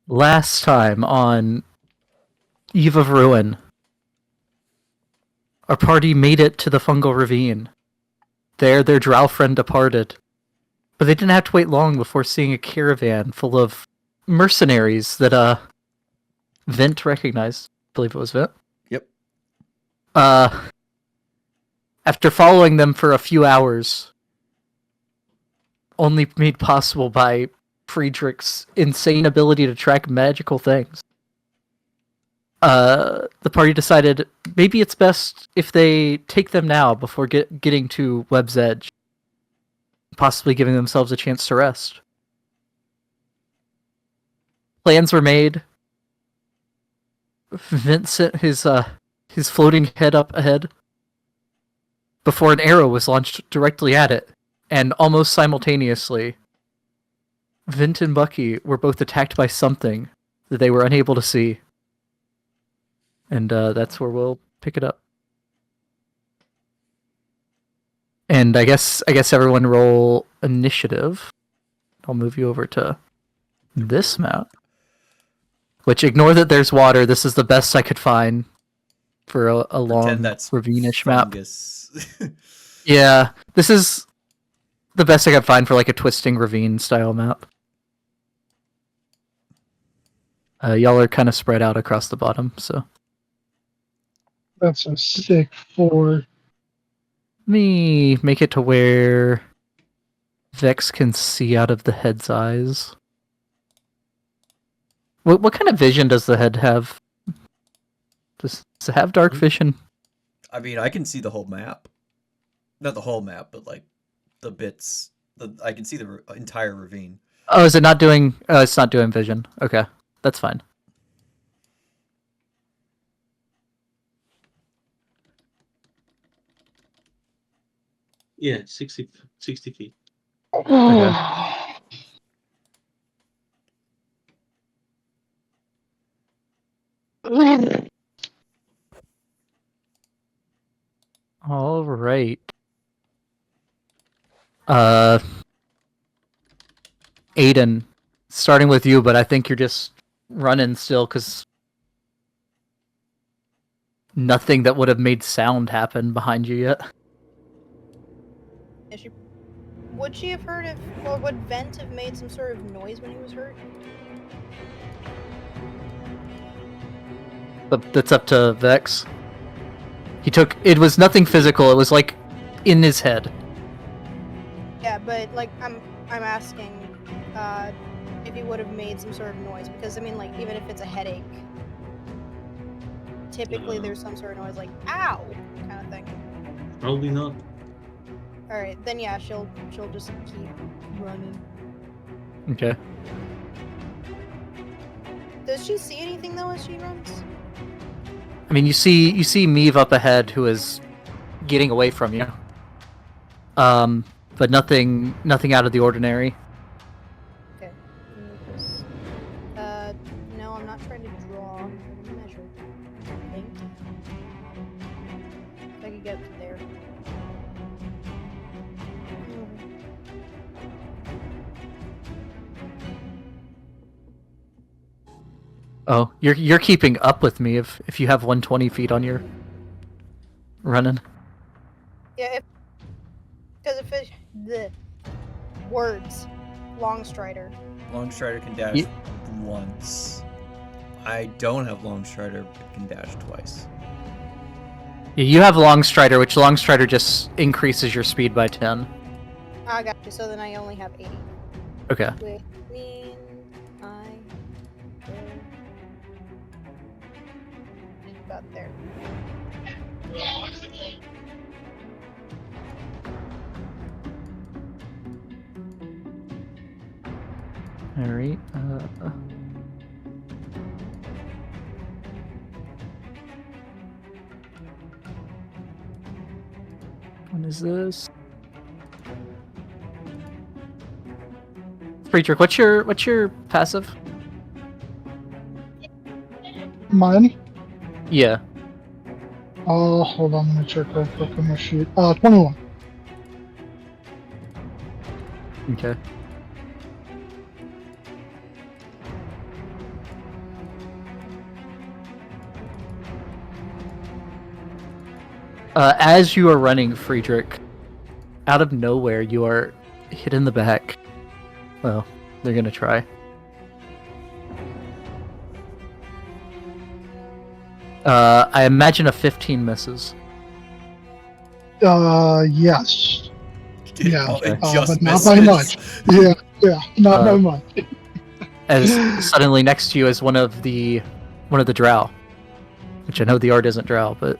Last time on Eve of Ruin, our party made it to the fungal ravine. There, their drow friend departed. But they didn't have to wait long before seeing a caravan full of mercenaries that, Vint recognized. I believe it was Vint. Yep. After following them for a few hours, only made possible by Friedrich's insane ability to track magical things, the party decided maybe it's best if they take them now before getting to Webb's Edge, possibly giving themselves a chance to rest. Plans were made. Vincent, his floating head up ahead, before an arrow was launched directly at it, and almost simultaneously, Vint and Bucky were both attacked by something that they were unable to see. And that's where we'll pick it up. And I guess everyone roll initiative. I'll move you over to this map. Which, ignore that there's water. This is the best I could find for a long ravine-ish map. Yeah, this is the best I could find for like a twisting ravine style map. Y'all are kind of spread out across the bottom, so. That's a sick 4. Let me make it to where Vex can see out of the head's eyes. What kind of vision does the head have? Does it have dark vision? I mean, I can see the whole map. Not the whole map, but like the bits. I can see the entire ravine. Oh, is it not doing? It's not doing vision. Okay, that's fine. Yeah, 60 feet. Okay. All right. Aiden, starting with you, but I think you're just running still because nothing that would have made sound happen behind you yet. Would she have heard if, or would Vent have made some sort of noise when he was hurt? But that's up to Vex. It was nothing physical, it was like in his head. Yeah, but like I'm asking if he would have made some sort of noise, because I mean, like, even if it's a headache, typically there's some sort of noise like ow kind of thing. Probably not. Alright, then yeah, she'll just keep running. Okay. Does she see anything though as she runs? I mean, you see Meave up ahead, who is getting away from you. But nothing out of the ordinary. Okay. No, I'm not trying to draw. I'm trying to measure. Paint. If I could get to there. Oh, you're keeping up with me if you have 120 feet on your running. Yeah, because if it the words Longstrider. Longstrider can dash once. I don't have Longstrider, but can dash twice. Yeah, you have Longstrider, which Longstrider just increases your speed by 10. I got you. So then I only have 80. Okay. Which means I got there. All right. What is this? Friedrich, what's your passive? Mine? Yeah. Hold on, let me check real quick on my sheet. 21. Okay. As you are running, Friedrich, out of nowhere, you are hit in the back. Well, they're gonna try. I imagine a 15 misses. Yes. Yeah, Oh, it but just not misses. by much. Yeah, not by much. As suddenly next to you is one of the drow, which I know the art isn't drow, but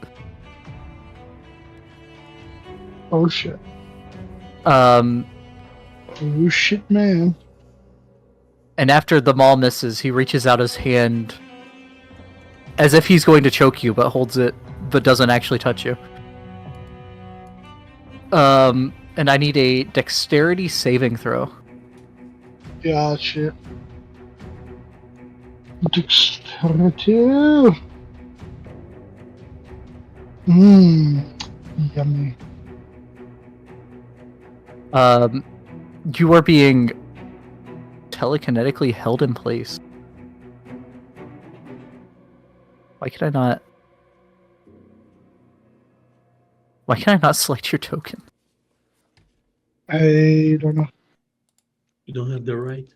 Oh shit. um, Oh shit, man. and after the maul misses, he reaches out his hand as if he's going to choke you, but holds it, but doesn't actually touch you. And I need a dexterity saving throw. Yeah, shit. Dexterity. Yummy. You are being telekinetically held in place. Why can I not select your token? I don't know. You don't have the right.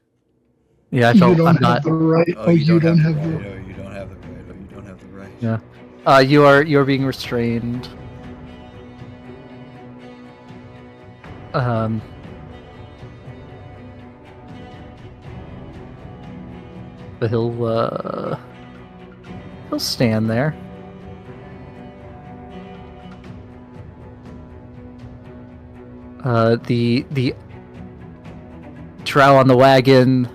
Yeah, I You don't. don't I'm have not. the right. Oh, you don't have the the right. Oh, you don't have the right. Oh, you don't have the right. Yeah. You are being restrained. But he'll stand there. The drow on the wagon,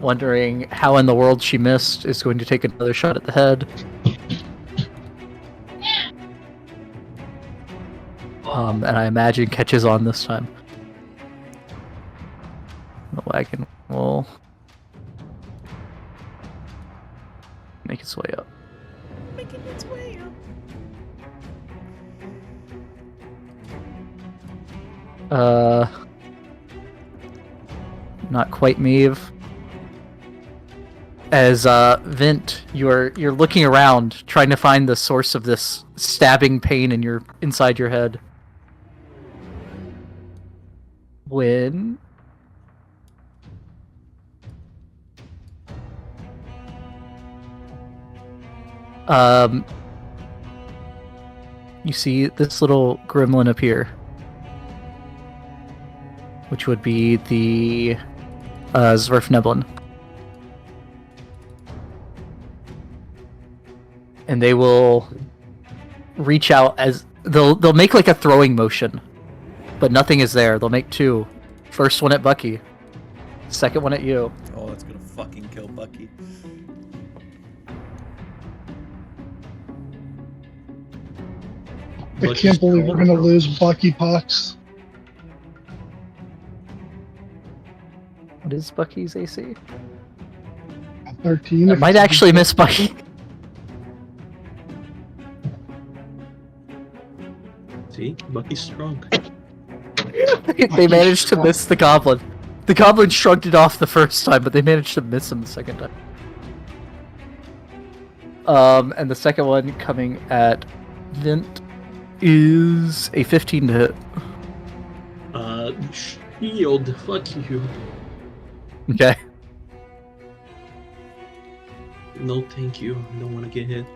wondering how in the world she missed, is going to take another shot at the head. And I imagine catches on this time. The wagon will make its way up. Making its way up. Not quite Maeve. As Vint, you're looking around, trying to find the source of this stabbing pain inside your head. When you see this little gremlin appear, which would be the Zwerfneblin. And they will reach out as they'll make like a throwing motion, but nothing is there. They'll make two. First one at Bucky, second one at you. Oh, that's gonna fucking kill Bucky. I can't believe we're gonna lose Bucky Pucks. What is Bucky's AC? 13. I might actually miss Bucky. See, Bucky's strong. They managed to miss the goblin. The goblin shrugged it off the first time, but they managed to miss him the second time. And the second one coming at Vint is a 15 to hit. Shield, fuck you. Okay. No, thank you. I don't want to get hit.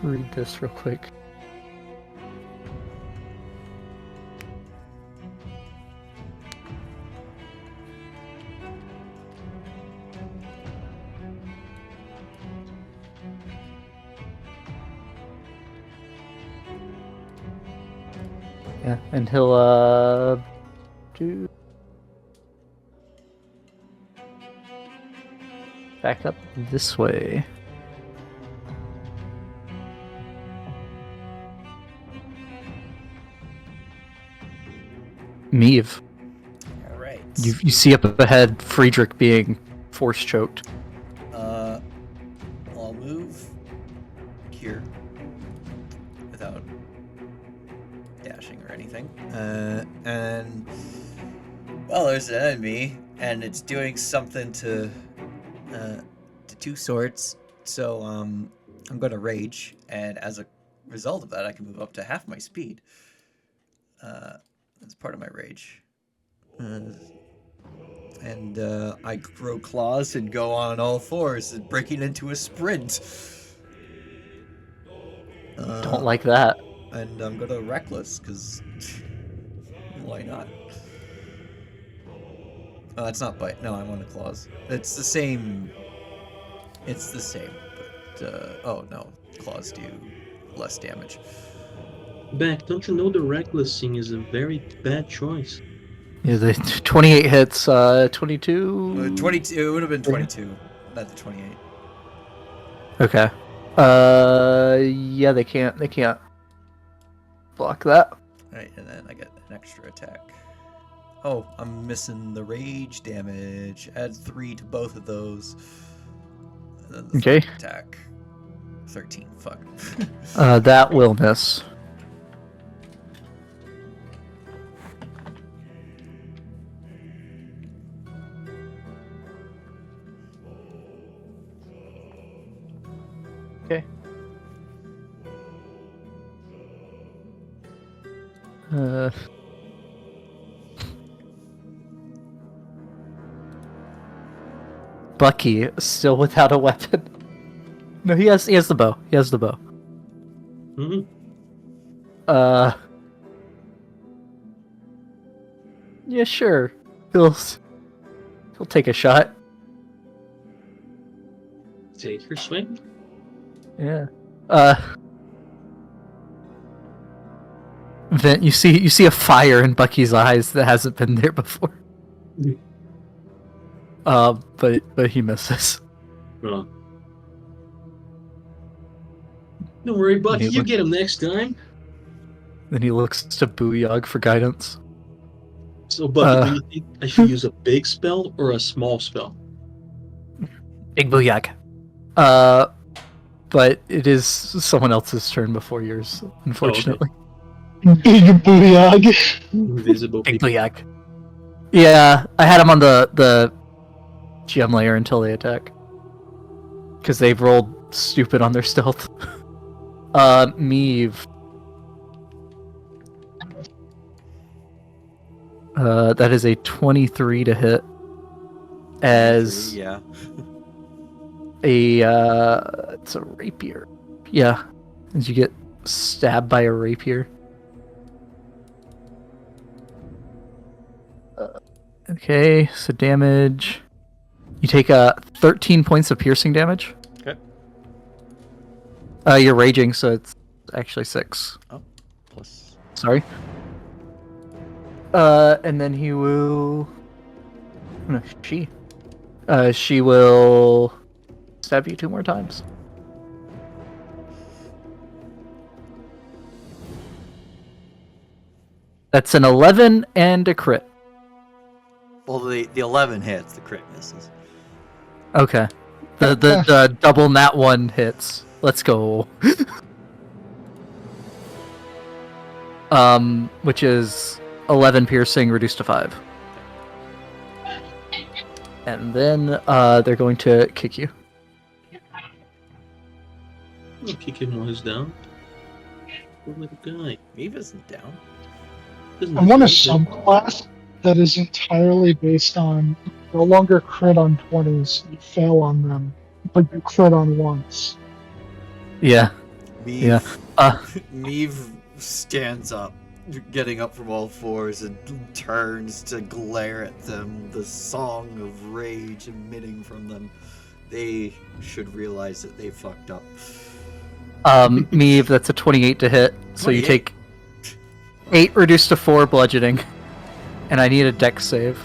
Read this real quick. Yeah, and he'll do back up this way. Meave, All right. you see up ahead Friedrich being force choked. I'll move here without dashing or anything. And well, there's an enemy, and it's doing something to to 2 swords. So I'm gonna rage, and as a result of that, I can move up to half my speed. That's part of my rage. And I grow claws and go on all fours, breaking into a sprint. Don't like that. And I'm gonna reckless, because why not? Oh, it's not bite. No, I want a claws. It's the same. It's the same, but oh no, claws do less damage. Beck, don't you know the reckless thing is a very bad choice? Yeah, the 28 hits, 22. 22. It would have been 22, not the 28. Okay. Yeah, they can't block that. Right, and then I get an extra attack. Oh, I'm missing the rage damage. Add 3 to both of those. And then the Okay. third attack. 13. Fuck. That will miss. Okay. Bucky still without a weapon. No, he has the bow. He has the bow. Hmm. Yeah, sure. He'll take a shot. Take your swing. Yeah. Vent, you see a fire in Bucky's eyes that hasn't been there before. Mm. But he misses. Oh. Don't worry, Bucky. He You look- get him next time. Then he looks to Booyog for guidance. So, Bucky, do you think I should use a big spell or a small spell? Big Booyog. But it is someone else's turn before yours, unfortunately. Big booyag. Invisible Big people. Booyog. Yeah, I had him on the GM layer until they attack. Because they've rolled stupid on their stealth. Meave. That is a 23 to hit. As Yeah. it's a rapier. Yeah. As you get stabbed by a rapier. Okay, so damage. You take 13 points of piercing damage. Okay. You're raging, so it's actually 6. Plus. Sorry. And then he will. No, she. She will stab you 2 more times. That's an 11 and a crit. Well, the 11 hits, the crit misses. Okay. The double nat 1 hits. Let's go. Which is 11 piercing reduced to 5. And then they're going to kick you. I'll kick him while he's down. Poor little guy. Eve isn't down. Doesn't I want a deserve it. subclass that is entirely based on no longer crit on 20s, you fail on them, but you crit on once. Yeah. Meave, Yeah. Meave stands up, getting up from all fours, and turns to glare at them, the song of rage emitting from them. They should realize that they fucked up. Meave, that's a 28 to hit. So you 28? take 8 reduced to 4 bludgeoning. And I need a dex save.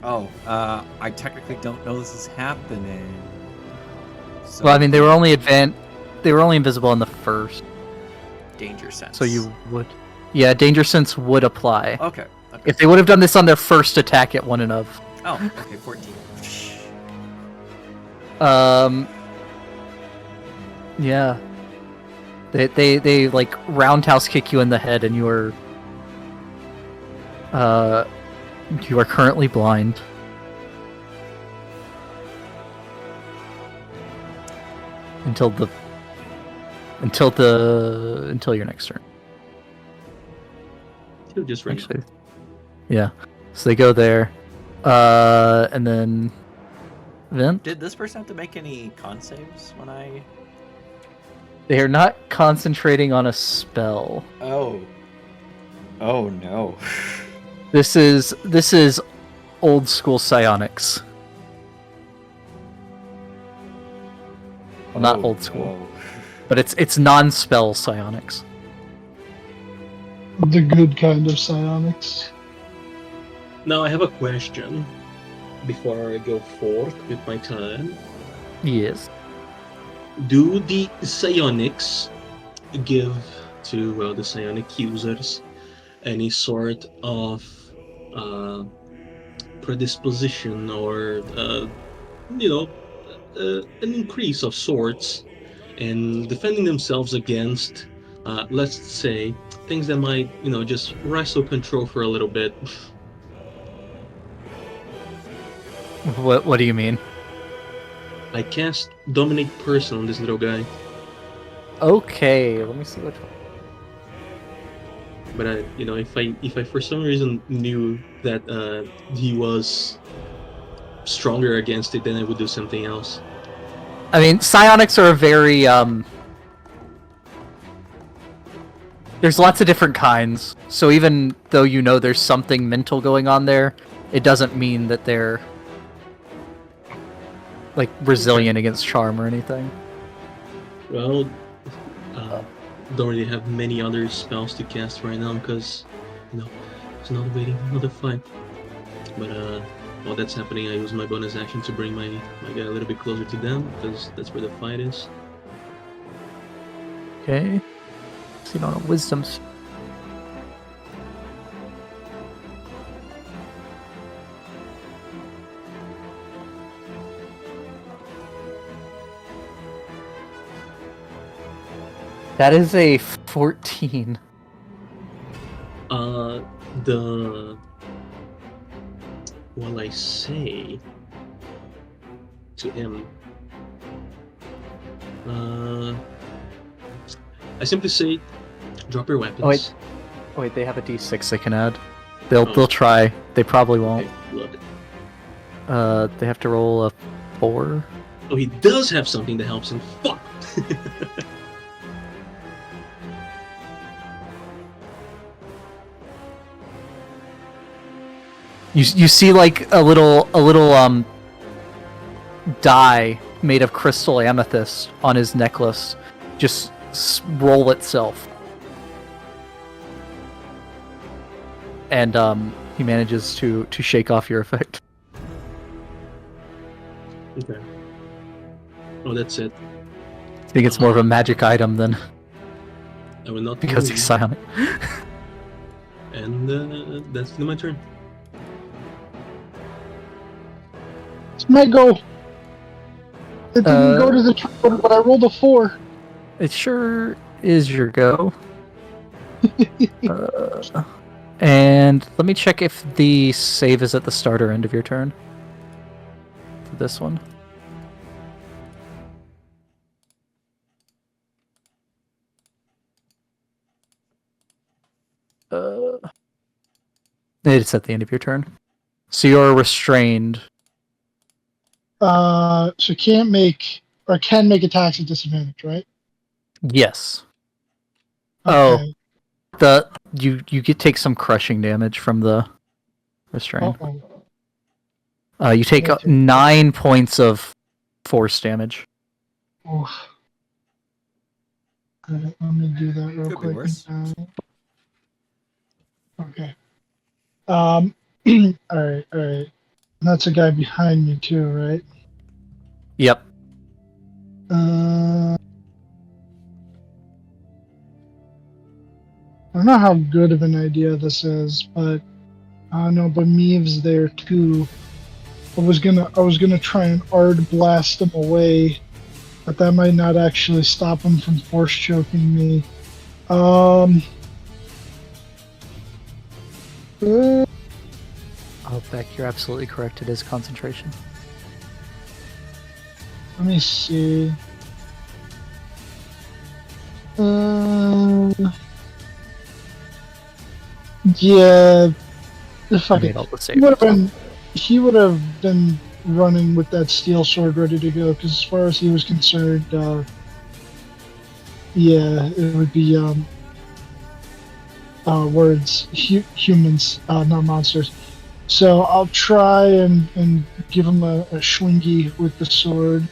Oh, I technically don't know this is happening. So Well, I mean, they were only invisible in the first, danger sense. so you would. Yeah, danger sense would apply. Okay. Okay. If they would have done this on their first attack at 1 and of. Oh, okay, 14. Yeah. They like roundhouse kick you in the head, and You are currently blind. Until your next turn. He'll just ring. Actually, yeah. So they go there, and then Vent. Did this person have to make any con saves when I? They are not concentrating on a spell. Oh. Oh no. This is old school psionics. Well, not Oh, old school, no. but it's non-spell psionics. The good kind of psionics. Now I have a question before I go forth with my turn. Yes. Do the psionics give to the psionic users any sort of predisposition or an increase of sorts in defending themselves against, let's say, things that might just wrestle control for a little bit? What do you mean? I cast Dominate Person on this little guy, Okay, let me see which one. but if I for some reason knew that he was stronger against it, then I would do something else. I mean, psionics are a very there's lots of different kinds. So even though you know there's something mental going on there, it doesn't mean that they're like resilient against charm or anything. Well, don't really have many other spells to cast right now because, it's not waiting another fight. But while that's happening, I use my bonus action to bring my guy a little bit closer to them because that's where the fight is. Okay. So you don't know wisdoms. That is a 14. Well, I say to him, I simply say, drop your weapons. Oh, wait, they have a d6 they can add. They'll try. They probably won't. Okay, look. They have to roll a 4. Oh, he does have something that helps him. Fuck! You see like a little die made of crystal amethyst on his necklace just roll itself, and he manages to shake off your effect. Okay. Oh, that's it. I think it's more of a magic item than I will not because move. he's silent. And that's my turn. It's my go. It didn't go to the turn, but I rolled a 4. It sure is your go. And let me check if the save is at the start or end of your turn. For this one. It's at the end of your turn. So you're restrained. So can't make or can make attacks at disadvantage, right? Yes. Oh. Okay. You take some crushing damage from the restraint. Uh-oh. You take Okay. 9 points of force damage. Oh. Alright, let me do that real Could be quick. worse. Okay. Alright. That's a guy behind me too, right? Yep. I don't know how good of an idea this is, but I don't know. But Meave's there too. I was gonna try and Ard blast him away, but that might not actually stop him from force choking me. Beck, you're absolutely correct. It is concentration. Let me see. Yeah. I Fuck made it. all the He saves. would have been running with that steel sword ready to go. Because as far as he was concerned, yeah, it would be words humans, not monsters. So I'll try and give him a swingy with the sword.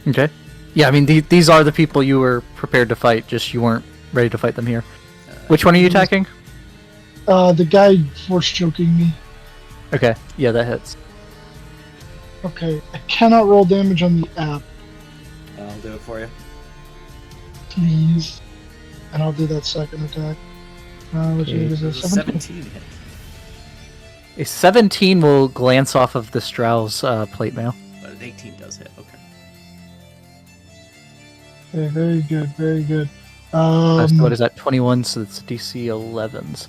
Okay. Yeah, I mean, these are the people you were prepared to fight, just you weren't ready to fight them here. Which one are you attacking? The guy force choking me. Okay, yeah, that hits. Okay, I cannot roll damage on the app, I'll do it for you. please. And I'll do that second attack. Which Okay. is a There's a 17. 17 hit. A 17 will glance off of the Strauss plate mail. But an 18 does hit. Okay. Okay, very good, very good. So what is that? 21, so it's DC 11s.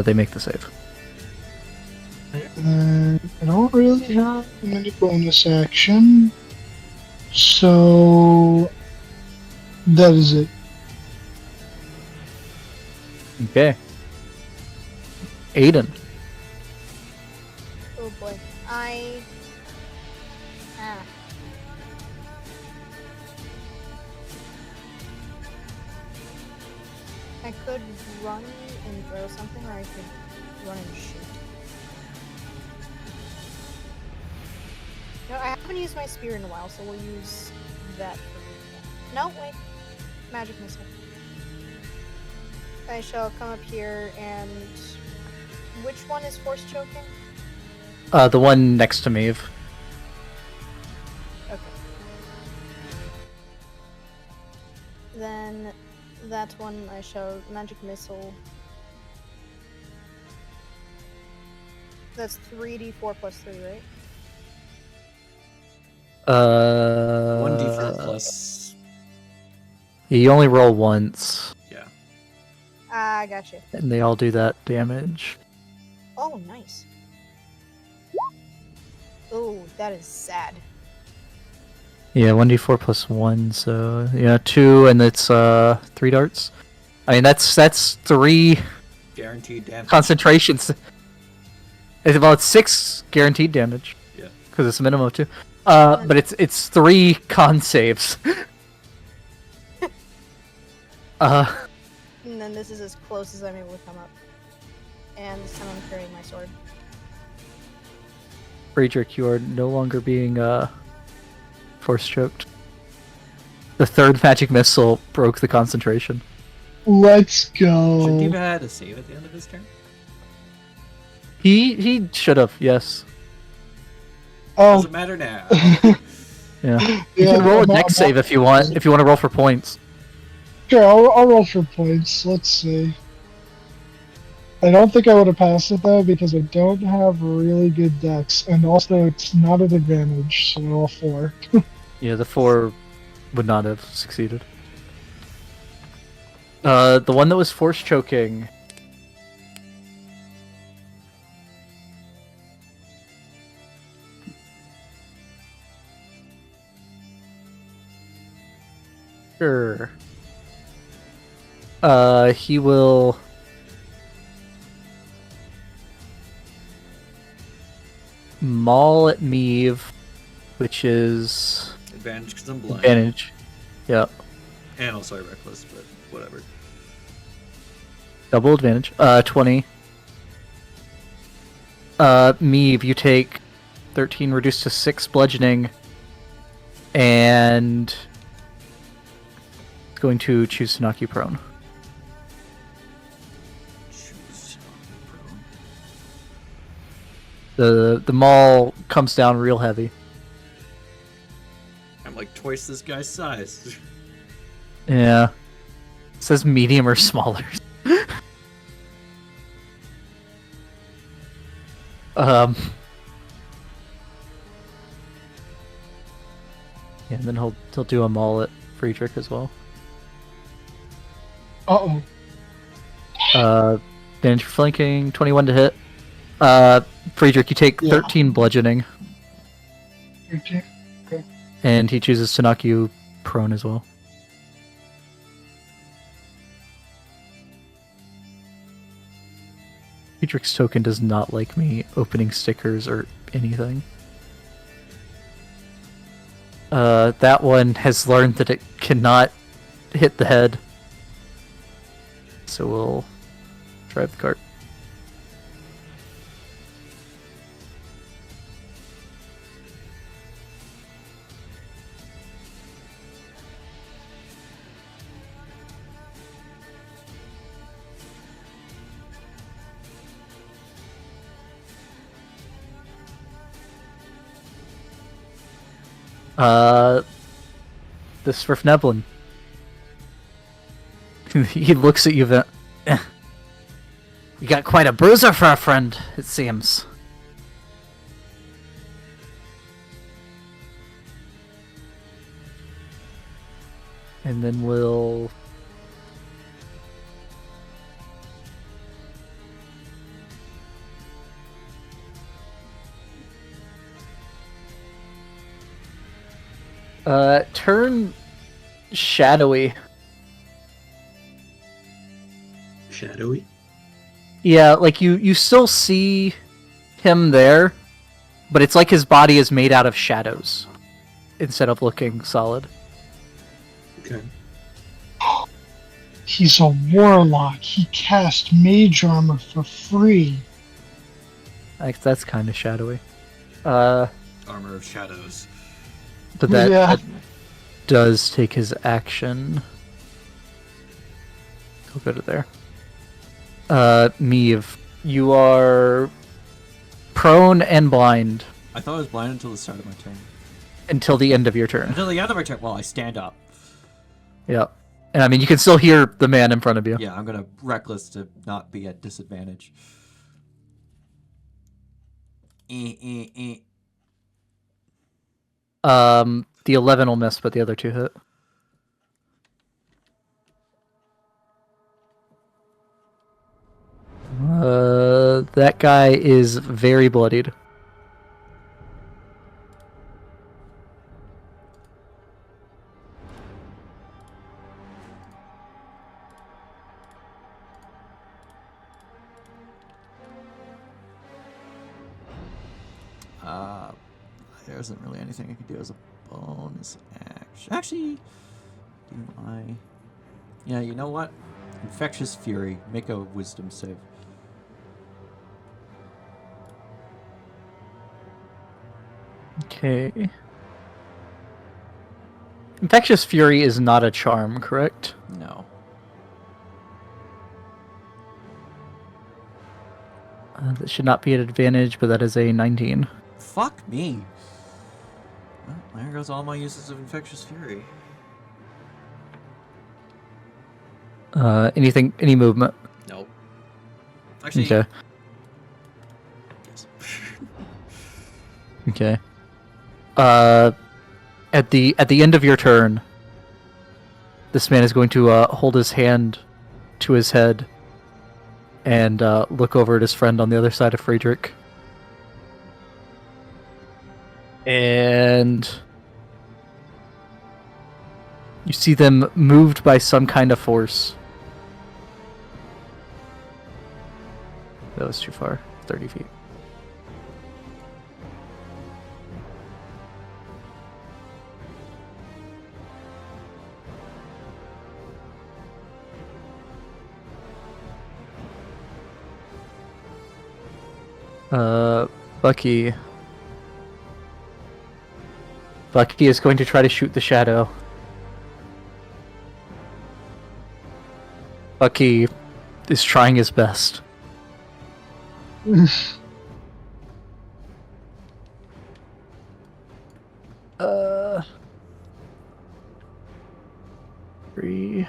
They make the save. I don't really have any bonus action, so that is it. Okay. Aiden. Oh boy. Ah. I could run and throw something, or I could run and shoot. No, I haven't used my spear in a while, so we'll use that for no, wait. Magic missile. I shall come up here and... Which one is force choking? The one next to me. Okay. Then that one I shall magic missile. That's 3d4 plus 3, right? 1d4 plus. You only roll once, Yeah. Ah, gotcha. and they all do that damage. Oh, nice. Oh, that is sad. Yeah, 1d4 plus 1, so yeah, 2, and it's 3 darts. I mean, that's 3 Guaranteed damage. concentrations. Well, it's 6 guaranteed damage. Yeah. Because it's a minimum of 2. But it's 3 con saves. And then this is as close as I'm able to come up. And this time I'm carrying my sword. Friedrich, you are no longer being force choked. The third magic missile broke the concentration. Let's Shouldn't he go. have had a save at the end of his turn? He should have, yes. Oh, Doesn't matter now. Yeah. You can roll a dex save if you want. If you want to roll for points. Sure, I'll roll for points. Let's see. I don't think I would have passed it though because I don't have really good dex, and also it's not an advantage, so all 4. Yeah, the 4 would not have succeeded. The one that was force choking. Sure. He will. Maul at Meave, which is Advantage because I'm blind. advantage. Yep. And also reckless, but whatever. Double advantage. 20. Meave, you take 13 reduced to 6 bludgeoning, and it's going to choose to knock you prone. Choose to knock me prone. The maul comes down real heavy. I'm like twice this guy's size. Yeah. It says medium or smaller. Yeah, and then he'll do a maul at Friedrich as well. Uh-oh. Advantage for flanking, 21 to hit. Friedrich, you take Yeah. 13 bludgeoning, 13. and he chooses to knock you prone as well. Friedrich's token does not like me opening stickers or anything. That one has learned that it cannot hit the head. So we'll drive the cart. This for Fneblin. He looks at you. You got quite a bruiser for a friend, it seems. And then we'll... turn shadowy. Shadowy? Yeah, like you still see him there, but it's like his body is made out of shadows instead of looking solid. Okay. He's a warlock. He cast mage armor for free. Like that's kind of shadowy. Armor of Shadows. But that, Yeah. that does take his action. He'll go to there. Meave, you are prone and blind I thought I was blind until the start of my turn. until the end of your turn. Until the end of my turn. Well, I stand up. Yeah. And I mean, you can still hear the man in front of you. Yeah, I'm gonna reckless to not be at disadvantage. The 11 will miss, but the other two hit. That guy is very bloodied. There isn't really anything I can do as a bonus action. Actually, do I? Yeah, you know what? Infectious Fury. Make a Wisdom save. Okay. Infectious Fury is not a charm, correct? No. That should not be an advantage, but that is a 19. Fuck me. Well, there goes all my uses of Infectious Fury. Any movement? Nope. Actually, Okay. yes. Okay. At the end of your turn, this man is going to hold his hand to his head and look over at his friend on the other side of Friedrich. And you see them moved by some kind of force. That was too far. 30 feet. Bucky. Bucky is going to try to shoot the shadow. Bucky is trying his best. Three.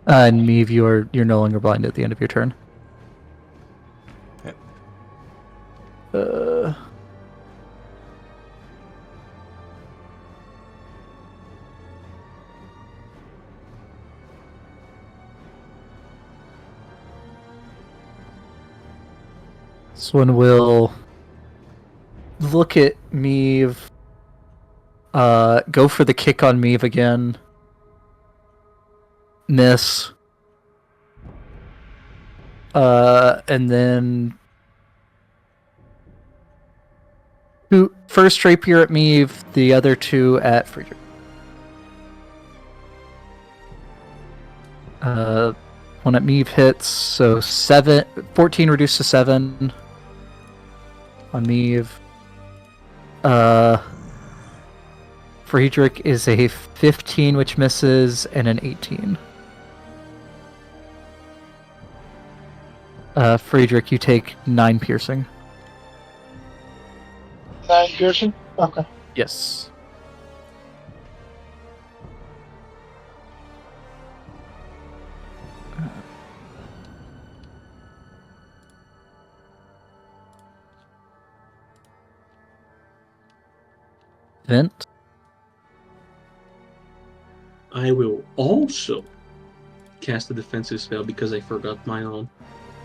And Meave, you're no longer blind at the end of your turn. Okay. This one will look at Meave. Go for the kick on Meave again. Miss. And then first rapier at Meave, the other two at Friedrich. One at Meave hits, so 14 reduced to 7 on Meave. Friedrich is a 15, which misses, and an 18. Friedrich, you take 9 piercing. 9 piercing? Okay. Yes. Vent. I will also cast a defensive spell because I forgot my own,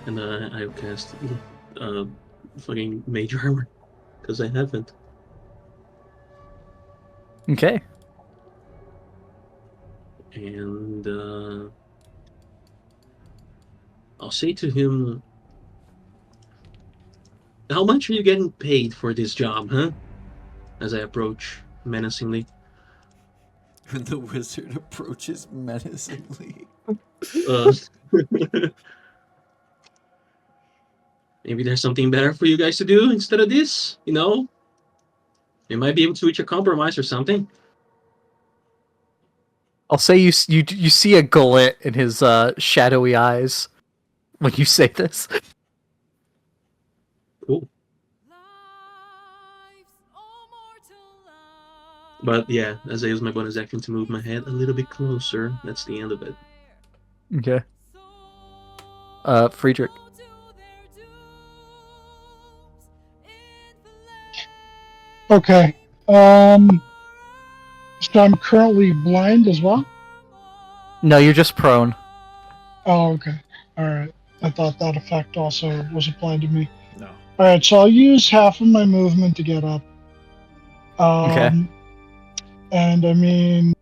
and I will cast fucking Mage Armor because I haven't. Okay. And I'll say to him, "How much are you getting paid for this job, huh?" As I approach menacingly. When the wizard approaches menacingly. Maybe there's something better for you guys to do instead of this, you know? You might be able to reach a compromise or something. I'll say you see a glint in his shadowy eyes when you say this. Cool. But yeah, as I use my bonus action to move my head a little bit closer, that's the end of it. Okay. Friedrich. Okay. So I'm currently blind as well? No, you're just prone. Oh, okay. Alright. I thought that effect also was applied to me. No. Alright, so I'll use half of my movement to get up. Okay. And I mean,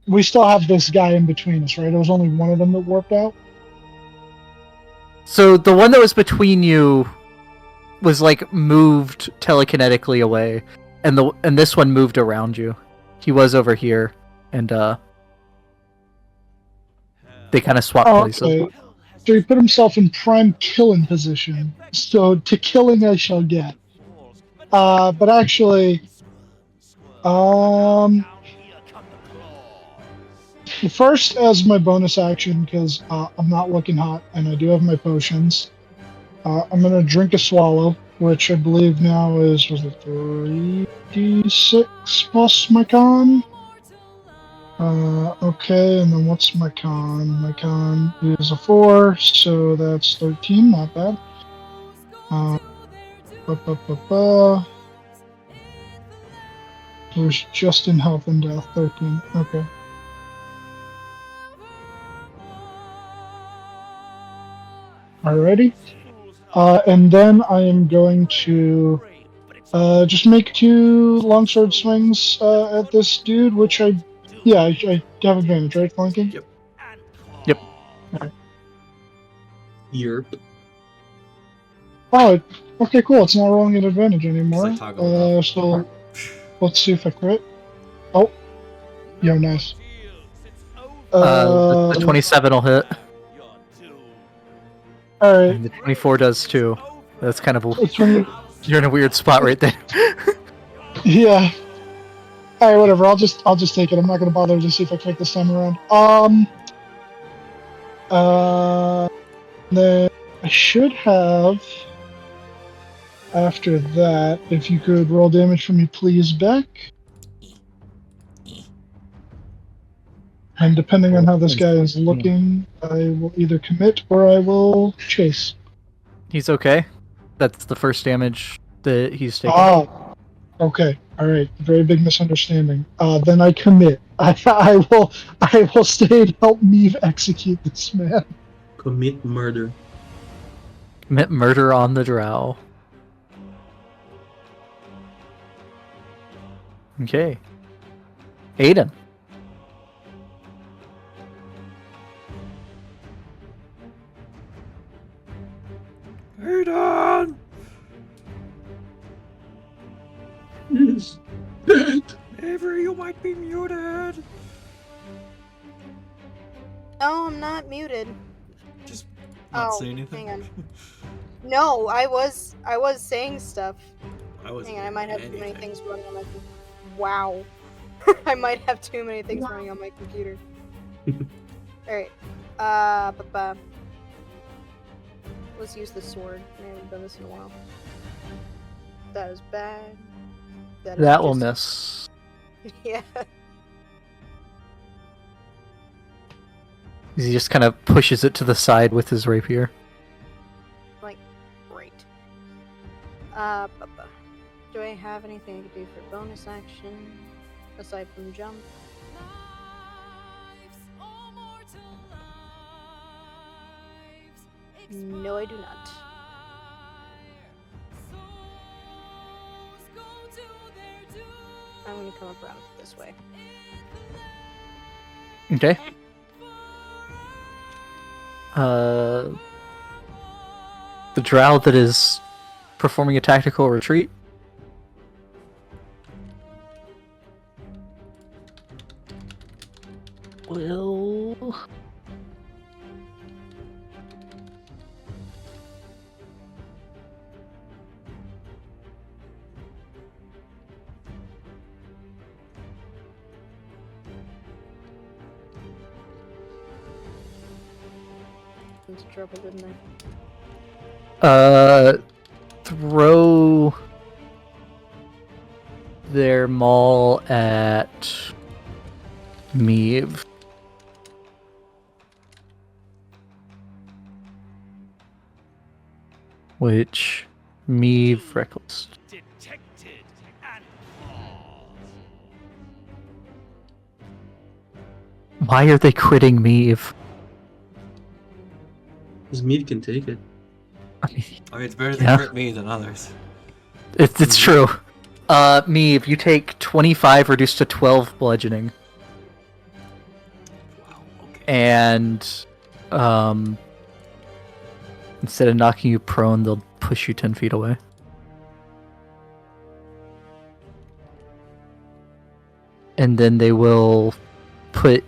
we still have this guy in between us, right? It was only one of them that warped out? So the one that was between you was like moved telekinetically away, and this one moved around you. He was over here, and they kind of swapped places. Okay. So he put himself in prime killing position. So to killing I shall get. But actually, first as my bonus action, because I'm not looking hot and I do have my potions, I'm gonna drink a swallow, which I believe now was it 3d6 plus my con? Okay, and then what's my con? My con is a 4, so that's 13, not bad. Who's just in health and death, 13, okay. Alrighty. And then I am going to just make 2 longsword swings at this dude, which I have advantage, right, flanking? Yep. Yep. Alright. Yerp. Oh, okay, cool. It's not rolling at advantage anymore. It's like toggle So let's see if I crit. Oh, yo, nice. The 27 will hit, Alright. and the 24 does too. That's kind of It's when you're in a weird spot right there. yeah. Alright, whatever. I'll just take it. I'm not gonna bother to see if I click this time around. Then I should have. After that, if you could roll damage for me, please, Beck. And depending on how this guy is looking, I will either commit or I will chase. He's okay. That's the first damage that he's taken. Oh, okay. All right. Very big misunderstanding. Then I commit. I will stay and help Meave execute this man. Commit murder. Commit murder on the drow. Okay. Aiden. Aiden! Yes. Dad. Avery, you might be muted. No, I'm not muted. Just not Oh, say anything. hang on. No, I was saying stuff. I was. Hang on, I might have too many things running on my Wow. I might have too many things running on my computer. Alright. Let's use the sword. I haven't done this in a while. That was bad. Is That will just- miss. Yeah. He just kind of pushes it to the side with his rapier. Great. Do I have anything I can do for bonus action aside from jump? No, I do not. I'm gonna come up around this way. Okay. The drow that is performing a tactical retreat. Will Into trouble, didn't I? throw their maul at Meave. Which Meave reckless. Detected and paused. Why are they quitting Meave? Because Mead can take it. I mean, I mean, it's better to Yeah. crit me than others. it's true. Meave, you take 25 reduced to 12 bludgeoning. Wow. Okay. And instead of knocking you prone, they'll push you 10 feet away. And then they will put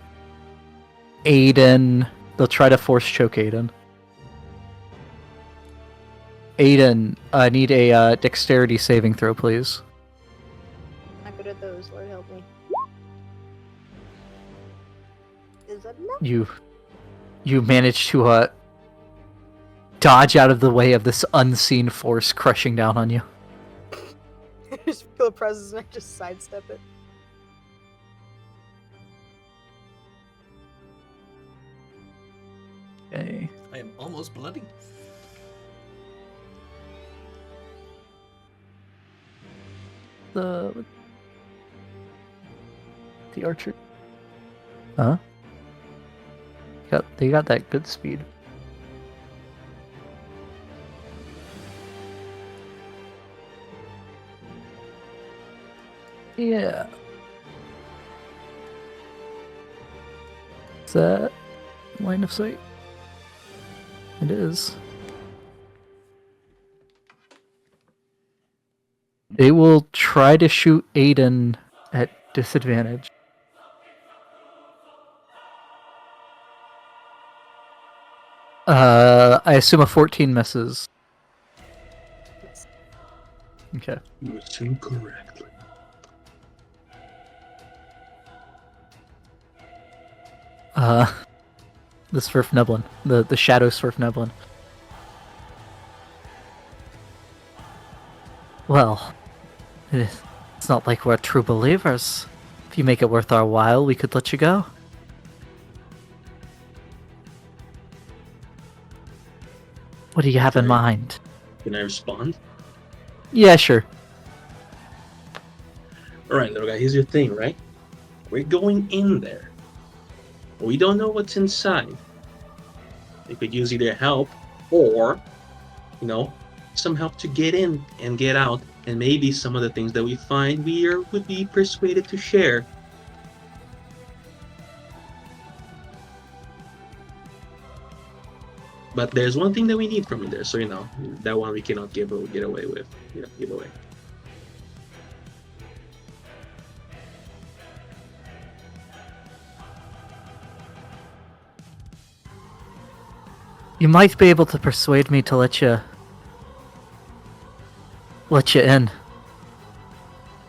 Aiden. They'll try to force choke Aiden. Aiden, I need a dexterity saving throw, please. I'm good at those. Lord help me. Is that enough? You manage to dodge out of the way of this unseen force crushing down on you. I just feel a presence and I just sidestep it. Okay. I am almost bloody. The archer. Huh? They got that good speed. Yeah. Is that line of sight? It is. They will try to shoot Aiden at disadvantage. I assume a 14 misses. Okay. You assume correctly. The Svirfneblin. The Shadow Svirfneblin. Well, it's not like we're true believers. If you make it worth our while, we could let you go. What do you have in Okay. mind? Can I respond? Yeah, sure. Alright, little guy, here's your thing, right? We're going in there. We don't know what's inside. We could use either help or, some help to get in and get out and maybe some of the things that we find would be persuaded to share. But there's one thing that we need from you there, so that one we cannot get away with. Give away. You might be able to persuade me to let you in.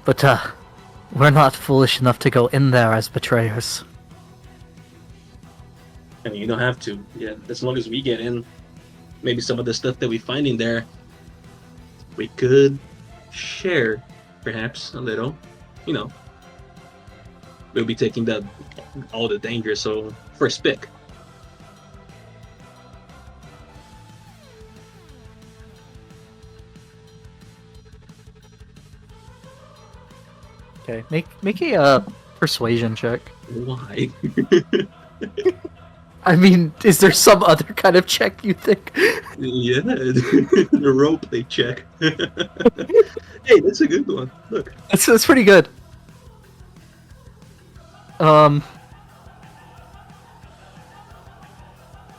But, we're not foolish enough to go in there as betrayers. I mean, you don't have to. Yeah, as long as we get in, maybe some of the stuff that we find in there, we could share, perhaps, a little. We'll be taking all the danger, so first pick. Okay, make a persuasion check. Why? I mean, is there some other kind of check you think? Yeah, the roleplay check. Hey, that's a good one. Look. That's pretty good.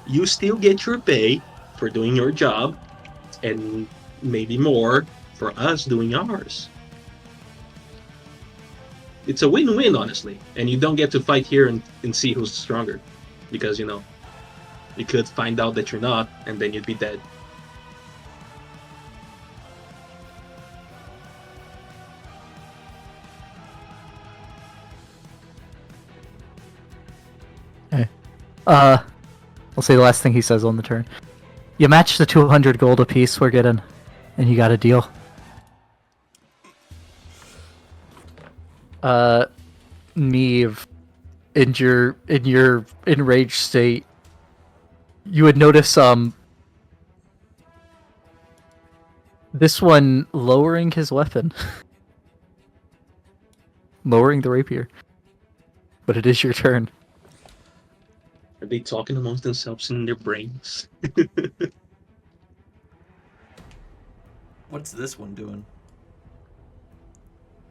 You still get your pay for doing your job, and maybe more for us doing ours. It's a win-win, honestly, and you don't get to fight here and see who's stronger, because you could find out that you're not, and then you'd be dead. Okay. I'll say the last thing he says on the turn. You match the 200 gold apiece we're getting, and you got a deal. Neve, in your enraged state, you would notice this one lowering his weapon. Lowering the rapier. But it is your turn. Are they talking amongst themselves in their brains? What's this one doing?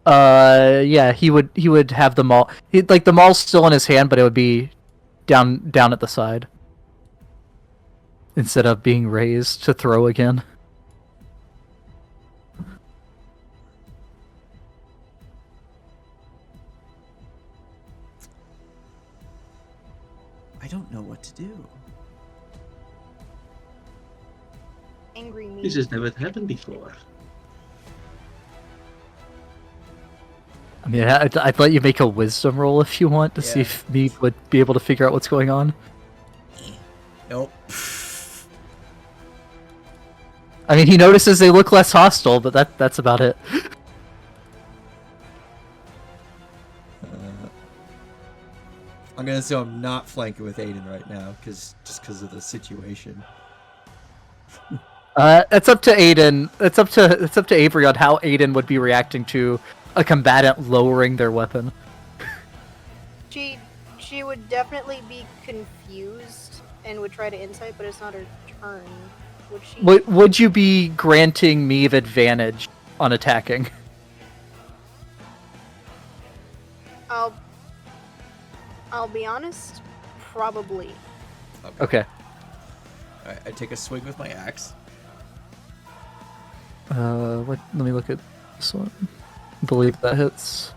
Yeah, he would have the maul. The maul's still in his hand, but it would be down at the side instead of being raised to throw again. I don't know what to do. Angry me. This has never happened before. I mean, I'd let you make a wisdom roll if you want to see if Neve would be able to figure out what's going on. Nope. I mean, he notices they look less hostile, but that's about it. I'm gonna assume I'm not flanking with Aiden right now, just because of the situation. It's up to Aiden. It's up to Avery on how Aiden would be reacting to a combatant lowering their weapon. She would definitely be confused and would try to insight, but it's not her turn. Would she? Would you be granting Neve advantage on attacking? I'll be honest, probably. Okay. Alright, I take a swing with my axe. Let me look at this one. I believe that hits.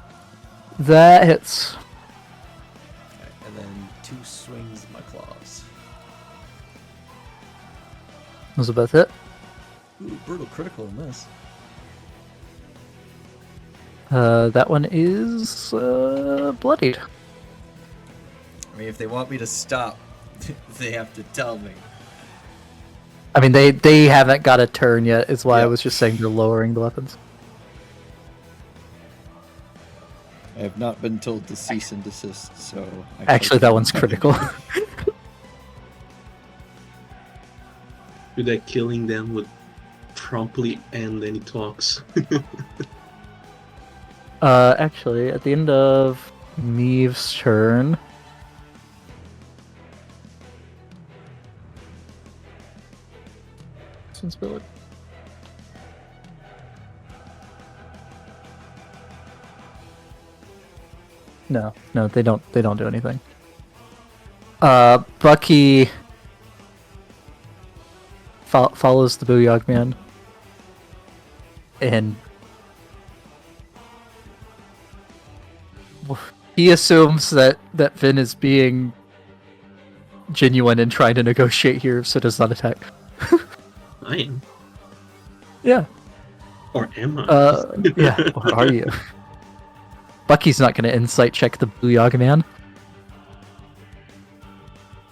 That hits. Alright, and then 2 swings of my claws. Those are both hit. Ooh, brutal critical in this. That one is bloodied. I mean, if they want me to stop, they have to tell me. I mean, they haven't got a turn yet, is why I Yep. was just saying they're lowering the weapons. I have not been told to cease and desist, so... Actually, that one's critical. That killing them would promptly end any talks. Actually, at the end of Neve's turn... No, they don't do anything. Bucky follows the Booyog Man, and he assumes that Vin is being genuine and trying to negotiate here, so does not attack. I am. Yeah. Or am I? Yeah. Or are you? Bucky's not going to insight check the Booyog Man.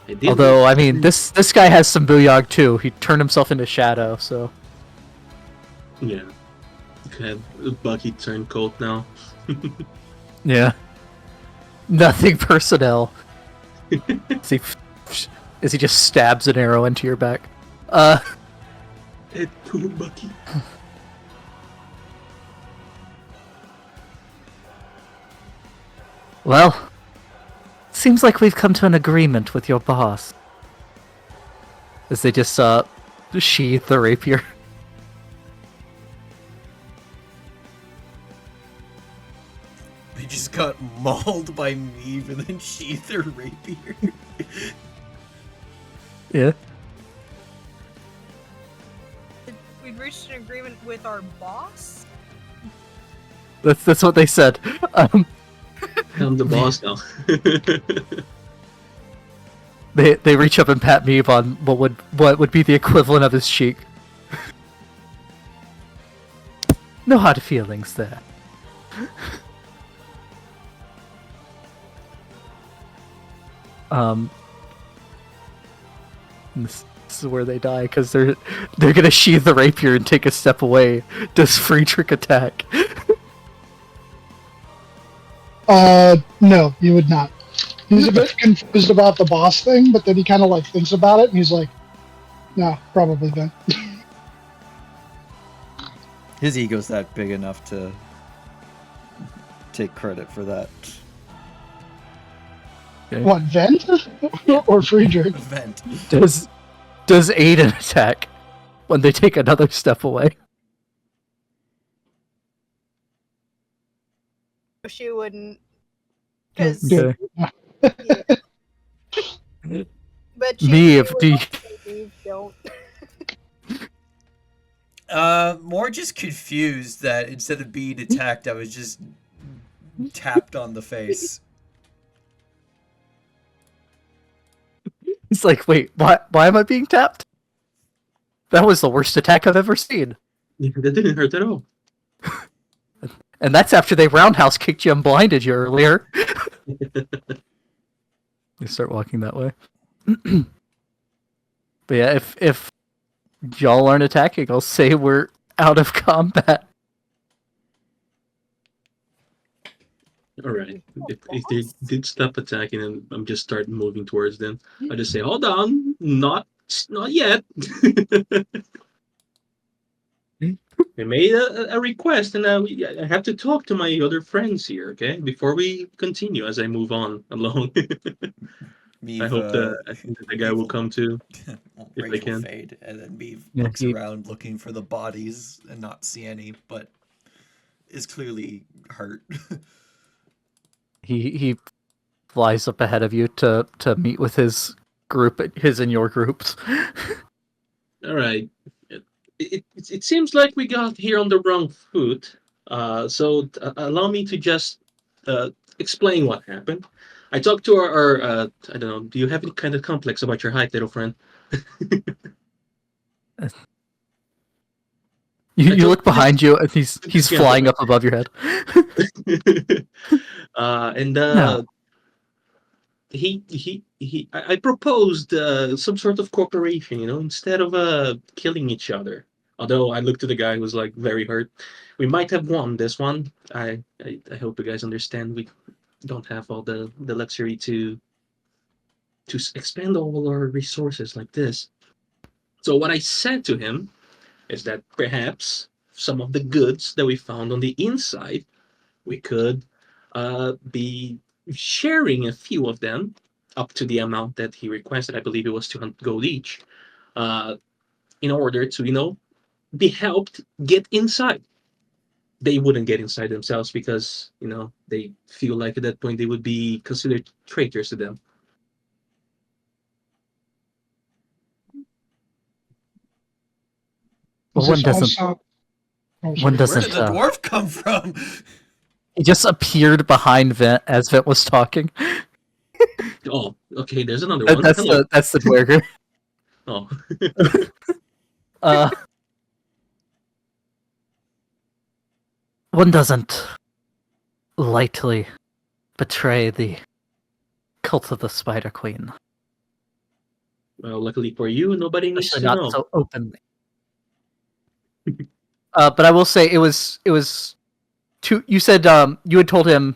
I did Although, I mean, this guy has some Booyog too. He turned himself into Shadow, so... Yeah. Okay, Bucky turned cold now. Yeah. Nothing personnel. As he just stabs an arrow into your back. It poor Bucky. Well, seems like we've come to an agreement with your boss. As they just sheath the rapier. We just got mauled by Meave and then sheathed her rapier. Yeah. We've reached an agreement with our boss. That's what they said. I'm the boss now. They reach up and pat Meave on what would be the equivalent of his cheek. No hard feelings there. This is where they die because they're gonna sheath the rapier and take a step away. Does Friedrich attack? No, you would not. He's a bit confused about the boss thing, but then he kind of like thinks about it, and he's like, "No, probably then." His ego's that big enough to take credit for that What, Vent or Friedrich? event. Does Aiden attack when they take another step away? She wouldn't. Because, Okay. but she Meave, would do you- also say Meave don't. More just confused that instead of being attacked, I was just tapped on the face. He's like, wait, why am I being tapped? That was the worst attack I've ever seen. That didn't hurt at all. And that's after they roundhouse kicked you and blinded you earlier. They start walking that way. But yeah, if y'all aren't attacking, I'll say we're out of combat. Alright. If they did stop attacking and I'm just start moving towards them, I just say, hold on, not yet. I made a request, and I have to talk to my other friends here, okay? Before we continue, as I move on along. Meave, I hope the guy will come too. if they Rachel can. fade, and then Meave Yeah, looks he- around looking for the bodies and not see any, but is clearly hurt. He flies up ahead of you to meet with his group, his and your groups. All right. It seems like we got here on the wrong foot. So allow me to just explain what happened. I talked to our I don't know. Do you have any kind of complex about your height, little friend? You look behind you, and he's Yeah. flying up above your head. No. I proposed some sort of cooperation, instead of killing each other. Although I looked at the guy who was like very hurt. We might have won this one. I hope you guys understand. We don't have all the luxury to expend all our resources like this. So what I said to him is that perhaps some of the goods that we found on the inside, we could be sharing a few of them up to the amount that he requested. I believe it was 200 gold each, in order to, be helped get inside. they wouldn't get inside themselves because they feel like at that point they would be considered traitors to them. Well, Is one this doesn't. also? Oh, One sorry. doesn't. Where did the dwarf come from? He just appeared behind Vent as Vent was talking. Oh, okay. There's another one. That's Hello. the Dwerger. Oh, Uh, one doesn't lightly betray the cult of the Spider Queen. well, luckily for you, nobody needs Especially to not know. so openly. But I will say it was two. You said you had told him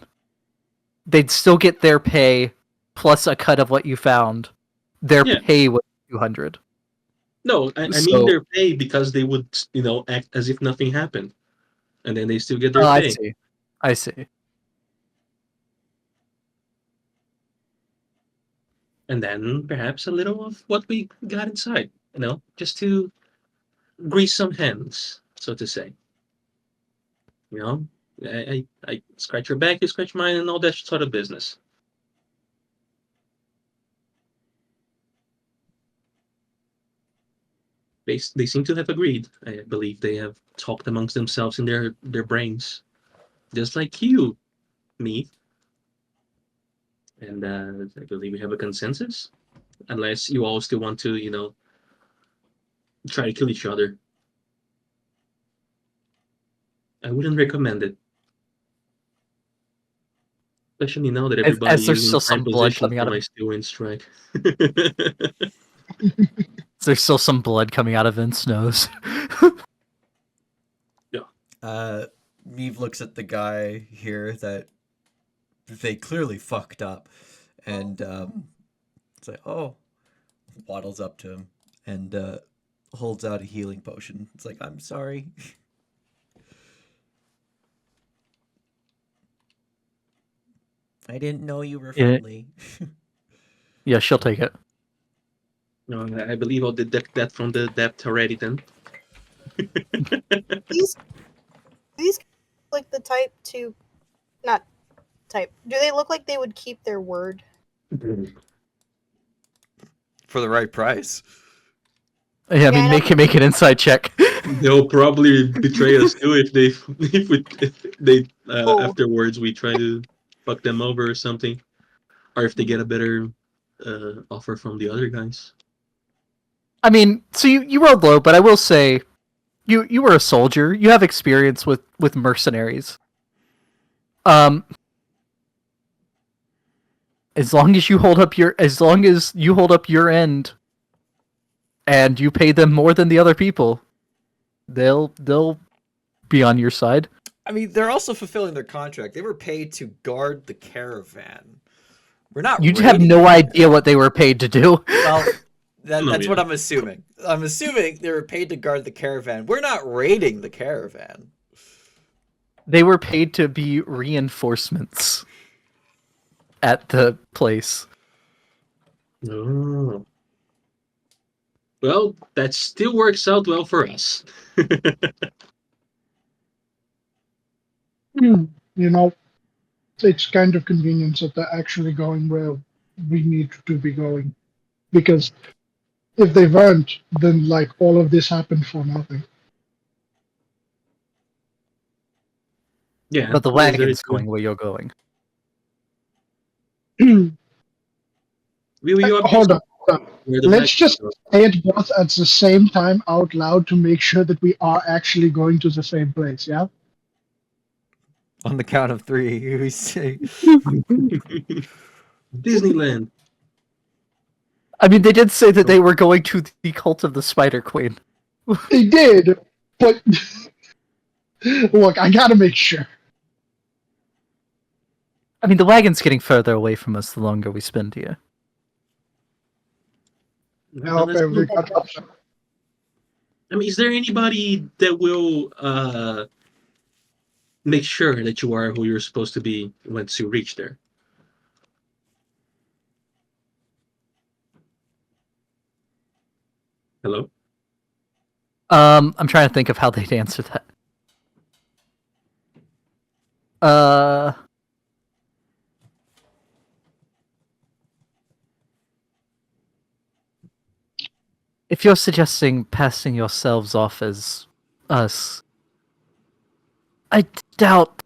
they'd still get their pay plus a cut of what you found. Their Yeah. pay was 200. No, I mean So- their pay because they would, act as if nothing happened, and then they still get their Oh, I pay. see. I see. And then perhaps a little of what we got inside, just to grease some hands, so to say. I scratch your back, you scratch mine, and all that sort of business. They seem to have agreed. I believe they have talked amongst themselves in their brains, just like you, me. And I believe we have a consensus, unless you all still want to, try to kill each other. I wouldn't recommend it. Especially now that everybody as there's is still in prime some blood position coming out for of my it. still in strike. There's still some blood coming out of Vince's nose. Meave looks at the guy here that they clearly fucked up, and it's like, oh, waddles up to him and holds out a healing potion. It's like, I'm sorry. I didn't know you were Yeah. friendly. Yeah, she'll take it. No, I believe I'll deduct that from the depth already then. These like the type to, not type. Do they look like they would keep their word? For the right price. Yeah, I Yeah, mean, I make an inside check. They'll probably betray us too if they Oh. afterwards we try to fuck them over or something, or if they get a better offer from the other guys. I mean, so you rolled low, but I will say, you were a soldier. You have experience with mercenaries. As long as you hold up your end, and you pay them more than the other people, they'll be on your side. I mean, they're also fulfilling their contract. They were paid to guard the caravan. We're not. You have raiding no the idea what they were paid to do. Well, that's yeah. what I'm assuming. I'm assuming they were paid to guard the caravan. We're not raiding the caravan. They were paid to be reinforcements at the place. Oh. Well, that still works out well for us. It's kind of convenient that they're actually going where we need to be going. Because if they weren't, then like all of this happened for nothing. Yeah, But the there's wagon's good. going where you're going. Will you Hold on. where the Let's wagon just goes? say it both at the same time out loud to make sure that we are actually going to the same place, yeah? On the count of three, we say. Disneyland. I mean, they did say that they were going to the cult of the Spider Queen. They did, but look, I gotta make sure. I mean, the wagon's getting further away from us the longer we spend here. Well, let's Okay, we go. got option. I mean, is there anybody that will make sure that you are who you're supposed to be once you reach there? Hello? I'm trying to think of how they'd answer that. Uh, if you're suggesting passing yourselves off as us, I doubt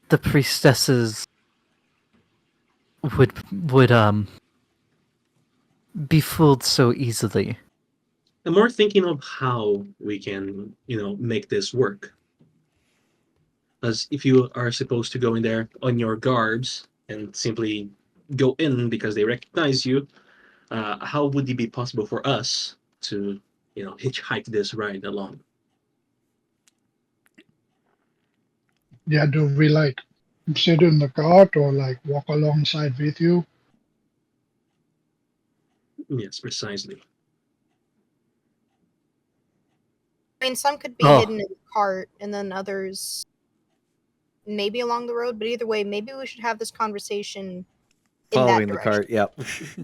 the priestesses would be fooled so easily. I'm more thinking of how we can, make this work. As if you are supposed to go in there on your garbs and simply go in because they recognize you, how would it be possible for us to, hitchhike this ride along? Yeah, do we like sit in the cart or like walk alongside with you? Yes, precisely. I mean, some could be Oh. hidden in the cart, and then others maybe along the road. But either way, maybe we should have this conversation in that Following the direction. cart, yep.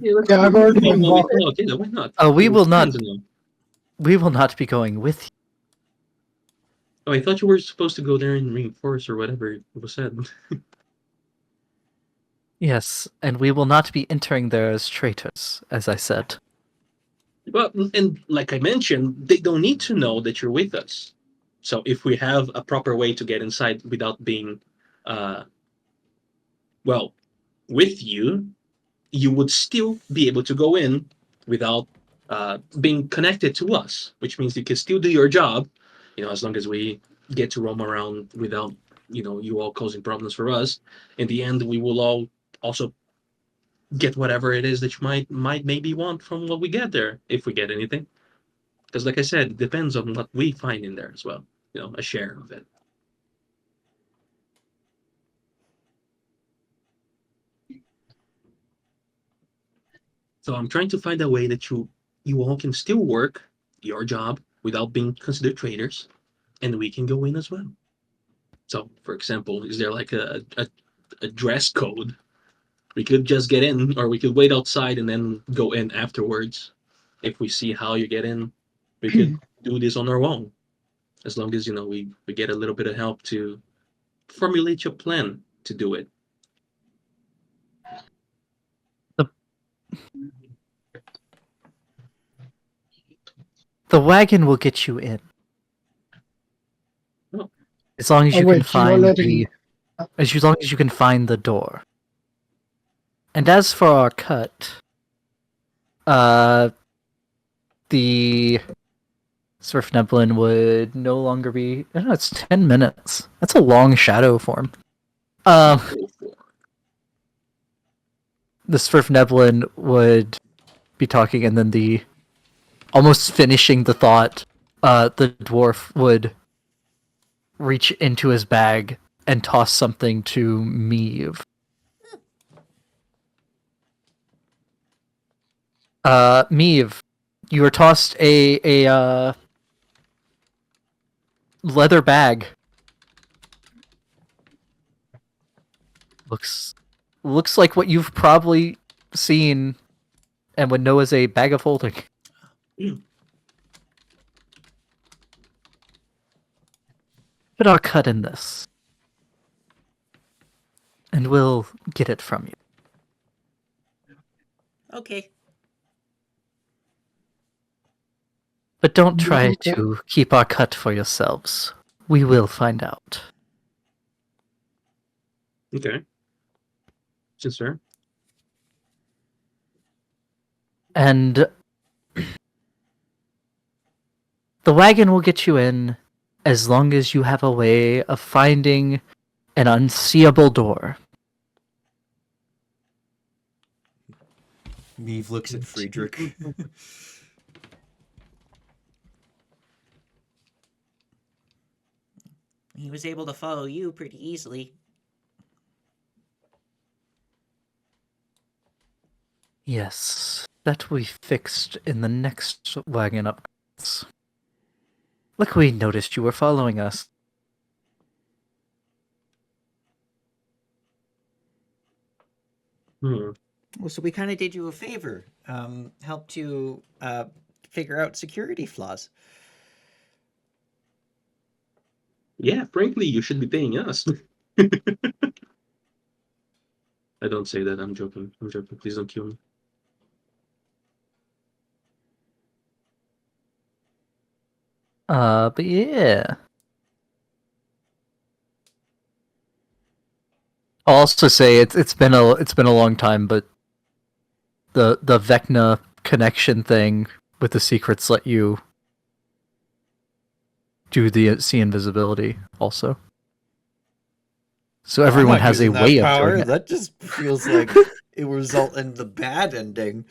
Yeah, I've already been While we walking. talk, yeah, why not? We will It's not. fun to know. We will not be going with you. Oh, I thought you were supposed to go there and reinforce or whatever it was said. Yes, and we will not be entering there as traitors, as I said. Well, and like I mentioned, they don't need to know that you're with us. So if we have a proper way to get inside without being, uh, well, with you, you would still be able to go in without being connected to us, which means you can still do your job, as long as we get to roam around without, you all causing problems for us. In the end, we will all also get whatever it is that you might maybe want from what we get there, if we get anything. Because, like I said, it depends on what we find in there as well. A share of it. So I'm trying to find a way that you all can still work your job without being considered traitors, and we can go in as well. So, for example, is there like a dress code? We could just get in, or we could wait outside and then go in afterwards. If we see how you get in, we could do this on our own. As long as we get a little bit of help to formulate your plan to do it. The wagon will get you in. Oh. As long as Oh, you wait, can so you're find letting- as long as you can find the door. And as for our cut, the Swiftneblin would no longer be. I don't know, it's 10 minutes. That's a long shadow form. The Swiftneblin would be talking, and then almost finishing the thought, the dwarf would reach into his bag and toss something to Meave. Meave, you were tossed a leather bag. Looks like what you've probably seen and would know as a bag of holding. Put our cut in this, and we'll get it from you. Okay. But don't try to keep our cut for yourselves. We will find out. Okay. Yes, sir. And the wagon will get you in as long as you have a way of finding an unseeable door. Meave looks at Friedrich. He was able to follow you pretty easily. Yes, that will be fixed in the next wagon upgrades. Look, we noticed you were following us. Hmm. Well, so we kind of did you a favor. Helped you figure out security flaws. Yeah, frankly, you should be paying us. I don't say that. I'm joking. I'm joking. Please don't kill me. But yeah. I'll also say it's been a long time, but the Vecna connection thing with the secrets let you do the see invisibility also. So I'm everyone not has a using that way of power. doing it. That just feels like it will result in the bad ending.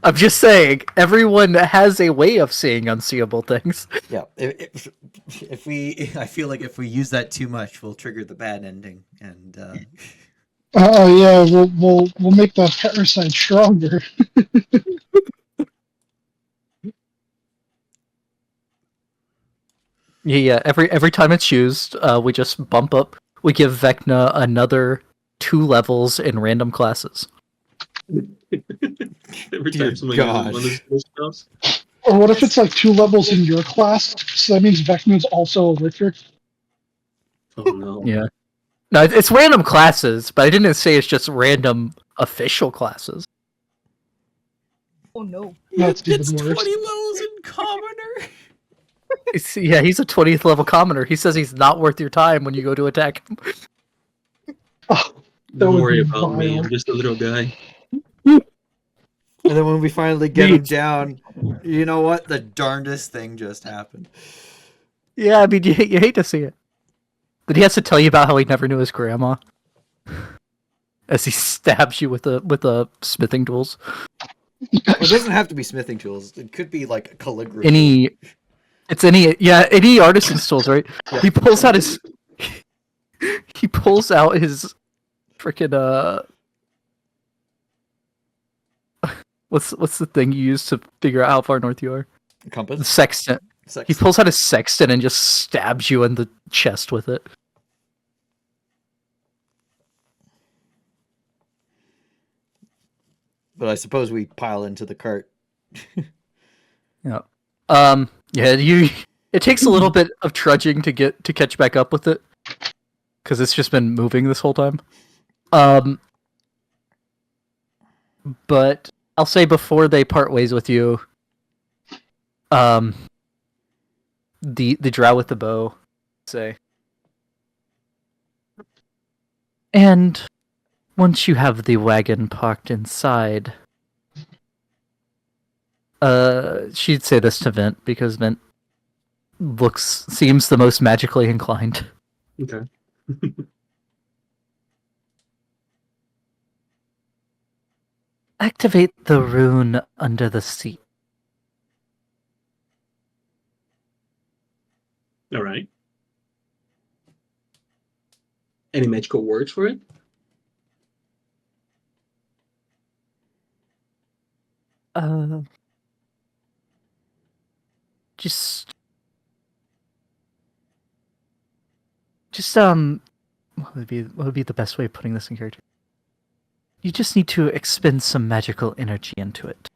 I'm just saying, everyone has a way of seeing unseeable things. Yeah, if we, I feel like if we use that too much, we'll trigger the bad ending, and Oh yeah, we'll make that parasite stronger. Yeah. Every time it's used, we just bump up. We give Vecna another 2 levels in random classes. Every Dear time someone uses gosh. one of those spells. Or what if it's like 2 levels in your class? So that means Vecna's also a Witcher. Oh no. Yeah. No, it's random classes, but I didn't say it's just random official classes. Oh no. That's it's even worse. 20 levels in commoner. Yeah, he's a 20th level commoner. He says he's not worth your time when you go to attack him. Oh, that Don't would worry be about me. vile. I'm just a little guy. And then when we finally get him down, you know what? The darndest thing just happened. Yeah, I mean, you hate to see it. But he has to tell you about how he never knew his grandma. As he stabs you with a smithing tools. Well, it doesn't have to be smithing tools. It could be like calligraphy. Any artisan's tools, right? He pulls out his freaking what's the thing you use to figure out how far north you are? The Compass. sextant. Sex. He pulls out his sextant and just stabs you in the chest with it. But I suppose we pile into the cart. Yeah. Yeah. It takes a little bit of trudging to catch back up with it, because it's just been moving this whole time. But I'll say before they part ways with you, the drow with the bow say, and once you have the wagon parked inside, she'd say this to Vint because Vint seems the most magically inclined. Okay. Activate the rune under the seat. All right. Any magical words for it? Just what would be the best way of putting this in character? You just need to expend some magical energy into it.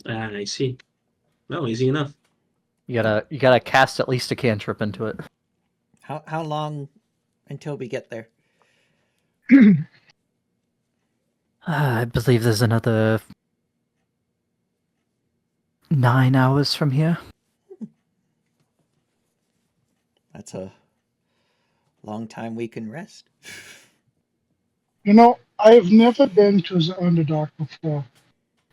Ah, I see. Well, easy enough. You gotta cast at least a cantrip into it. How long until we get there? I believe there's another 9 hours from here. That's a long time we can rest. You know, I've never been to the Underdark before,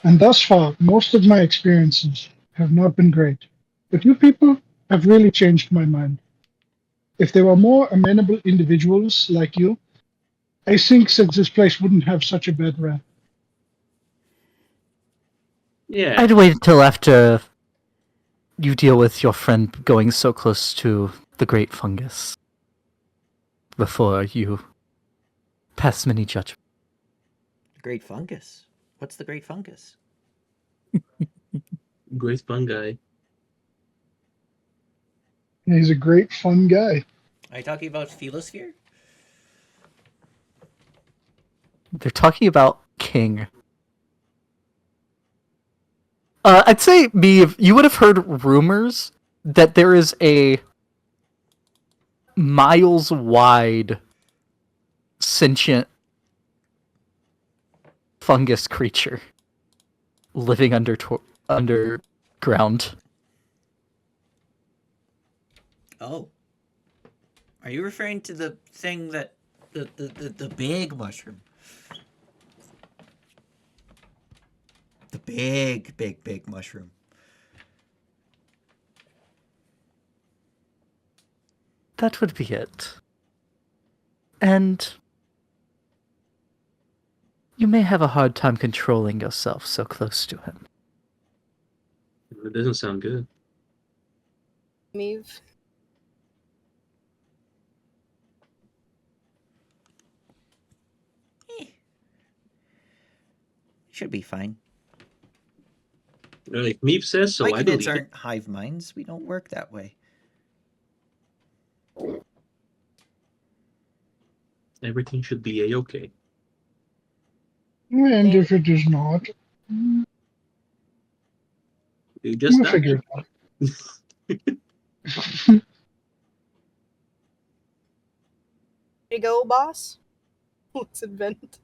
and thus far, most of my experiences have not been great. But you people have really changed my mind. If there were more amenable individuals like you, I think that this place wouldn't have such a bad rap. Yeah. I'd wait until after you deal with your friend going so close to the Great Fungus before you pass many judgments. Great fungus. What's the great fungus? Great fun guy. And he's a great, fun guy. Are you talking about Philosphere? They're talking about King. I'd say, Meave, you would have heard rumors that there is miles wide sentient fungus creature living underground. Oh. Are you referring to the thing that the big mushroom? The big mushroom. That would be it. And you may have a hard time controlling yourself so close to him. It doesn't sound good. Meave. Should be fine. If Meep says so, I Myconids believe it. aren't hive minds. We don't work that way. Everything should be a-okay. And if it is not, You just we'll died. figure it out. Ready to go, boss? Let's invent.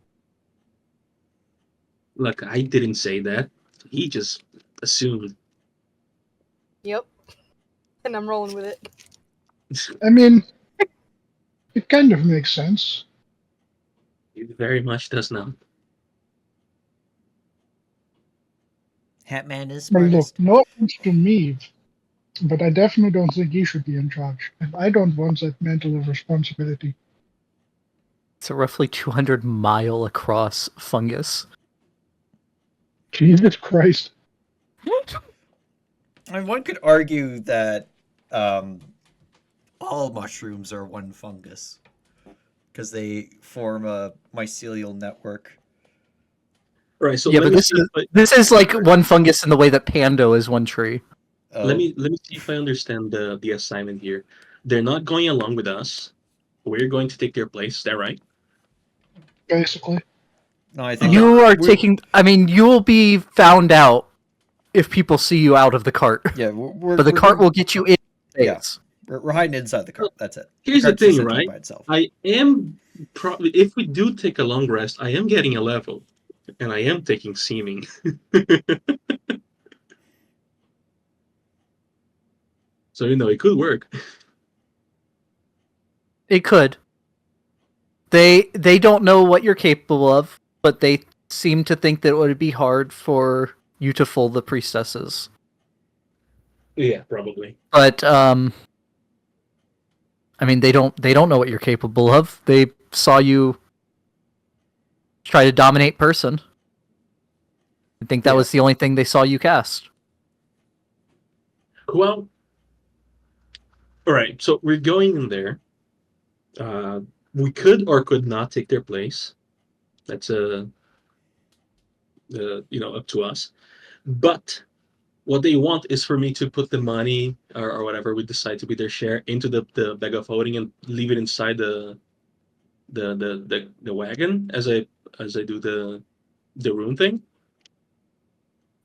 Look, I didn't say that. He just assumed. Yep. And I'm rolling with it. I mean, it kind of makes sense. It very much does not. Hatman is But look, smartest. no offense to me, but I definitely don't think he should be in charge. And I don't want that mantle of responsibility. It's a roughly 200-mile across fungus. Jesus Christ. I mean, one could argue that all mushrooms are one fungus because they form a mycelial network. Right, so Yeah, let but me this see is if this is like one fungus in the way that Pando is one tree. let me see if I understand the assignment here. They're not going along with us. We're going to take their place. Is that right? Basically. No, I think You that are we're- taking. I mean, you will be found out if people see you out of the cart. Yeah, we're But the we're cart gonna- will get you in. Yeah. Space. We're hiding inside the cart. That's it. Here's the cart's just thing, sitting right? By itself. I am probably, if we do take a long rest, I am getting a level, and I am taking seeming. So it could work. It could. They don't know what you're capable of, but they seem to think that it would be hard for you to fool the priestesses. Yeah, probably. But I mean, they don't know what you're capable of. They saw you try to dominate person. I think that Yeah. was the only thing they saw you cast. Well, all right. So we're going in there. We could or could not take their place. That's up to us. But what they want is for me to put the money or whatever we decide to be their share into the bag of holding and leave it inside the wagon as I do the rune thing.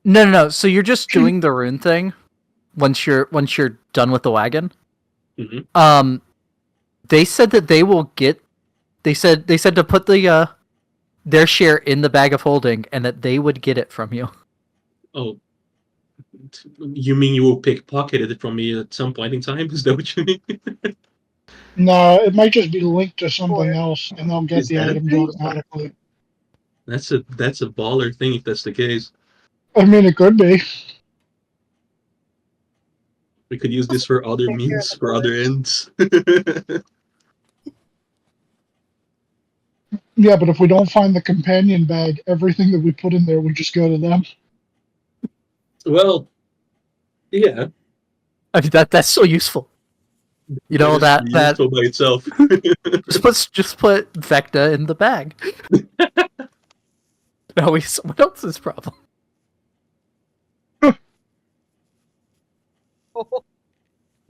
No. So you're just doing the rune thing once you're done with the wagon. Mhm. They said that they will get. They said to put their share in the bag of holding and that they would get it from you. Oh, you mean you will pickpocket it from me at some point in time? Is that what you mean? No, it might just be linked to something Or- else, and they'll get Is the that a items thing? automatically. That's a baller thing if that's the case. I mean, it could be. We could use this for other Take care of means, the for other bullets. ends. Yeah, but if we don't find the companion bag, everything that we put in there would just go to them. Well, yeah. I mean that's so useful. You know That is that useful by itself. just put Vecta in the bag. Now we someone else's problem.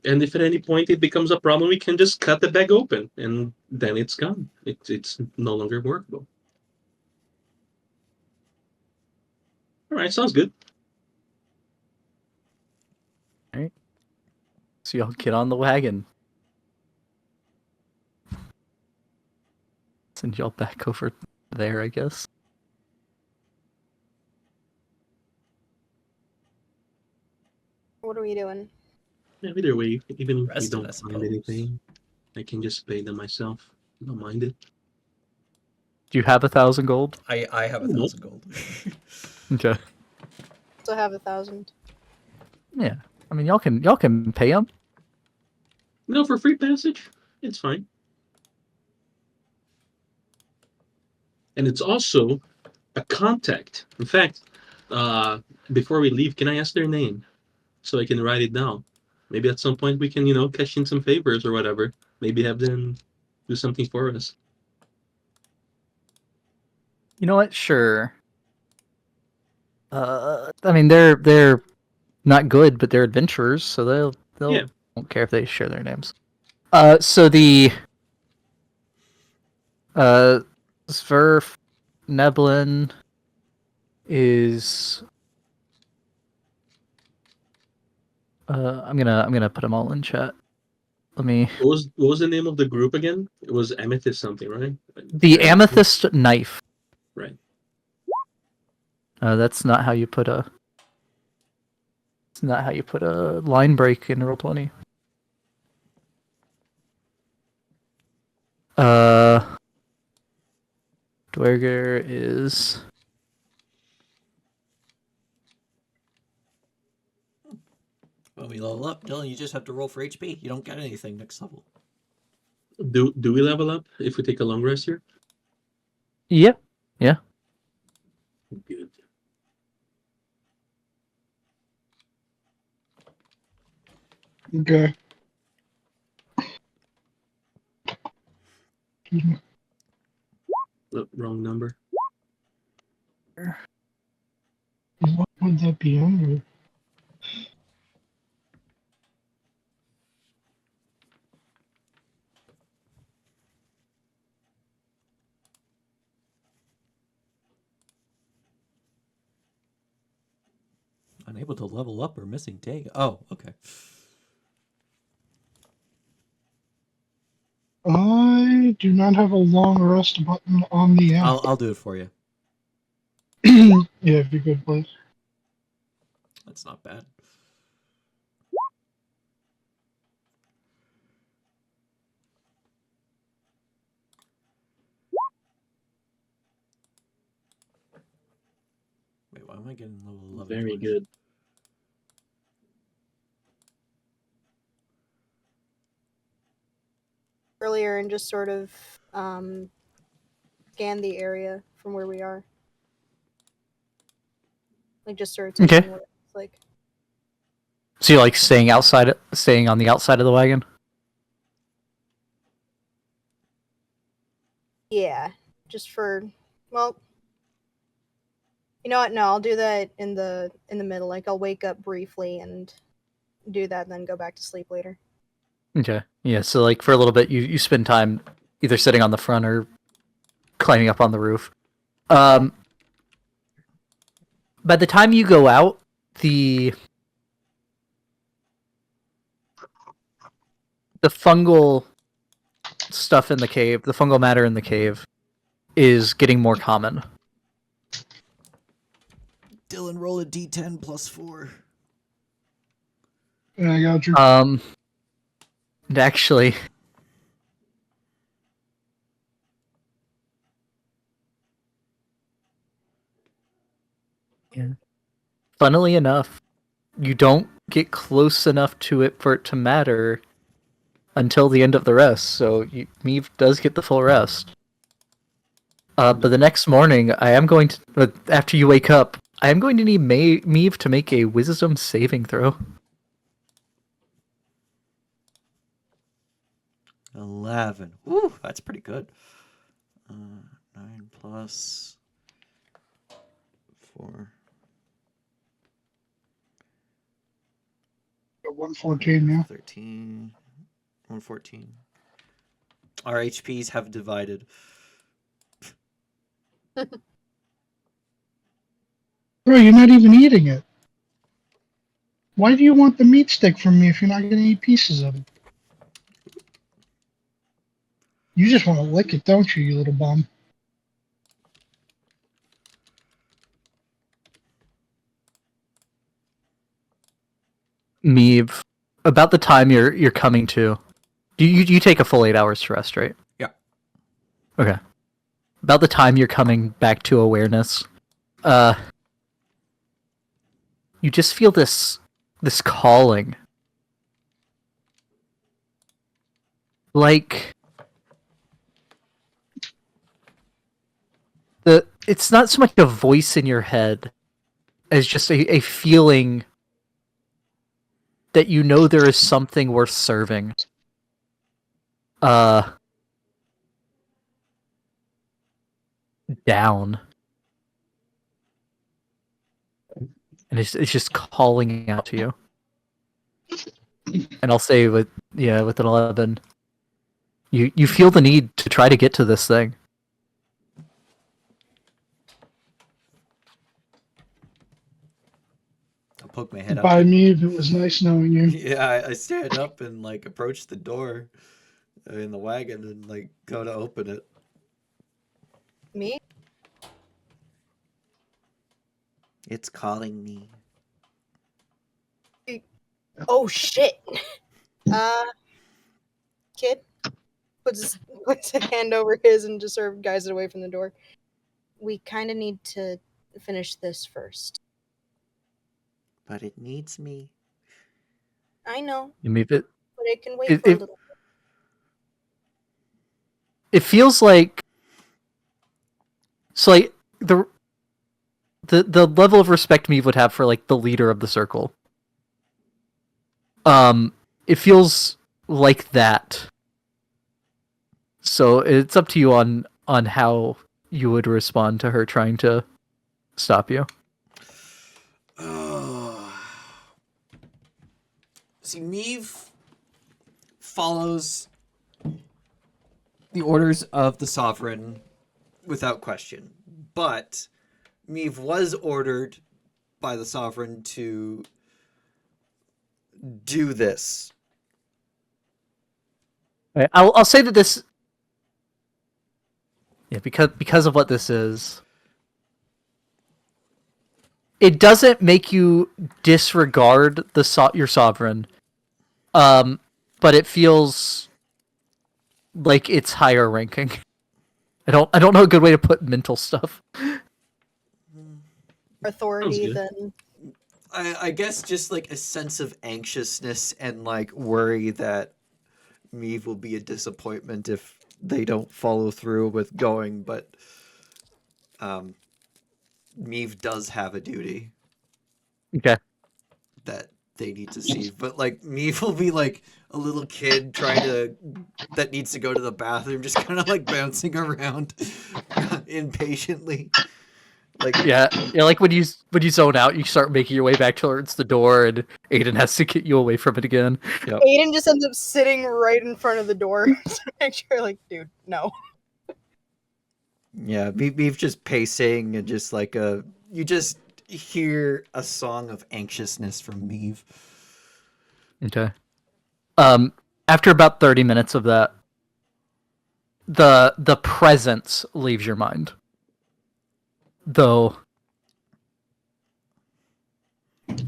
And if at any point it becomes a problem, we can just cut the bag open, and then it's gone. It's no longer workable. All right, sounds good. So y'all get on the wagon. Send y'all back over there, I guess. What are we doing? Yeah, either way, even if we Rested, I don't find suppose. anything, I can just pay them myself. I don't mind it. Do you have 1,000 gold? I have 1,000 gold. Okay. Still have 1,000. Yeah. I mean, y'all can pay them. No, for free passage, it's fine. And it's also a contact. In fact, before we leave, can I ask their name so I can write it down? Maybe at some point we can, cash in some favors or whatever. Maybe have them do something for us. You know what? Sure. I mean, they're not good, but they're adventurers, so they'll Yeah. won't care if they share their names. So the Sverf Neblin is I'm gonna put them all in chat. Let me What was the name of the group again? It was Amethyst something, right? the Amethyst Knife. Right. That's not how you put a. It's not how you put a line break in Roll20. Dwerger is. When we level up, Dylan, you just have to roll for HP. You don't get anything next level. Do we level up if we take a long rest here? Yeah. Yeah. Good. Okay. Wrong number. What would that be under? Unable to level up or missing take. Oh, okay. I do not have a long rest button on the app. I'll do it for you. Yeah, if you could, please. That's not bad. Wait, why am I getting level 11? Very twice? good. Earlier and just sort of scan the area from where we are. Like just sort of Okay. taking what it's like. So you're like staying on the outside of the wagon? Yeah. Just for well, you know what? No, I'll do that in the middle. Like I'll wake up briefly and do that, and then go back to sleep later. Okay. Yeah, so like for a little bit you spend time either sitting on the front or climbing up on the roof. By the time you go out, the fungal stuff in the cave, the fungal matter in the cave is getting more common. Dylan, roll a d10 plus 4. Yeah, I got you. And actually, yeah. Funnily enough, you don't get close enough to it for it to matter until the end of the rest. So Meave does get the full rest. But the next morning, I am going to. After you wake up, I am going to need Meave to make a Wisdom saving throw. 11. Woo, that's pretty good. 9 plus 4. 114, yeah. 13. 114. Our HPs have divided. Bro, you're not even eating it. Why do you want the meat stick from me if you're not going to eat pieces of it? You just want to lick it, don't you, you little bum? Meave, about the time you're coming to, you take a full 8 hours to rest, right? Yeah. Okay. About the time you're coming back to awareness, you just feel this calling, like it's not so much a voice in your head as just a feeling that you know there is something worth serving. Down. And it's just calling out to you. And I'll say with an 11, you feel the need to try to get to this thing. I'll poke my head up. By me, it was nice knowing you. Yeah, I stand up and like approach the door in the wagon and like go to open it. Me? It's calling me. Oh shit. Kid puts a hand over his and just sort of guides it away from the door. We kind of need to finish this first. But it needs me. I know, You move it. but it can wait It- for a it- little. It feels like so like the level of respect Meave would have for like the leader of the circle. It feels like that. So it's up to you on how you would respond to her trying to stop you. See, Meave follows the orders of the Sovereign without question. But Meave was ordered by the Sovereign to do this. Right, I'll say that this, yeah, because of what this is, it doesn't make you disregard your sovereign, but it feels like it's higher ranking. I don't know a good way to put mental stuff. Authority good. than I guess just like a sense of anxiousness and like worry that Meave will be a disappointment if they don't follow through with going, but Meave does have a duty Okay. that they need to see. But like Meave will be like a little kid that needs to go to the bathroom, just kind of like bouncing around impatiently. Like Yeah, like when you zone out, you start making your way back towards the door, and Aiden has to get you away from it again. Aiden just ends up sitting right in front of the door to make sure, like, dude, no. yeah, Meave just pacing and just like you just hear a song of anxiousness from Meave. Okay. After about 30 minutes of that, the presence leaves your mind. Though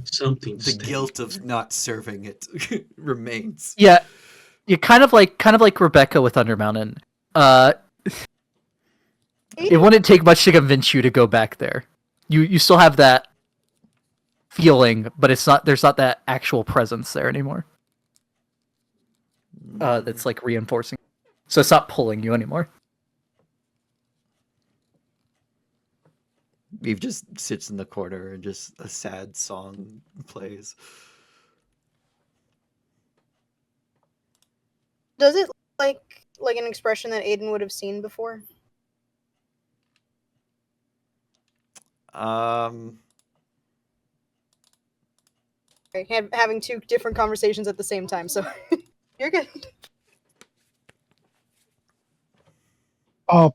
Something. The guilt of not serving it remains. yeah, you kind of like Rebecca with Undermountain. It wouldn't take much to convince you to go back there. You still have that feeling, but there's not that actual presence there anymore. That's like reinforcing. So it's not pulling you anymore. Meave just sits in the corner and just a sad song plays. Does it like an expression that Aiden would have seen before? Okay, having two different conversations at the same time, so you're good.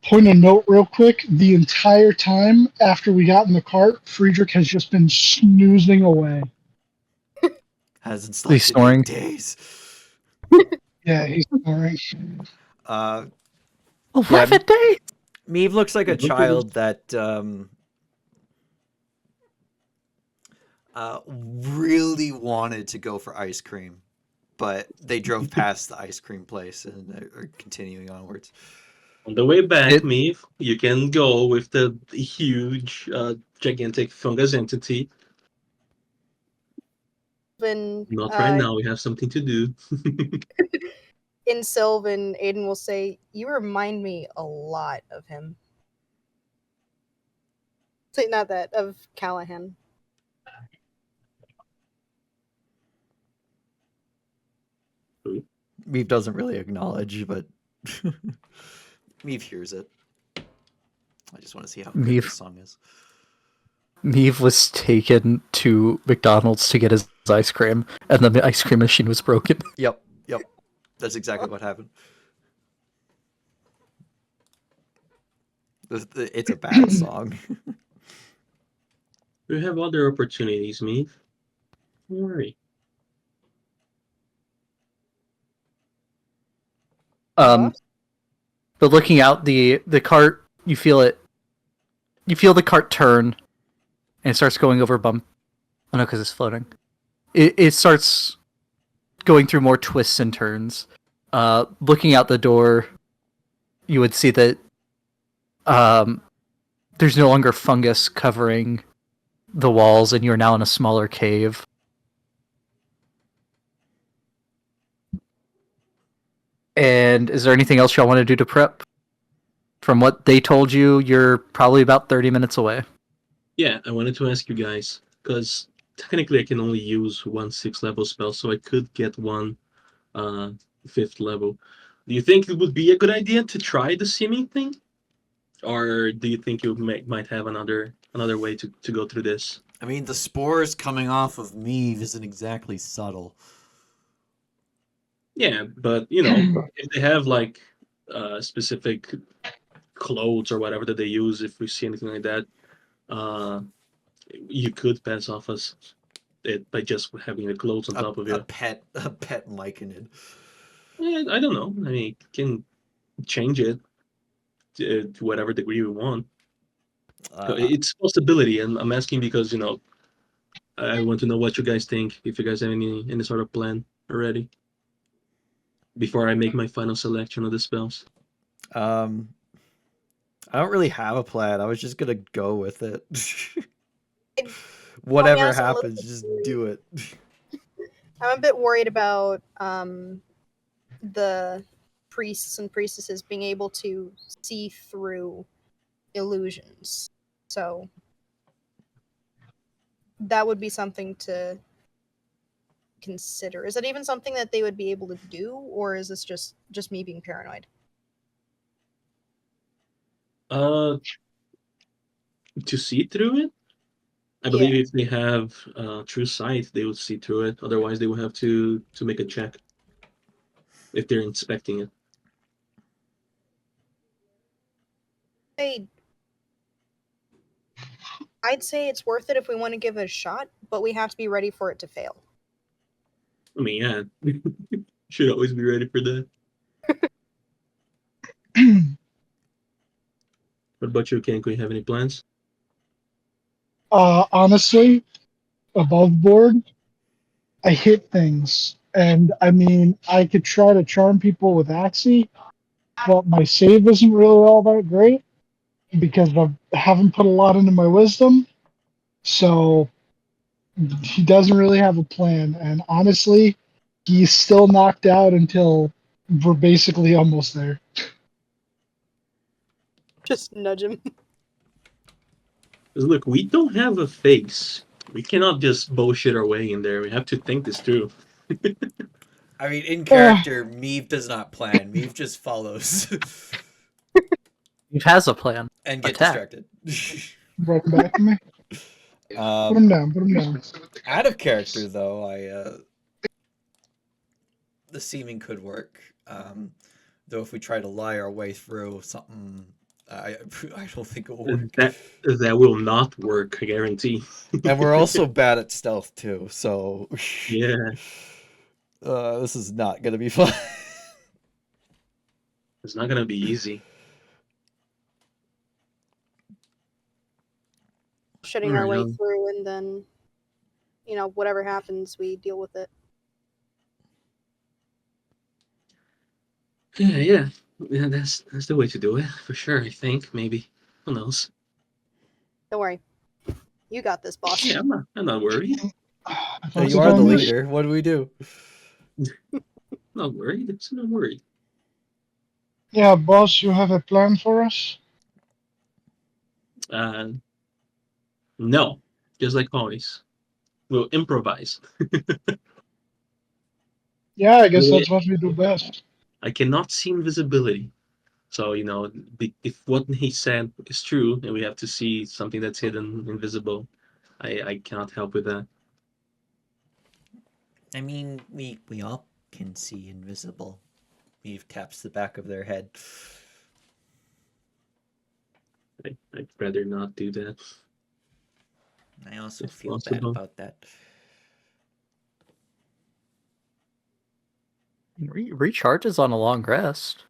Point of note real quick, the entire time after we got in the cart, Friedrich has just been snoozing away. Hasn't He's slept in snoring. 8 days. Yeah, he's snoring. 11 days? Meave looks like a Look at child that really wanted to go for ice cream, but they drove past the ice cream place and are continuing onwards. On the way back, It- Meave, you can go with the huge, gigantic fungus entity. Then Not right now. We have something to do. in Sylvan, Aiden will say, "You remind me a lot of him." Say not that of Callahan. Meave doesn't really acknowledge, but Meave hears it. I just want to see how good Meave- this song is. Meave was taken to McDonald's to get his ice cream, and the ice cream machine was broken. Yep. That's exactly what happened. It's a bad song. We have other opportunities, Meave. Don't worry. But looking out the cart, you feel it. You feel the cart turn, and it starts going over bump. Oh no, because it's floating. It starts going through more twists and turns. Looking out the door, you would see that there's no longer fungus covering the walls, and you're now in a smaller cave. And is there anything else y'all want to do to prep? From what they told you, you're probably about 30 minutes away. Yeah, I wanted to ask you guys, because technically I can only use one 6th level spell, so I could get one 5th level. Do you think it would be a good idea to try the seeming thing? Or do you think you might have another way to go through this? I mean, the spores coming off of Meave isn't exactly subtle. Yeah, but if they have like specific clothes or whatever that they use, if we see anything like that, you could pass off as it by just having the clothes on top of A you. pet myconid. I don't know. I mean, you can change it to whatever degree you want. It's a possibility, and I'm asking because I want to know what you guys think. If you guys have any sort of plan already, before I make my final selection of the spells. I don't really have a plan. I was just gonna go with it. Whatever honest, I'm a little happens, bit just worried. do it. I'm a bit worried about the priests and priestesses being able to see through illusions. So that would be something to consider. Is that even something that they would be able to do, or is this just me being paranoid? To see through it, I believe if they have true sight, they would see through it. Otherwise, they would have to make a check if they're inspecting it. I'd say it's worth it if we want to give it a shot, but we have to be ready for it to fail. I mean, yeah, should always be ready for that. What about you, Ken? Do you have any plans? Honestly, above board, I hit things. And I mean, I could try to charm people with Axie, but my save isn't really all that great because I haven't put a lot into my wisdom. So he doesn't really have a plan. And honestly, he's still knocked out until we're basically almost there. Just nudge him. 'Cause look, we don't have a face. We cannot just bullshit our way in there. We have to think this through. I mean, in character, Meave does not plan. Meave just follows He has a plan. and get Attack. distracted. Brought him back to me. Put him down. Put him down. Out of character, though, the seeming could work. Though if we try to lie our way through something, I don't think it will work. That will not work, I guarantee. And we're also bad at stealth too, so Yeah, this is not gonna be fun. it's not gonna be easy. shitting our way Alright, through, and then, whatever happens, we deal with it. yeah. That's the way to do it for sure. I think maybe. Who knows? Don't worry, you got this, boss. Yeah, I'm not worried. That's You are the about me. leader. What do we do? Not worried. I'm not worried. Yeah, boss, you have a plan for us? No, just like always, we'll improvise. Yeah, I guess Wait. that's what we do best. I cannot see invisibility. So, if what he said is true and we have to see something that's hidden, invisible, I cannot help with that. I mean, we all can see invisible. Eve taps the back of their head. I'd rather not do that. I also If feel bad possible. about that. Recharges on a long rest.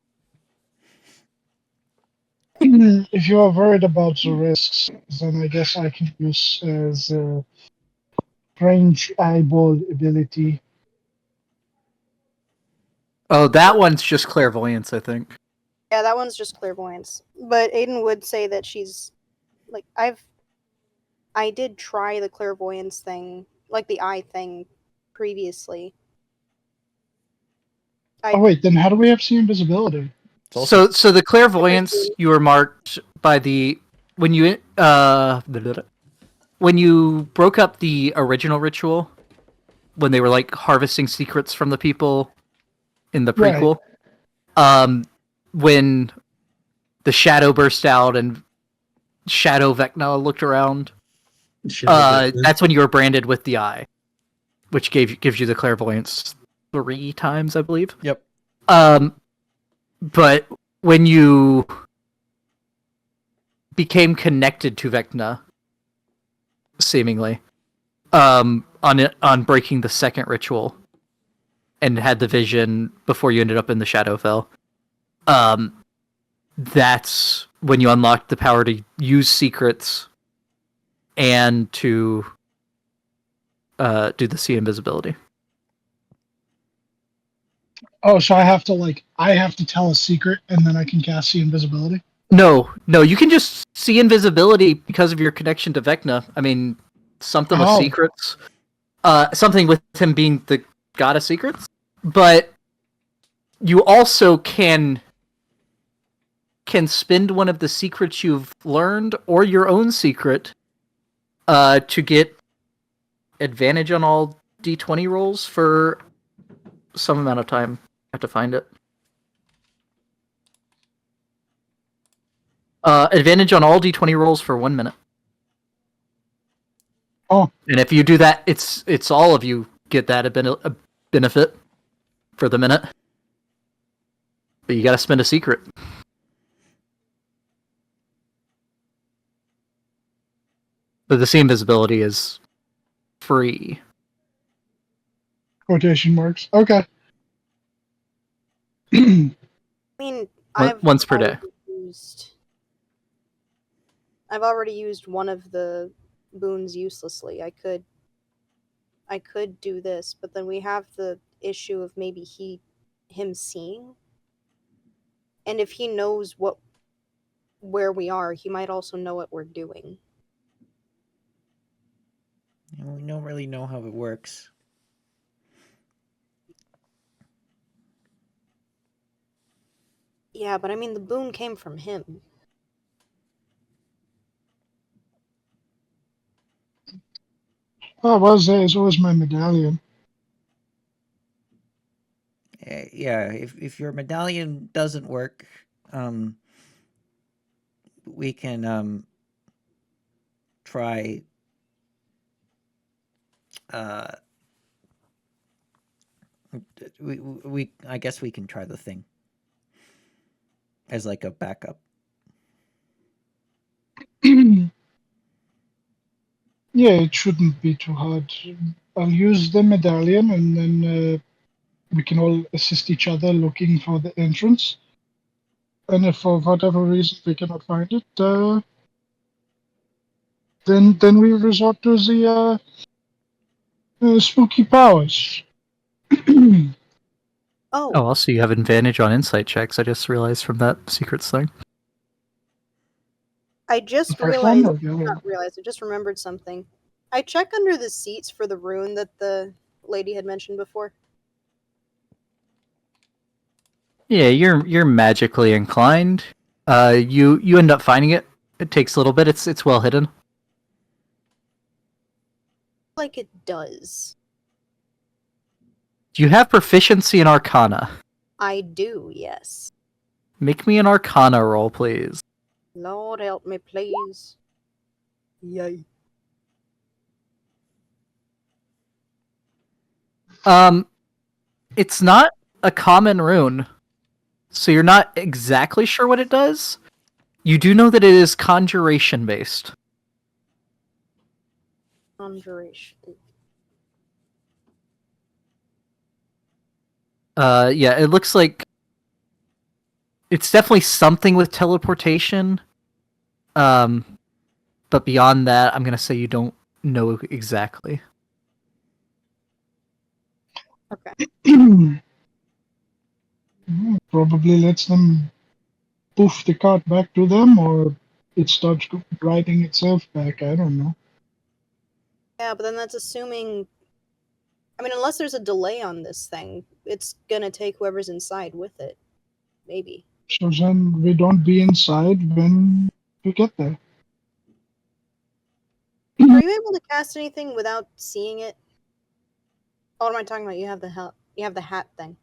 If you are worried about the risks, then I guess I can use the range eyeball ability. Oh, that one's just clairvoyance, I think. Yeah, that one's just clairvoyance. But Aiden would say that she's like I did try the clairvoyance thing, like the eye thing previously. Oh wait, then how do we have see invisibility? So the clairvoyance you were marked by the when you broke up the original ritual when they were like harvesting secrets from the people in the Right. prequel. When the shadow burst out and Shadow Vecna looked around, that's when you were branded with the eye, which gives you the clairvoyance 3 times, I believe. Yep. But when you became connected to Vecna, seemingly, on breaking the second ritual, and had the vision before you ended up in the Shadowfell, that's when you unlocked the power to use secrets and to do the see invisibility. Oh, so I have to tell a secret and then I can cast see invisibility? No, you can just see invisibility because of your connection to Vecna. I mean, something with Oh. secrets. Something with him being the god of secrets. But you also can spend one of the secrets you've learned or your own secret to get advantage on all d20 rolls for some amount of time. I have to find it. Advantage on all d20 rolls for 1 minute. Oh. And if you do that, it's all of you get that a benefit for the minute. But you gotta spend a secret. But the see invisibility is free. Quotation marks. Okay. I mean, Once per day. I've already used one of the boons uselessly. I could do this, but then we have the issue of maybe him seeing. And if he knows where we are, he might also know what we're doing. And we don't really know how it works. Yeah, but I mean, the boon came from him. Oh, well, it's always my medallion. Yeah, if your medallion doesn't work, we can try we I guess we can try the thing as like a backup. Yeah, it shouldn't be too hard. I'll use the medallion and then we can all assist each other looking for the entrance. And if for whatever reason we cannot find it, then we resort to the spooky powers. Oh, Oh, also you have advantage on insight checks. I just realized from that secrets thing. I just The first one realized. or the other one? Not realized. I just remembered something. I check under the seats for the rune that the lady had mentioned before. Yeah, you're magically inclined. You end up finding it. It takes a little bit. It's well hidden. Like it does. Do you have proficiency in Arcana? I do, yes. Make me an Arcana roll, please. Lord help me, please. Yay. It's not a common rune, so you're not exactly sure what it does. You do know that it is conjuration based. Conjuration. Yeah, it looks like it's definitely something with teleportation. But beyond that, I'm gonna say you don't know exactly. Okay. Probably lets them poof the cart back to them, or it starts writing itself back. I don't know. Yeah, but then that's assuming. I mean, unless there's a delay on this thing, it's gonna take whoever's inside with it. Maybe. So then we don't be inside when we get there. Are you able to cast anything without seeing it? Oh, what am I talking about? You have the hat thing.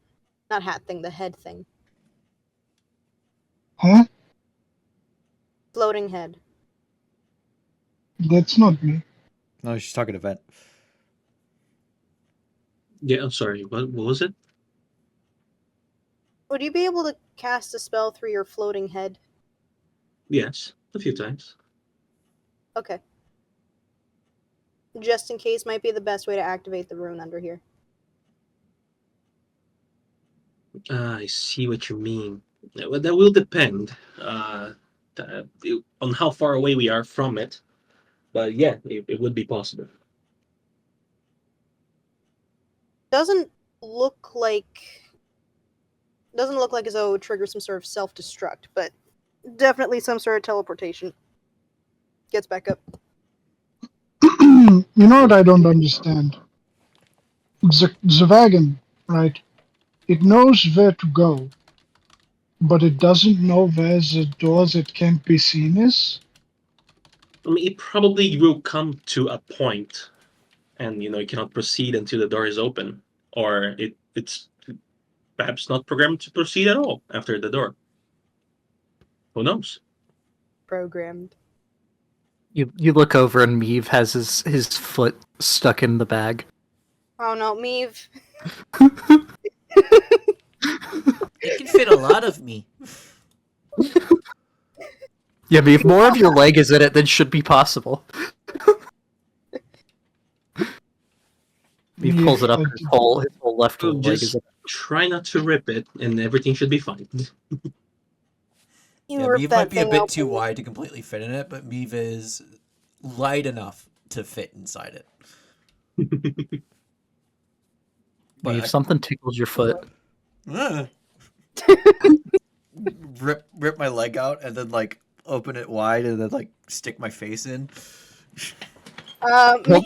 Not hat thing, the head thing. Huh? Floating head. That's not me. No, she's talking to Vent. Yeah, I'm sorry. What was it? Would you be able to cast a spell through your floating head? Yes, a few times. Okay. Just in case might be the best way to activate the rune under here. I see what you mean. Well, that will depend on how far away we are from it. But yeah, it would be possible. Doesn't look like as though it would trigger some sort of self-destruct, but definitely some sort of teleportation. Gets back up. You know what I don't understand? The wagon, right? It knows where to go, but it doesn't know where the door that can't be seen is. I mean, it probably will come to a point, and you cannot proceed until the door is open, or it's perhaps not programmed to proceed at all after the door. Who knows? Programmed. You look over and Meave has his foot stuck in the bag. Oh no, Meave. It can fit a lot of me. Yeah, Meave, more of your leg is in it than should be possible. Meave pulls it up. His whole left leg is Just in it. try not to rip it, and everything should be fine. You Yeah, rip Meave that might be a thing bit open. too wide to completely fit in it, but Meave is light enough to fit inside it. But Meave, I- something tickles your foot. Ah. rip my leg out and then like open it wide and then like stick my face in. Nope.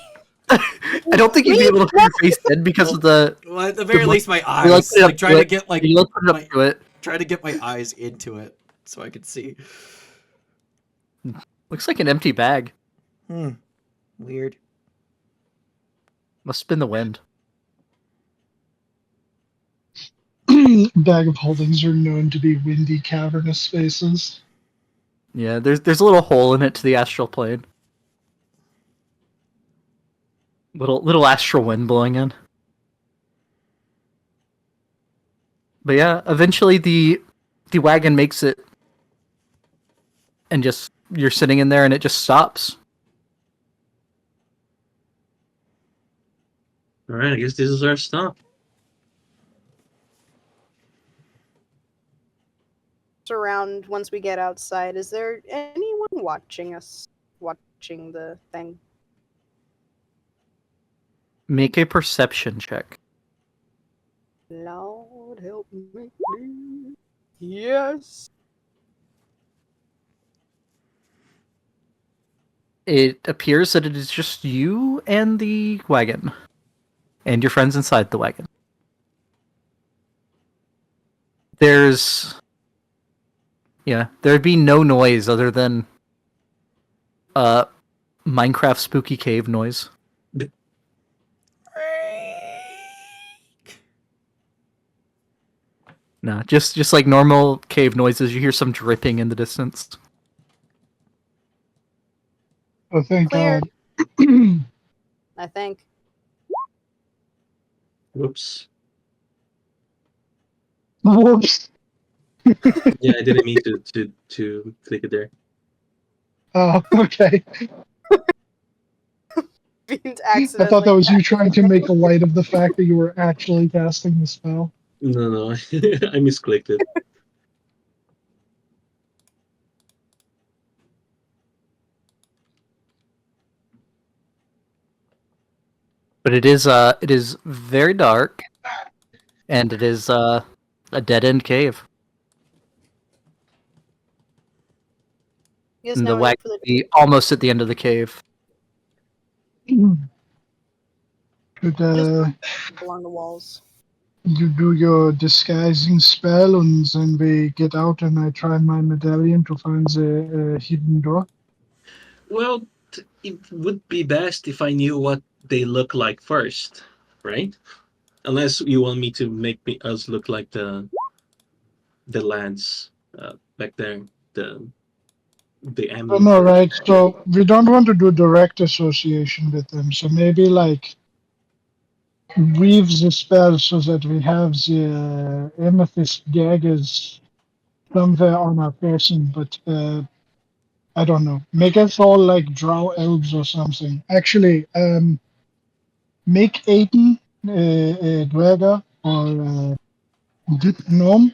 I don't think you'd be able to put your face in because of the. Well, at the very The- least, my You eyes. put it up Like try to it. get like You put it up my- to it. try to get my eyes into it so I could see. Looks like an empty bag. Weird. Must have been the wind. Bag of holdings are known to be windy, cavernous spaces. Yeah, there's a little hole in it to the astral plane. Little astral wind blowing in. But yeah, eventually the wagon makes it, and just you're sitting in there and it just stops. All right, I guess this is our stop. Around once we get outside. Is there anyone watching us? approaching the thing. Make a perception check. Lord help me, please. Yes. It appears that it is just you and the wagon. And your friends inside the wagon. There's... Yeah, there'd be no noise other than... Minecraft spooky cave noise. No, just like normal cave noises. You hear some dripping in the distance. Oh, thank Clear. God. I think. Whoops. Whoops. Yeah, I didn't mean to click it there. Oh, okay. Beans I accidentally. thought that was you trying to make light of the fact that you were actually casting the spell. No, I misclicked it. But it is very dark, and it is a dead end cave. You guys And know the anything wagon for the would be almost at the end of the cave. Could along the walls. you do your disguising spell and then we get out and I try my medallion to find the hidden door? Well, it would be best if I knew what they look like first, right? Unless you want me to make us look like the lads back there, the I ambulance. don't know, right? So we don't want to do direct association with them. So maybe like weave the spell so that we have the amethyst daggers somewhere on our person, but I don't know. Make us all like drow elves or something. Actually, make Aiden Dwerger or Deep Gnome.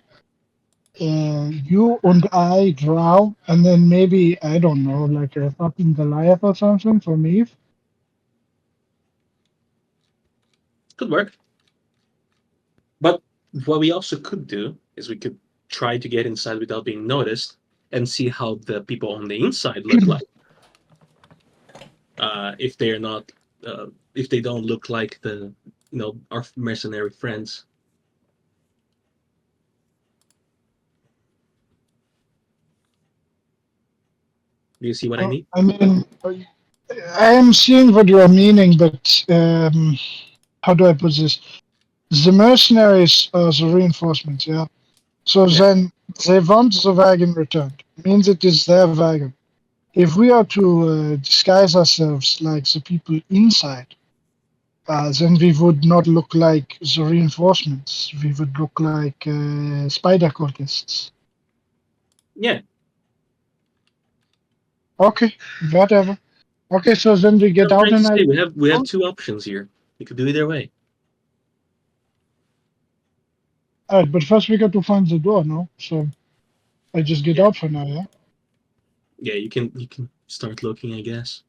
You and I drow, and then maybe I don't know, like a fucking Goliath or something for me. Could work. But what we also could do is we could try to get inside without being noticed and see how the people on the inside look like. If they're not, if they don't look like our mercenary friends. Do you see what I mean? I mean, I am seeing what you are meaning, but how do I put this? The mercenaries are the reinforcements, yeah. So then they want the wagon returned. Means it is their wagon. If we are to disguise ourselves like the people inside, then we would not look like the reinforcements. We would look like spider cultists. Yeah. Okay, whatever. Okay, so then we get out and we have two options here. We could do either way. Alright, but first we got to find the door, no? So I just get out for now, yeah? Yeah, you can start looking, I guess.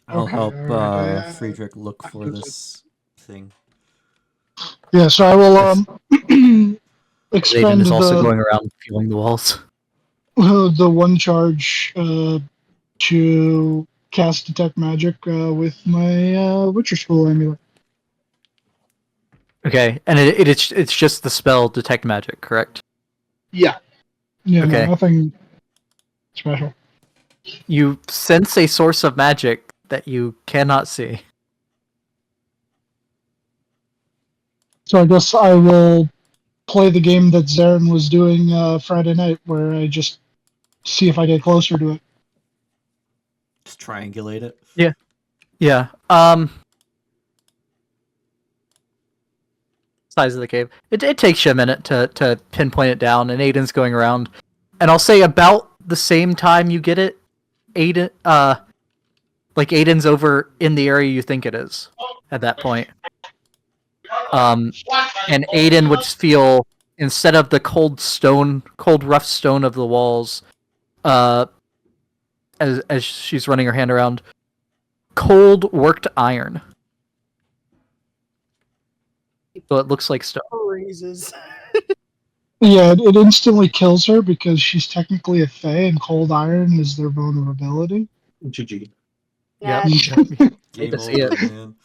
I'll Okay, help alright, Friedrich look for this thing. Yeah, so I will Zayden expend is also the going around feeling the walls. the one charge to cast detect magic with my Witcher School amulet. Okay, and it's just the spell detect magic, correct? Yeah. Yeah, Okay. no, nothing special. You sense a source of magic that you cannot see. So I guess I will play the game that Zarin was doing Friday night, where I just see if I get closer to it. Just triangulate it. Yeah. Size of the cave. It takes you a minute to pinpoint it down, and Aiden's going around. And I'll say about the same time you get it, Aiden, like Aiden's over in the area you think it is at that point. And Aiden would feel, instead of the cold rough stone of the walls, as she's running her hand around. Cold worked iron. So it looks like stone. Freezes. Yeah, it instantly kills her because she's technically a fae, and cold iron is their vulnerability. GG. Yeah. Nah, Game to see over, it. man.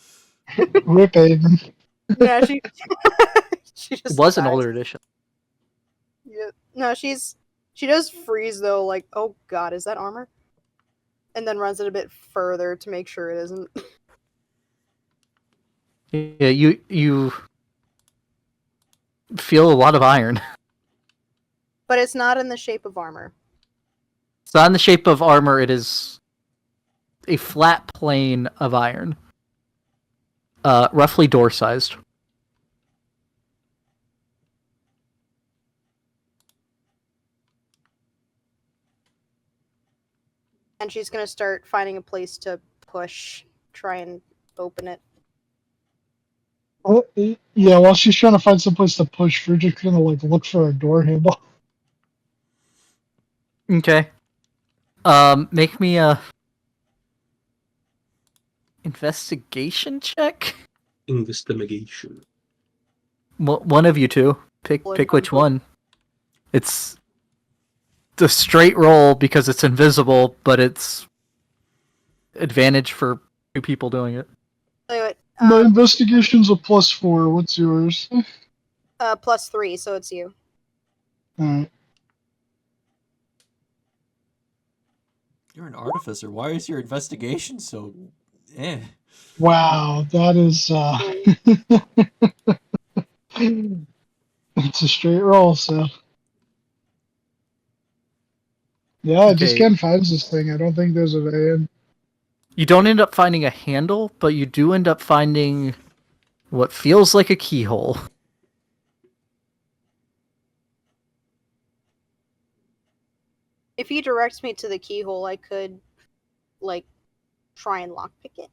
Rip Aiden. yeah, she she It just was an dies. older edition. Yeah. No, she does freeze though, like, oh god, is that armor? And then runs it a bit further to make sure it isn't. Yeah, you feel a lot of iron. But it's not in the shape of armor. It's not in the shape of armor. It is a flat plane of iron, roughly door-sized. And she's gonna start finding a place to push, try and open it. Oh, yeah, while she's trying to find some place to push, we're just gonna like look for a door handle. Okay. Make me a investigation check. Investigation. One of you two. Pick which one. It's the straight roll because it's invisible, but it's advantage for two people doing it. Tell you what, My investigation's a +4. What's yours? +3, so it's you. Alright. You're an artificer. Why is your investigation so eh? Wow, that is it's a straight roll, so yeah, just Okay. Ken finds this thing. I don't think there's a way in. You don't end up finding a handle, but you do end up finding what feels like a keyhole. If he directs me to the keyhole, I could, like, try and lockpick it.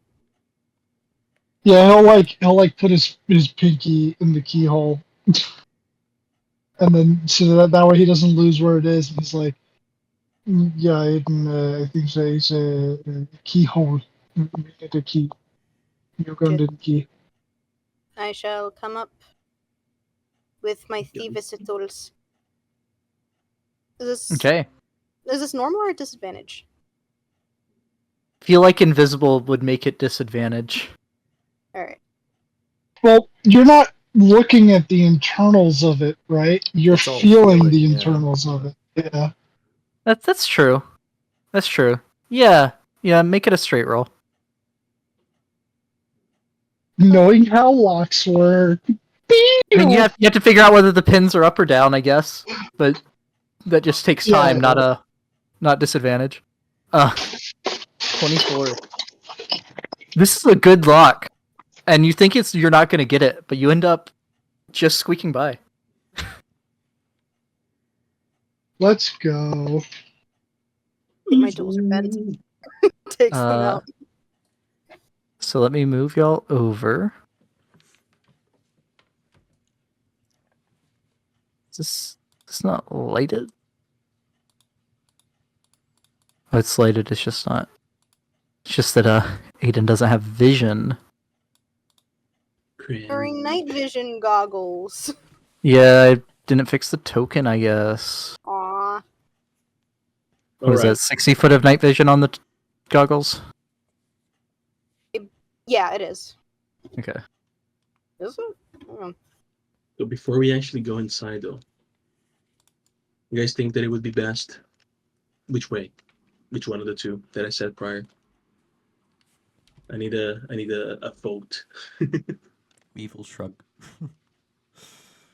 Yeah, he'll put his pinky in the keyhole, and then so that way he doesn't lose where it is. And he's like, yeah, I think so. It's a keyhole. We need a key. You're going to the key. I shall come up with my thieves tools. Is this normal or disadvantage? Feel like invisible would make it disadvantage. Alright. Well, you're not looking at the internals of it, right? You're It's all feeling feeling, the yeah. internals of it. Yeah. That's true. That's true. Yeah, make it a straight roll. Knowing how locks work. I mean, you have to figure out whether the pins are up or down, I guess, but that just takes time, Yeah. not disadvantage. 24. This is a good lock, and you think you're not going to get it, but you end up just squeaking by. Let's go. My tools are bent. Takes them out. So let me move y'all over. Is this not lighted? Oh, it's lighted. It's just not. It's just that Aiden doesn't have vision. Wearing night vision goggles. Yeah, I didn't fix the token, I guess. Aww. What is that, 60 foot of night vision on the goggles? Yeah, it is. Okay. Is it? Oh. So before we actually go inside, though, you guys think that it would be best? Which way? Which one of the two that I said prior? I need a vote. Evil shrug.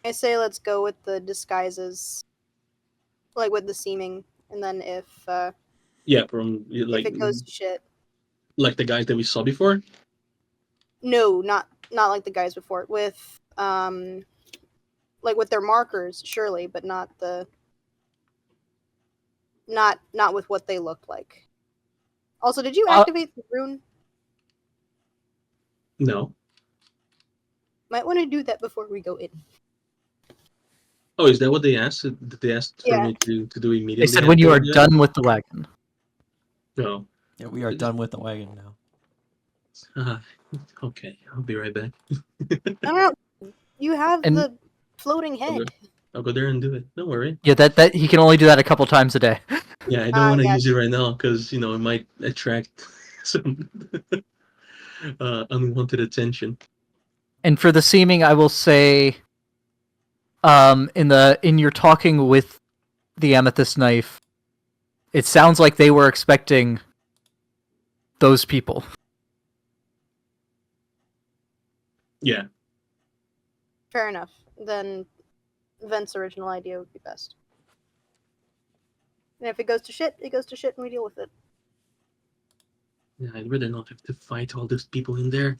I say let's go with the disguises. Like with the seeming. And then if Yeah, from like it goes to shit. like the guys that we saw before. No, not like the guys before. With like with their markers, surely, but not with what they look like. Also, did you activate the rune? No. Might want to do that before we go in. Oh, is that what they asked? Did they ask for Yeah. me to do immediately? They said when you are after that? done with the wagon. No. Yeah, we are done with the wagon now. Okay, I'll be right back. I don't know. You have And- the floating I'll go, head. I'll go there and do it. Don't worry. Yeah, that he can only do that a couple times a day. Yeah, I don't want to yeah. use it right now because it might attract some unwanted attention. And for the seeming, I will say, in your talking with the amethyst knife, it sounds like they were expecting those people. Yeah. Fair enough. Then Vent's original idea would be best. And if it goes to shit, it goes to shit, and we deal with it. Yeah, I'd rather not have to fight all those people in there.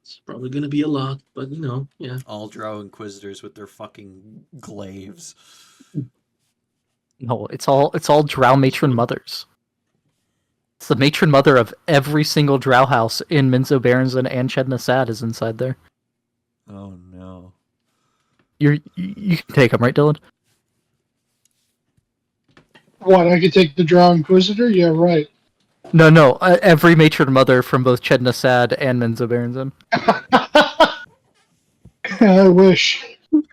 It's probably gonna be a lot, but yeah. All Drow Inquisitors with their fucking glaives. No, it's all Drow matron mothers. It's the matron mother of every single Drow house in Minzo Barrens and Chedna Sad is inside there. Oh no. You can take them, right, Dylan? What? I could take the Drow Inquisitor? Yeah, right. No, every matron mother from both Chedna Sad and Minzo Barrens. I wish. All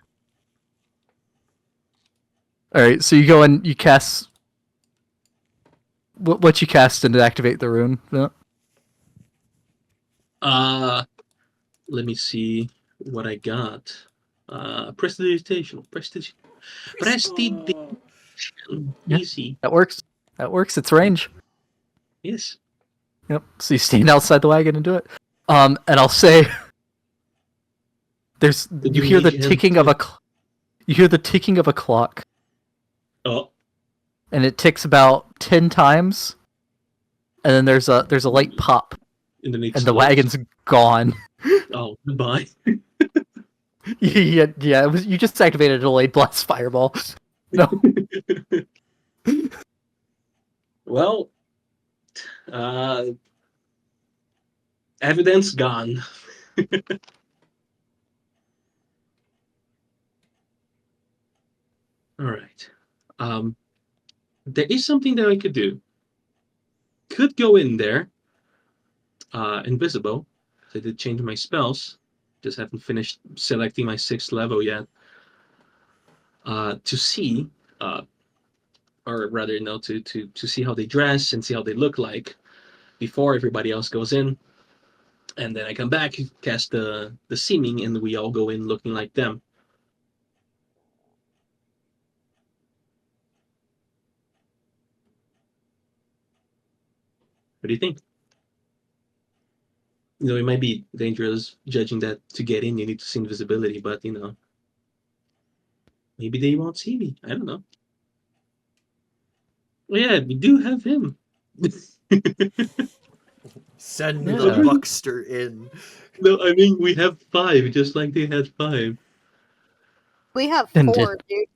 right, so you go and you cast what you cast and activate the rune. Yeah. Let me see what I got. Prestidigitation. Prestidigitation. Yeah. Easy. That works. That works. It's range. Yes. Yep. So you stand outside the wagon and do it. And I'll say, you hear the ticking of you hear the ticking of a clock, Oh, and it ticks about 10 times, and then there's a light pop, in the next and the wagon's gone. Oh, goodbye. yeah, it was, you just activated a delayed blast fireball. No. Well, evidence gone. All right. There is something that I could do. Could go in there, invisible. I did change my spells. Just haven't finished selecting my 6th level yet. To see, or rather, to see how they dress and see how they look like before everybody else goes in. And then I come back, cast the seeming, and we all go in looking like them. What do you think? It might be dangerous judging that to get in you need to see invisibility, but maybe they won't see me. I don't know. Well, yeah, we do have him. Send Yeah. the Buckster in. No, I mean we have 5, just like they had 5. We have And 4, dude.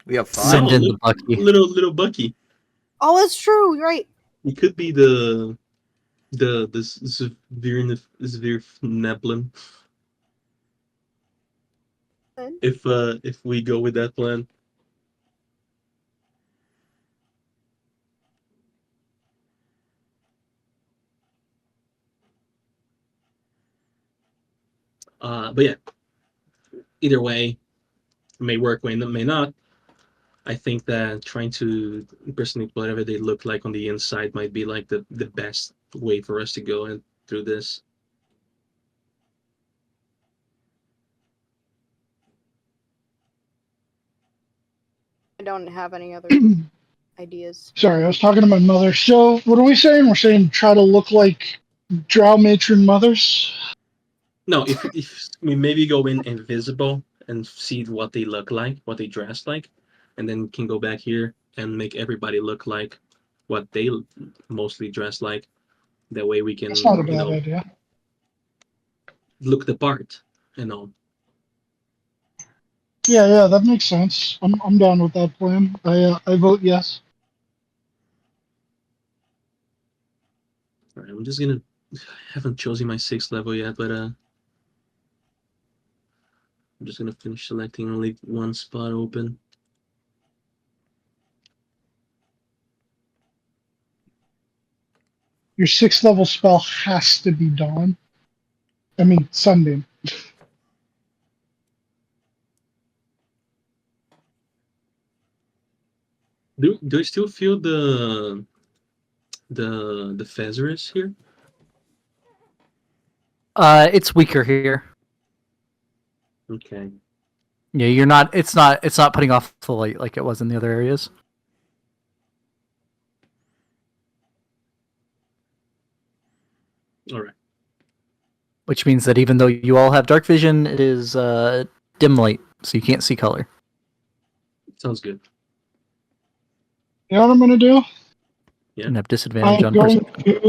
We have 5. Send in No, the Bucky. little Bucky. Oh, that's true. You're right. He could be the Zvirneblin. If we go with that plan. But yeah, either way, it may work, may not. I think that trying to impersonate whatever they look like on the inside might be like the best way for us to go in through this. I don't have any other ideas. Sorry, I was talking to my mother. So, what are we saying? We're saying try to look like Drow matron mothers? No, if we maybe go in invisible and see what they look like, what they dress like, and then can go back here and make everybody look like what they mostly dress like. That way we can, That's not a bad idea. look the part, you know. Yeah, that makes sense. I'm down with that plan. I vote yes. All right, I'm just gonna. I haven't chosen my 6th level yet, but I'm just gonna finish selecting and leave one spot open. your 6th level spell has to be Dawn. I mean, Sunbeam. Do I still feel the Phasris here? It's weaker here. Okay. Yeah, you're not. It's not. It's not putting off the light like it was in the other areas. All right. Which means that even though you all have dark vision, it is dim light, so you can't see color. Sounds good. You know what I'm gonna do? Yeah. And have disadvantage I'm on going perception.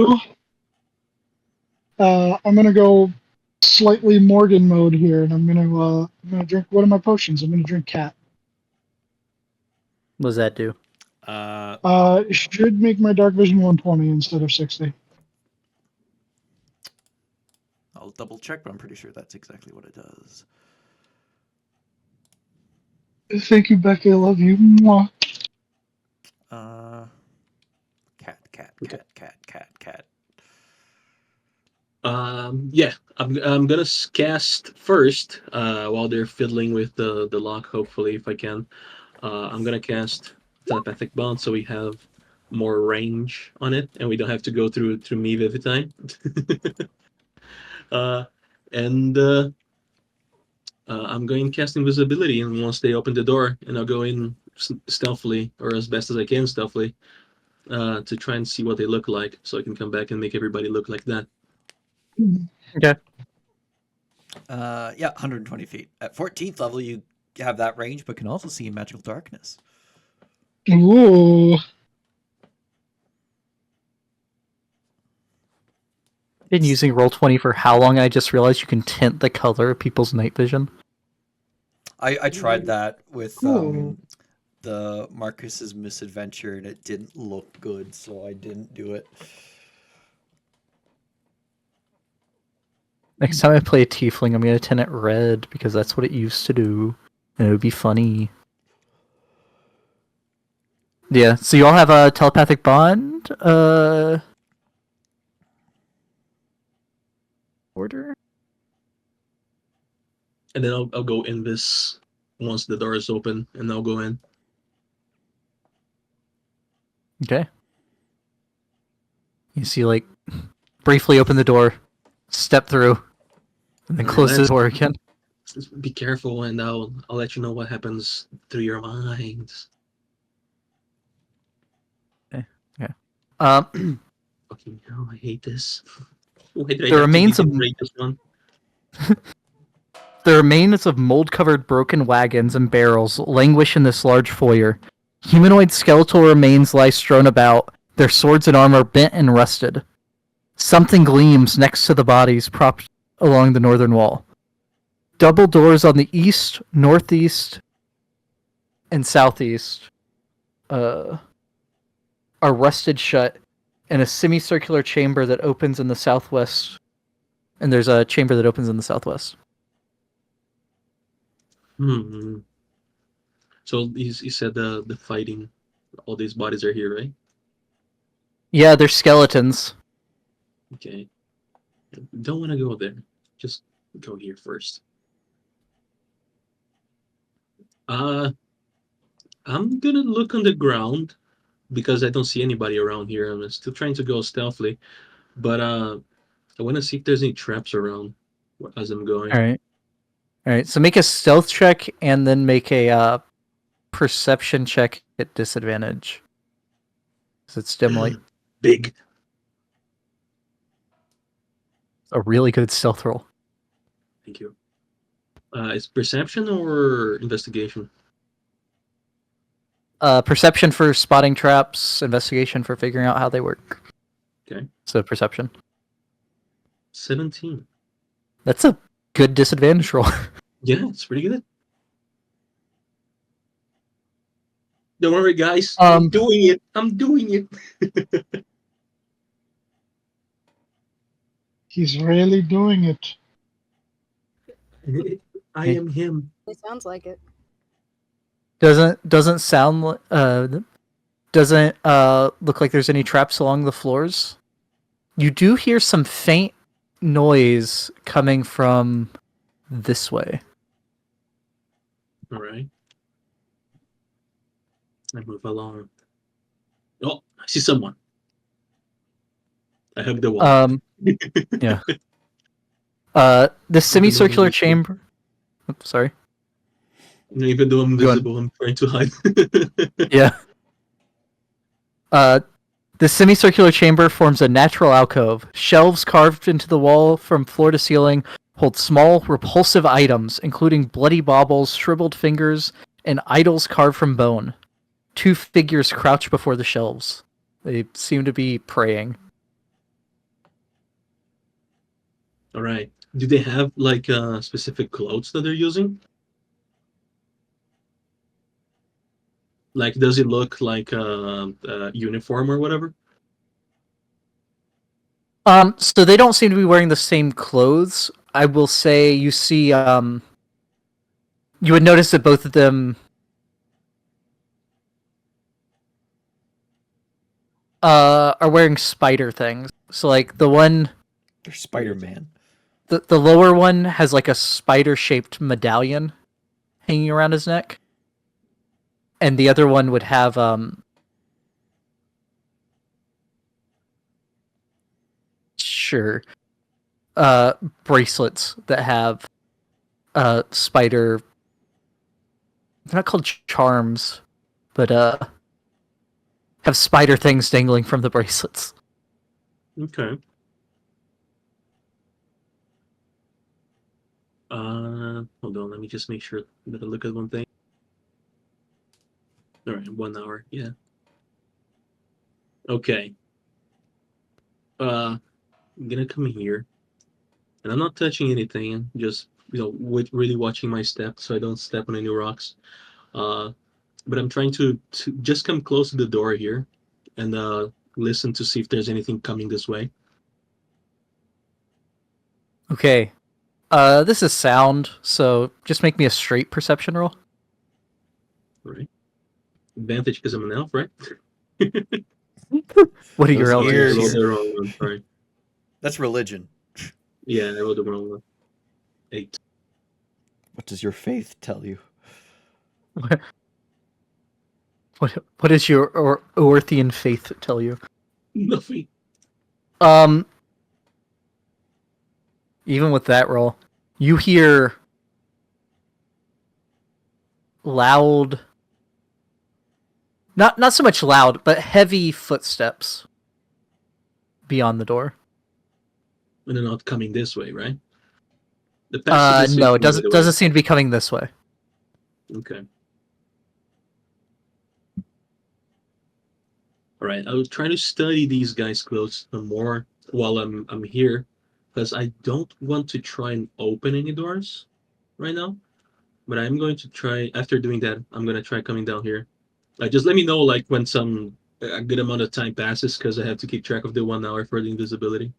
to. I'm gonna go slightly Morgan mode here, and I'm gonna drink one of my potions. I'm gonna drink cat. What does that do? It should make my dark vision 120 instead of 60. I'll double check, but I'm pretty sure that's exactly what it does. Thank you, Becky. I love you. Mwah. Cat. Yeah, I'm gonna cast first, while they're fiddling with the lock, hopefully, if I can. I'm gonna cast Telepathic Bond so we have more range on it, and we don't have to go through me every time. And I'm going to cast Invisibility, and once they open the door, and I'll go in stealthily, or as best as I can stealthily, to try and see what they look like, so I can come back and make everybody look like that. Okay. Yeah, 120 feet. At 14th level, you have that range, but can also see in magical darkness. Ooh. Been using Roll20 for how long? I just realized you can tint the color of people's night vision. I tried that with Ooh. the Marcus's Misadventure, and it didn't look good, so I didn't do it. Next time I play a tiefling, I'm gonna tint it red because that's what it used to do, and it would be funny. Yeah. So you all have a telepathic bond. Order. And then I'll go Invis once the door is open, and I'll go in. Okay. You see, like, briefly open the door, step through, and then close the door again. Just be careful, and I'll let you know what happens through your minds. Um, Fucking hell, I hate this. Why did I The have remains to of- rate this one? The remains of mold-covered broken wagons and barrels languish in this large foyer. Humanoid skeletal remains lie strewn about, their swords and armor bent and rusted. Something gleams next to the bodies propped along the northern wall. Double doors on the east, northeast, and southeast are rusted shut, and a semicircular chamber that opens in the southwest. And there's a chamber that opens in the southwest. Hmm. So he said the fighting, all these bodies are here, right? Yeah, they're skeletons. Okay. Don't want to go there. Just go here first. I'm gonna look on the ground because I don't see anybody around here. I'm still trying to go stealthily, but I want to see if there's any traps around as I'm going. All right. So make a stealth check and then make a perception check at disadvantage. Because it's dim light. Big. A really good stealth roll. Thank you. Is perception or investigation? Perception for spotting traps, investigation for figuring out how they work. Okay. So perception. 17. That's a good disadvantage roll. Yeah, it's pretty good. Don't worry, guys. Um, I'm doing it. I'm doing it. He's really doing it. I am him. It sounds like it. doesn't sound doesn't look like there's any traps along the floors You do hear some faint noise coming from this way. All right. I move along. Oh, I see someone. I hug the wall. Yeah. The semicircular chamber. Oops, sorry. Even though I'm Go on. visible, I'm trying to hide. Yeah. The semicircular chamber forms a natural alcove. Shelves carved into the wall from floor to ceiling hold small, repulsive items, including bloody baubles, shriveled fingers, and idols carved from bone. 2 figures crouch before the shelves. They seem to be praying. All right. Do they have like specific clothes that they're using? Like, does it look like a uniform or whatever? So they don't seem to be wearing the same clothes. I will say you see, you would notice that both of them are wearing spider things. So like the one, They're Spider-Man. the lower one has like a spider-shaped medallion hanging around his neck. And the other one would have sure bracelets that have spider, they're not called charms, but have spider things dangling from the bracelets. Okay. Hold on. Let me just make sure that I look at one thing. All right, 1 hour. Yeah. Okay. I'm gonna come here, and I'm not touching anything. Just really watching my step so I don't step on any rocks. But I'm trying to just come close to the door here, and listen to see if there's anything coming this way. Okay. This is sound, so just make me a straight perception roll. All right. Advantage because I'm an elf, right? What are your Those elves? I ears. rolled the wrong one. Sorry. That's religion. Yeah, I rolled the wrong one. 8. What does your faith tell you? What does your Orthian faith tell you? Nothing. Even with that roll, you hear loud, not so much loud, but heavy footsteps beyond the door. And they're not coming this way, right? The passage is No, it facing the other way. doesn't seem to be coming this way. Okay. All right. I will try to study these guys close more while I'm here, because I don't want to try and open any doors right now. But I'm going to try. After doing that, I'm gonna try coming down here. Just let me know like when a good amount of time passes, because I have to keep track of the 1 hour for the invisibility.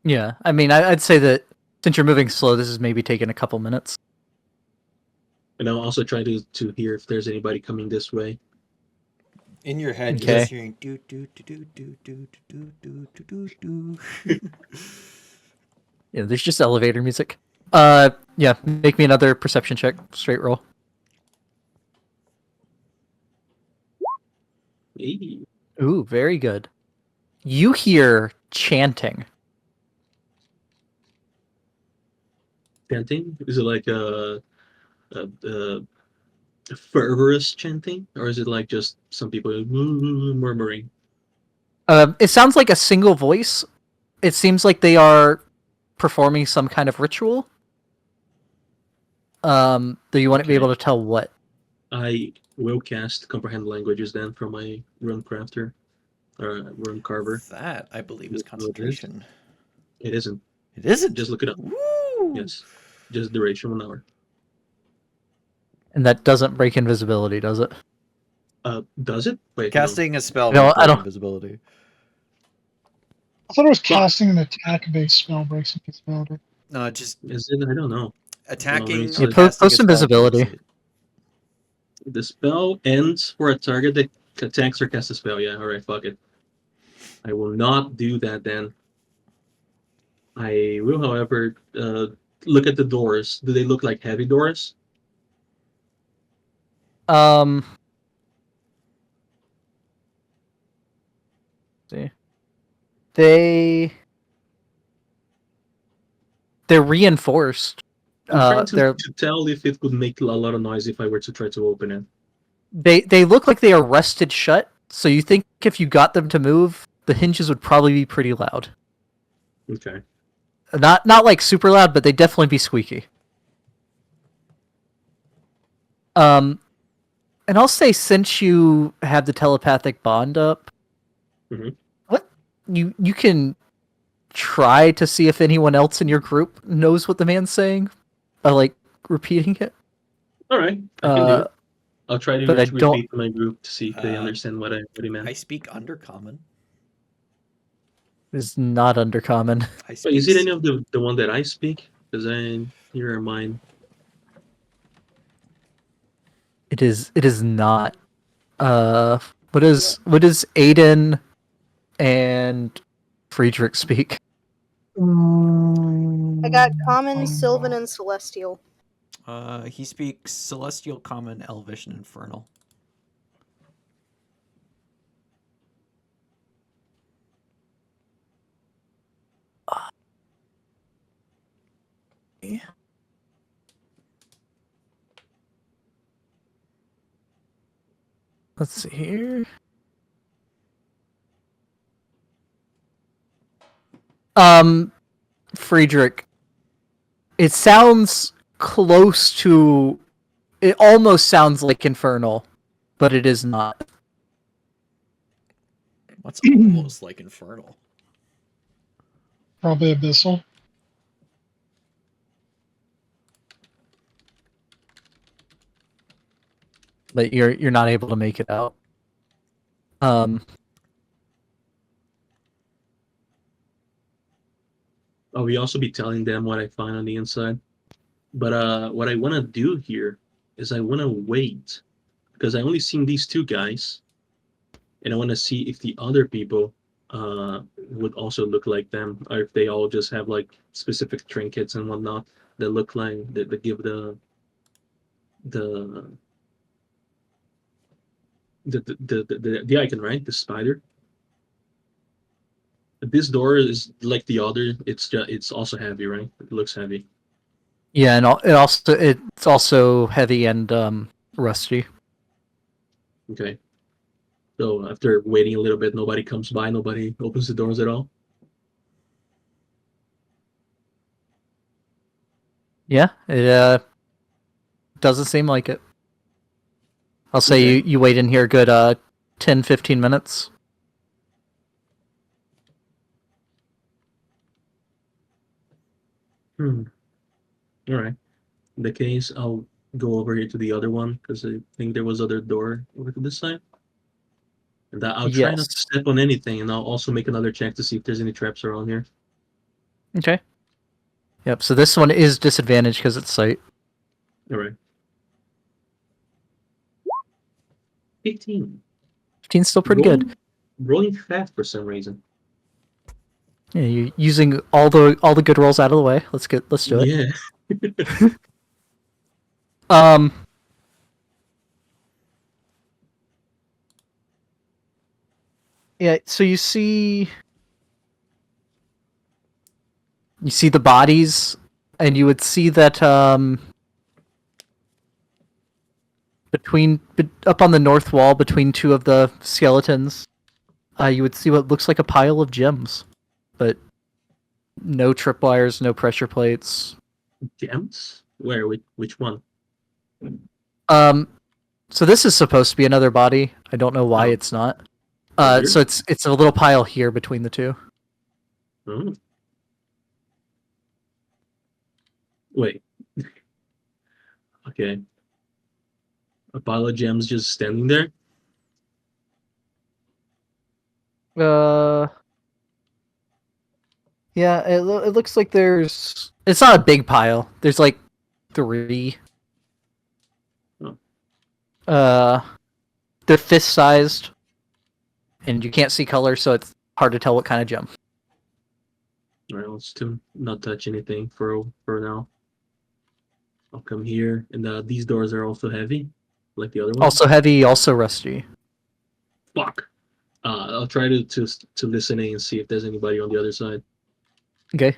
Yeah, I mean, I'd say that since you're moving slow, this is maybe taking a couple minutes. And I'll also try to hear if there's anybody coming this way. In your head, Okay. you're just hearing do do do do do do do do do do. Yeah, there's just elevator music. Yeah, make me another perception check, straight roll. Hey. Ooh, very good. You hear chanting. Chanting? Is it like a fervorous chanting, or is it like just some people murmuring? It sounds like a single voice. It seems like they are performing some kind of ritual. Though you wouldn't be Okay. able to tell what. I will cast comprehend languages then from my rune crafter or rune carver. That, I believe, is What is? concentration. It isn't. It isn't. Just look it up. Woo! Yes, just duration 1 hour. And that doesn't break invisibility, does it? Does it? Wait, Casting a spell. No, with I don't- invisibility. I thought it was casting an attack-based spell breaks invisibility. No, just no. Is it? I don't know. attacking. Yeah, or post casting a spell invisibility. breaks it. The spell ends for a target that attacks or casts a spell. Yeah, all right, fuck it. I will not do that then. I will, however, look at the doors. Do they look like heavy doors? Um. See. They're reinforced. I'm trying They're to tell if it would make a lot of noise if I were to try to open it. they look like they are rusted shut. So you think if you got them to move, the hinges would probably be pretty loud. Okay. Not like super loud, but they'd definitely be squeaky. And I'll say since you have the telepathic bond up, Mhm. what you can try to see if anyone else in your group knows what the man's saying by like repeating it. All right, I can do Uh, it. I'll try to but I don't- repeat to my group to see if they understand what he meant. I speak Undercommon. Is not undercommon. I speak. Wait, is it any of the one that I speak? Because here are mine. It is not. What is Aiden and Friedrich speak? I got Common, Sylvan, and Celestial. He speaks Celestial, Common, Elvish, and Infernal. Let's see here. Friedrich. It sounds close to. It almost sounds like Infernal, but it is not. What's almost like Infernal? Probably Abyssal. But you're not able to make it out. I'll be also be telling them what I find on the inside. But what I want to do here is I want to wait because I only seen these two guys, and I want to see if the other people would also look like them, or if they all just have like specific trinkets and whatnot that look like that give the the icon, right? The spider. This door is like the other. It's also heavy, right? It looks heavy. Yeah, and it's also heavy and rusty. Okay. So after waiting a little bit, nobody comes by. Nobody opens the doors at all. Yeah, it doesn't seem like it. I'll say Okay. you wait in here a good 10-15 minutes. All right. In the case, I'll go over here to the other one because I think there was other door over to this side. And I'll try not to Yes. step on anything, and I'll also make another check to see if there's any traps around here. Okay. Yep. So this one is disadvantaged because it's sight. All right. 15. 15's still pretty good. Rolling fast for some reason. Yeah, you're using all the good rolls out of the way. Let's do it. Yeah. Yeah, so you see the bodies, and you would see that up on the north wall between two of the skeletons, you would see what looks like a pile of gems, but no tripwires, no pressure plates. Gems? Where? Which one? So this is supposed to be another body. I don't know why Oh. it's not. Here? So it's a little pile here between the two. Oh. Wait. Okay. A pile of gems just standing there? Yeah, it looks like there's. It's not a big pile. There's like 3. Oh. They're fist-sized, and you can't see color, so Hard to tell what kind of gem. Alright, let's do not touch anything for now. I'll come here, and these doors are also heavy, like the other one. Also heavy, also rusty. Fuck. I'll try to listen in and see if there's anybody on the other side. Okay.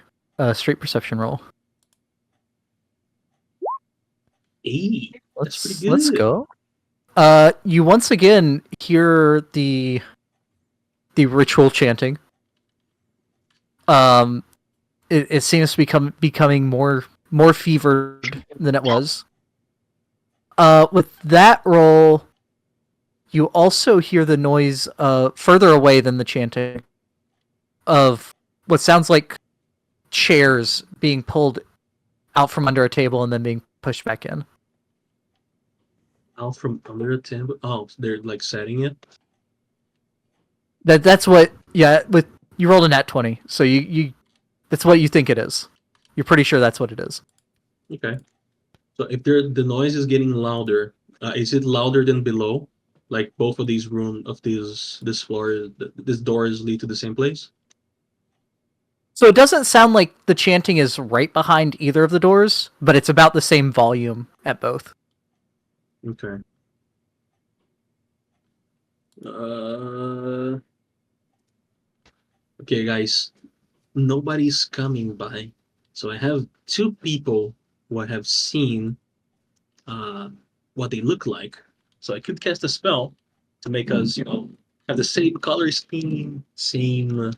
Straight perception roll. Hey, that's pretty Let's good. go. You once again hear the ritual chanting. It seems to becoming more fevered than it was. With that roll, you also hear the noise further away than the chanting of what sounds like chairs being pulled out from under a table and then being pushed back in. Out from under a table. Oh, they're like setting it. That's what. Yeah, with you rolled a nat 20, so you that's what you think it is. You're pretty sure that's what it is. Okay. So if the noise is getting louder, is it louder than below? Like both of these this floor, this doors lead to the same place? So it doesn't sound like the chanting is right behind either of the doors, but it's about the same volume at both. Okay. Okay, guys. Nobody's coming by. So I have two people who I have seen what they look like. So I could cast a spell to make us, have the same color scheme, same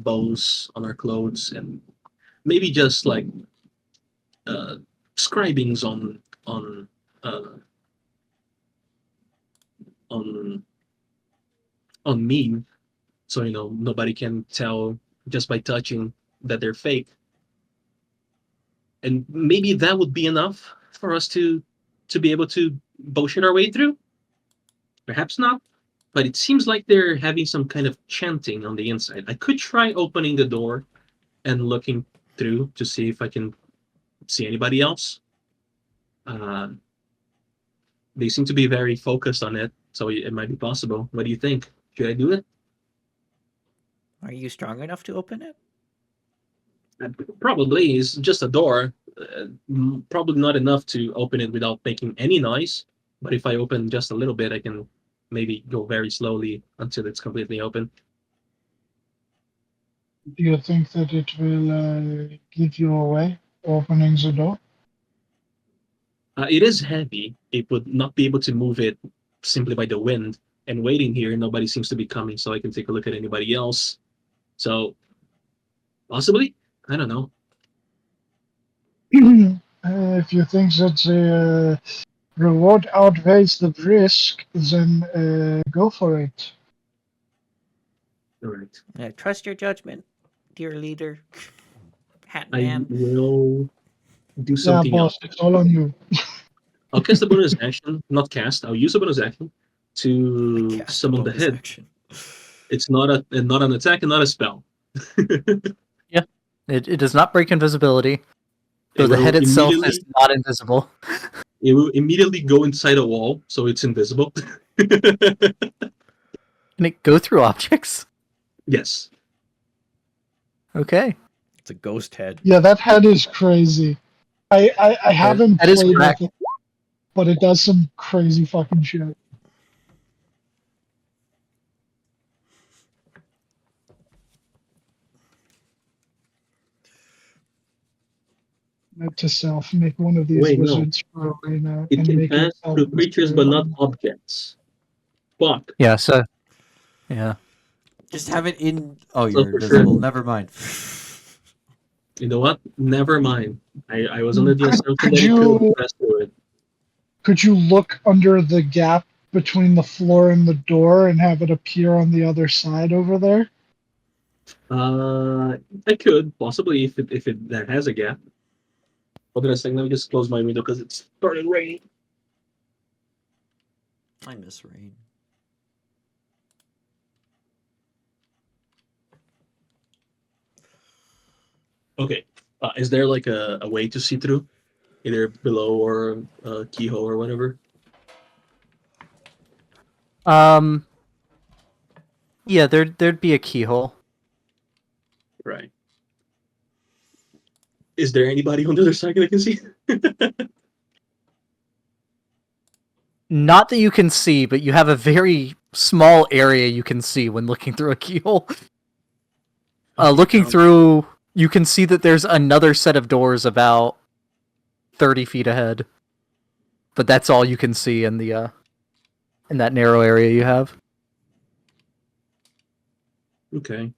bows on our clothes, and maybe just like scribings uh, on me, so nobody can tell just by touching that they're fake. And maybe that would be enough for us to be able to bullshit our way through. Perhaps not, but it seems like they're having some kind of chanting on the inside. I could try opening the door and looking through to see if I can see anybody else. They seem to be very focused on it, so it might be possible. What do you think? Should I do it? Are you strong enough to open it? Probably. It's just a door. Probably not enough to open it without making any noise. But if I open just a little bit, I can maybe go very slowly until it's completely open. Do you think that it will give you away opening the door? It is heavy. It would not be able to move it simply by the wind. And waiting here, nobody seems to be coming, so I can take a look at anybody else. So, possibly? I don't know. If you think that the reward outweighs the risk, then go for it. All right. I trust your judgment, dear leader. Hat I man. will do Yeah, something boss, else. it's all on you. I'll cast a bonus action, not cast. I'll use a bonus action to Cast a summon the bonus head. action. It's not an attack and not a spell. It does not break invisibility, though It the will head itself is immediately- not invisible. It will immediately go inside a wall, so it's invisible. Can it go through objects? Yes. Okay. It's a ghost head. Yeah, that head is crazy. I haven't that is played correct. with it, but it does some crazy fucking shit. Note to self, make one of these Wait, no. wizards for arena It and can make pass yourself through creatures but not objects. Fuck. Yeah, so... Yeah. Just have it in. Oh, So you're for invisible. sure. Never mind. You know what? Never mind. I was under the assumption Could that it you- could pass through it. Could you look under the gap between the floor and the door and have it appear on the other side over there? I could possibly if it that has a gap. Hold on a second. Let me just close my window because it's started raining. I miss rain. Okay. Is there like a way to see through, either below or keyhole or whatever? Yeah, there'd be a keyhole. Right. Is there anybody on the other side that I can see? Not that you can see, but you have a very small area you can see when looking through a keyhole. Looking through, you can see that there's another set of doors about 30 feet ahead. But that's all you can see in the in that narrow area you have. Okay.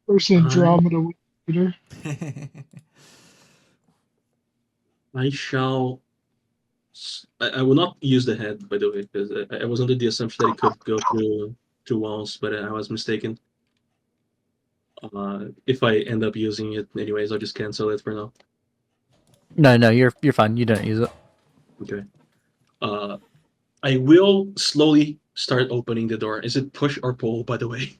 Where's Andromeda Peter? I shall. I will not use the head, by the way, because I was under the assumption that it could go through walls, but I was mistaken. If I end up using it anyways, I'll just cancel it for now. No, you're fine. You don't use it. Okay. I will slowly start opening the door. Is it push or pull, by the way?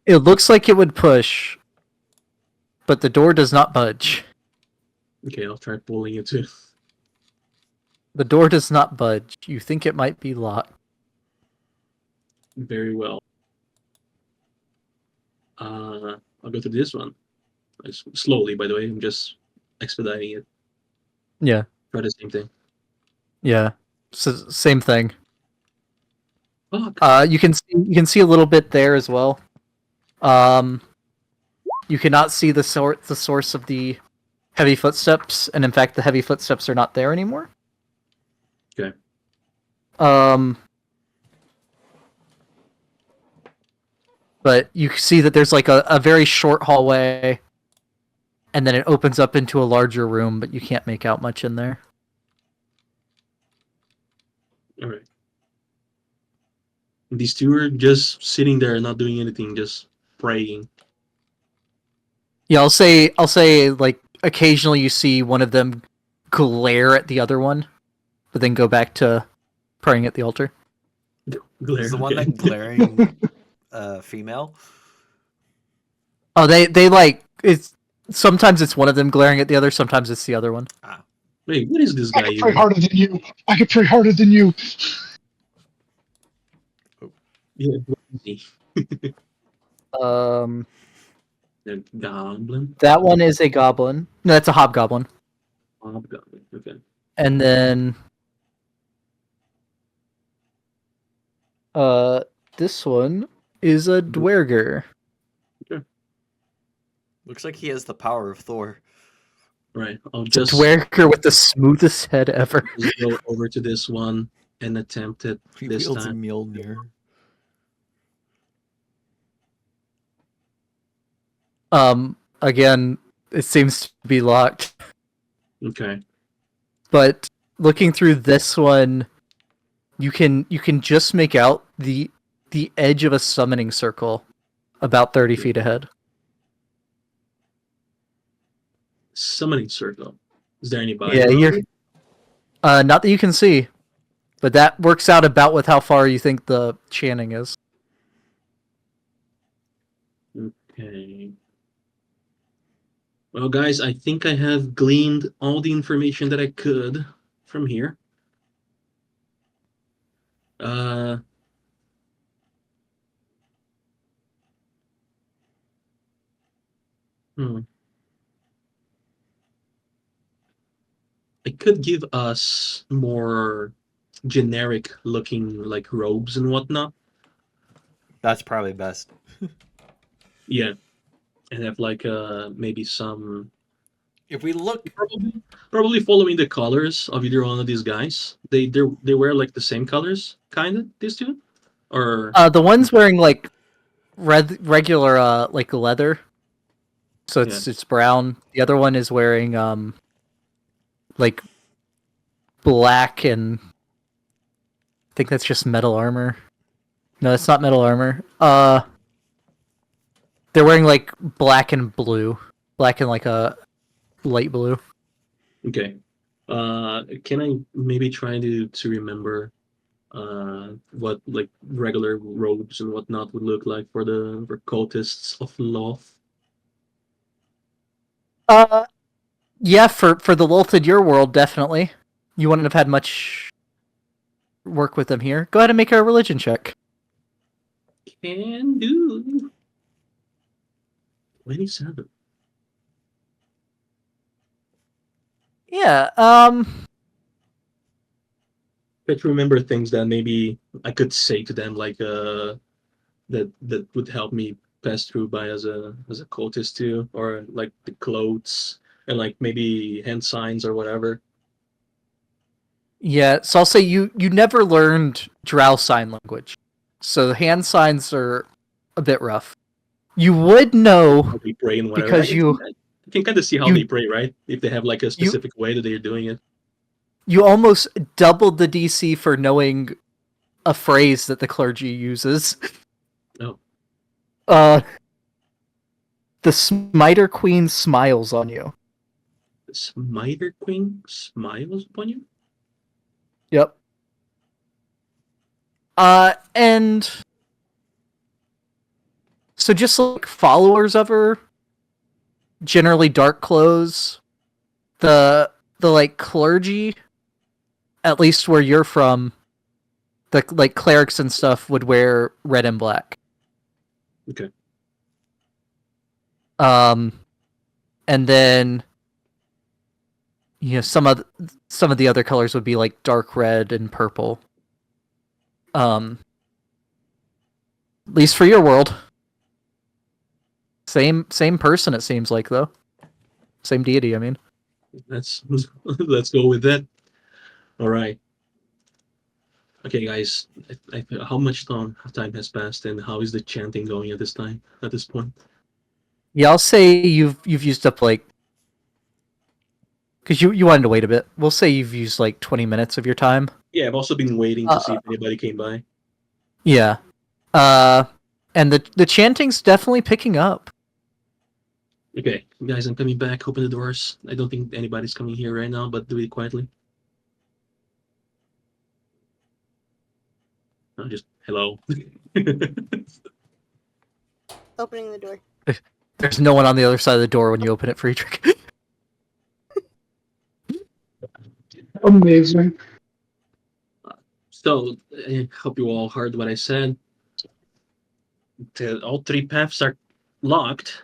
It looks like it would push, but the door does not budge. Okay, I'll try pulling it too. The door does not budge. You think it might be locked. Very well. I'll go to this one. Slowly, by the way. I'm just expediting it. Yeah, Try the same thing. yeah. So, same thing. Fuck. You can see a little bit there as well. You cannot see the source of the heavy footsteps, and in fact, the heavy footsteps are not there anymore. Okay. But you see that there's like a very short hallway, and then it opens up into a larger room, but you can't make out much in there. All right. These two are just sitting there, not doing anything, just praying. Yeah, I'll say like occasionally you see one of them glare at the other one, but then go back to praying at the altar. Glare. Is the one okay. that glaring female? Oh, they like it's sometimes it's one of them glaring at the other, sometimes it's the other one. Wait, what is this I guy? can pray Even? harder than you. I can pray harder than you. Yeah, what is he? The goblin? That one is a goblin. No, that's a hobgoblin. Hobgoblin. Okay. And then this one is a dwerger. Looks like he has the power of Thor. Right. I'll It's a just dwerger with the smoothest head ever. go over to this one and attempt it He this wields a time. Mjolnir. Again, it seems to be locked. Okay. But looking through this one, you can just make out the edge of a summoning circle about 30 feet ahead. Summoning circle. Is there anybody? Yeah, around you're it? not that you can see, but that works out about with how far you think the chanting is. Okay. Well, guys, I think I have gleaned all the information that I could from here. I could give us more generic looking like robes and whatnot. That's probably best. Yeah. And have like maybe some If we look, probably following the colors of either one of these guys. They wear like the same colors, kinda, these two? Or The one's wearing like regular like leather, so it's brown. The other one is wearing like black and I think that's just metal armor. No, it's not metal armor. They're wearing like black and blue, black and like a light blue. okay. Can I maybe try to remember what like regular robes and whatnot would look like for the cultists of Loth? Yeah, for the Lolth in your world, definitely. You wouldn't have had much work with them here. Go ahead and make a religion check. Can do. 27. Yeah. Try to remember things that maybe I could say to them, like that would help me pass through by as a cultist too, or like the clothes and like maybe hand signs or whatever. Yeah. So I'll say you never learned Drow sign language, so the hand signs are a bit rough. You would know How they pray and whatever. because you can kind of see how you- they pray, right? If they have like a specific way that they're doing it. almost doubled the DC for knowing a phrase that the clergy uses. Oh. The Smiter Queen smiles on you. The Smiter Queen smiles upon you? Yep. And so just like followers of her, generally dark clothes. The like clergy, at least where you're from, the like clerics and stuff would wear red and black. Okay. And then some of the other colors would be like dark red and purple. At least for your world. Same person it seems like though. Same deity, I mean. Let's go with that. All right. Okay, guys. How much time has passed, and how is the chanting going at this point? Yeah, I'll say you've used up like, because you wanted to wait a bit. We'll say you've used like 20 minutes of your time. Yeah, I've also been waiting to see if anybody came by. Yeah. And the chanting's definitely picking up. Okay, guys, I'm coming back. Open the doors. I don't think anybody's coming here right now, but do it quietly. Just hello. Opening the door. There's no one on the other side of the door when you open it, Friedrich. Amazing. So, I hope you all heard what I said. All three paths are locked,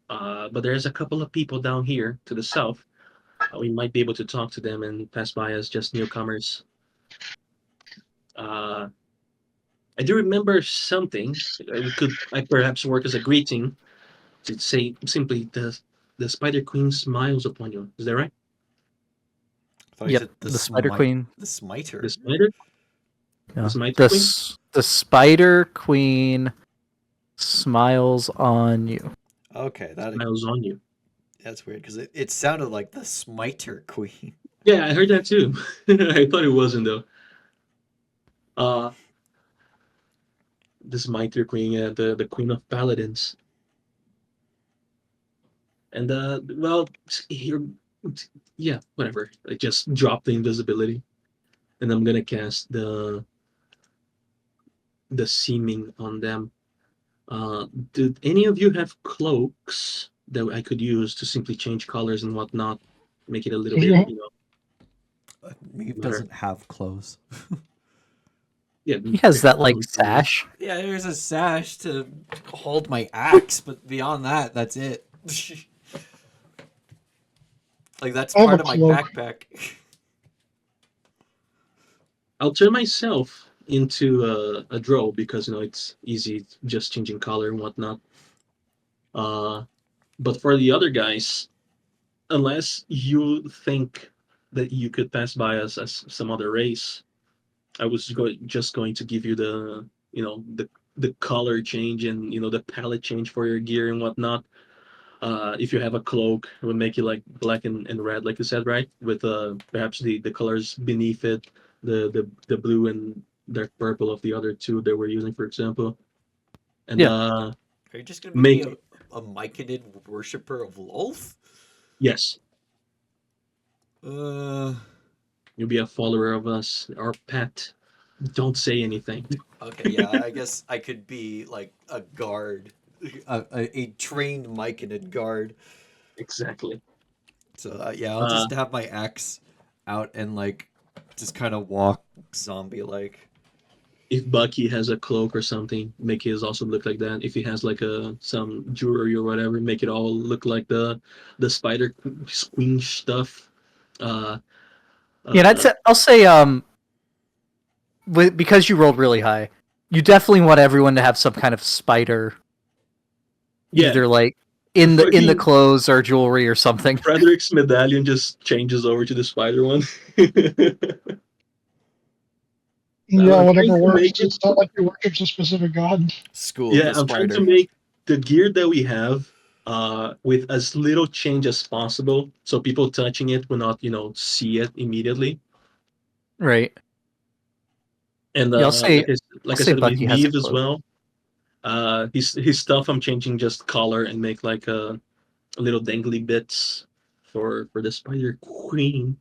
but there's a couple of people down here to the south. We might be able to talk to them and pass by as just newcomers. I do remember something. I perhaps work as a greeting to say simply the Spider Queen smiles upon you. Is that right? I thought you Yep, said the Spider Queen. The Smiter. The Spider? Yeah. The Smiter Queen? The Spider Queen smiles on you. Okay, Smiles on you. that's weird because it sounded like the Smiter Queen. Yeah, I heard that too. I thought it wasn't though. The Smiter Queen, the Queen of Paladins. And well, here, yeah, whatever. I just dropped the invisibility, and I'm gonna cast the seeming on them. Did any of you have cloaks that I could use to simply change colors and whatnot, make it a little Yeah. bit, Meave Better. doesn't have clothes. yeah. He has that like sash. Yeah, there's a sash to hold my axe, but beyond that, that's it. Like that's I have part a of my cloak. backpack. I'll turn myself into a drow because it's easy, just changing color and whatnot. But for the other guys, unless you think that you could pass by us as some other race, I was just going to give you the the color change and the palette change for your gear and whatnot. If you have a cloak, it would make it like black and red, like you said, right? With perhaps the colors beneath it, the blue and dark purple of the other two that we're using, for example. And Yeah. Are you just gonna Make- make me a Myconid worshiper of Lolth? yes, Uh, you'll be a follower of us, our pet. Don't say anything. okay, yeah, I guess I could be like a guard, a trained Myconid guard. Exactly. So yeah, I'll just have my axe out and like just kind of walk zombie-like. If Bucky has a cloak or something, make his also look like that. If he has like some jewelry or whatever, make it all look like the spider squinch stuff. Uh, Yeah, I'll say because you rolled really high, you definitely want everyone to have some kind of spider, yeah. either like in the Fucking- clothes or jewelry or something. Frederick's medallion just changes over to the spider one. Yeah, I'm whatever trying to works. make it- It's not like you worship a specific god. School Yeah, of the I'm trying to spider. make the gear that we have with as little change as possible, so people touching it will not, see it immediately. Right. And Yeah, I'll say like I'll I say said, with Bucky has a Neve as cloak. well. His stuff I'm changing just color and make like a little dangly bits for the Spider Queen.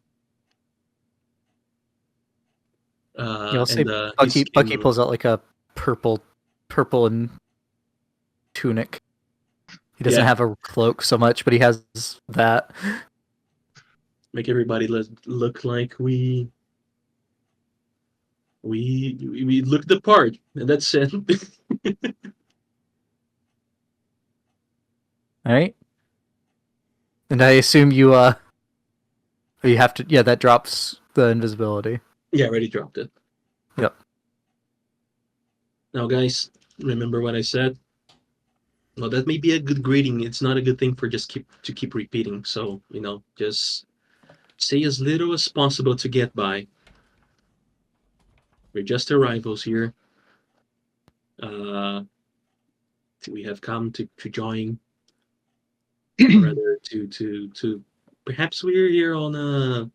Yeah, I'll say And his Bucky skin pulls out like a purple and tunic. He doesn't Yeah. have a cloak so much, but he has that. make everybody look like we look the part, and that's it. All right. And I assume you have to, yeah, that drops the invisibility. Yeah, I already dropped it. Yep. Now, guys, remember what I said? Well, that may be a good grading. It's not a good thing for just keep repeating. So, just say as little as possible to get by. We're just arrivals here. We have come to join, or rather to perhaps we're here on a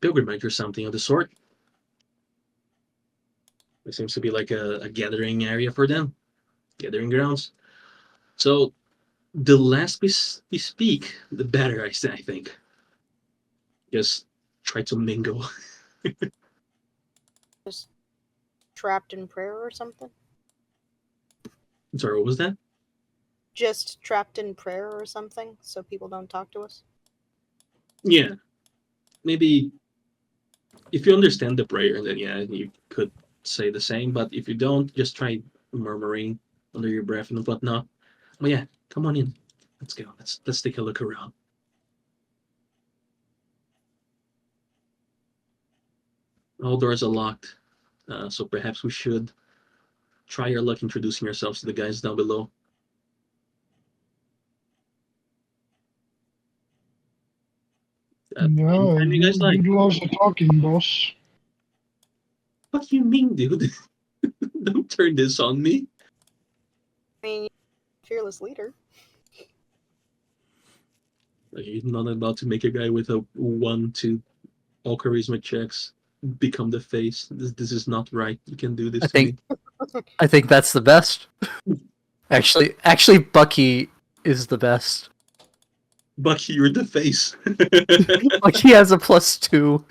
pilgrimage or something of the sort. It seems to be like a gathering area for them, gathering grounds. So the less we speak, the better. I think. Just try to mingle. Just trapped in prayer or something? Sorry, what was that? Just trapped in prayer or something so people don't talk to us? Yeah, maybe if you understand the prayer, then yeah, you could say the same. But if you don't, just try murmuring under your breath and whatnot. But yeah, come on in. Let's go. Let's take a look around. All doors are locked, so perhaps we should try our luck introducing ourselves to the guys down below. No, Anytime you guys like. you do lots of talking, boss. What do you mean, dude? Don't turn this on me. I mean, fearless leader. You're not about to make a guy with a 1-2 all charisma checks become the face. This is not right. You can do this I to think- me. I think that's the best. Actually, Bucky is the best. Bucky, you're the face. Bucky has a +2.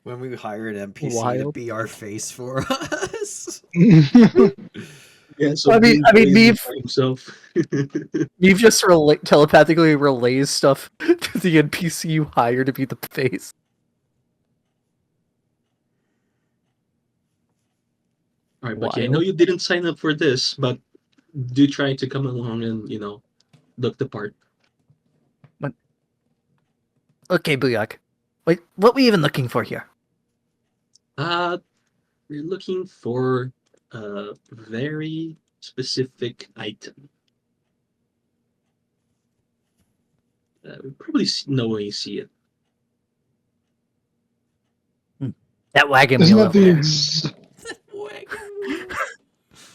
When we hire an NPC to Wild. be our face for us. Yeah, so I mean, Dean Neve- plays by himself. You just telepathically relays stuff to the NPC you hire to be the face. All right, Bucky, I Wild. know you didn't sign up for this, but do try to come along and look the part. Okay, Booyak. Wait, what were we even looking for here? We're looking for a very specific item. We probably know when you see it. That wagon Isn't wheel that over the there.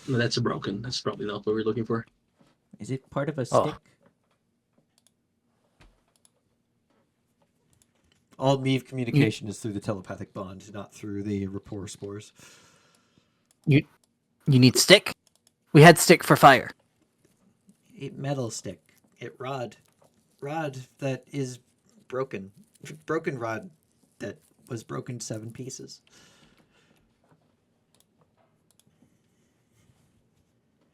No, that's broken. That's probably not what we're looking for. Is it part of a Oh. stick? All Neve communication is through the telepathic bond, not through the rapport spores. You need stick? We had stick for fire. A metal stick. It rod. Rod that is broken. Broken rod that was broken to 7 pieces.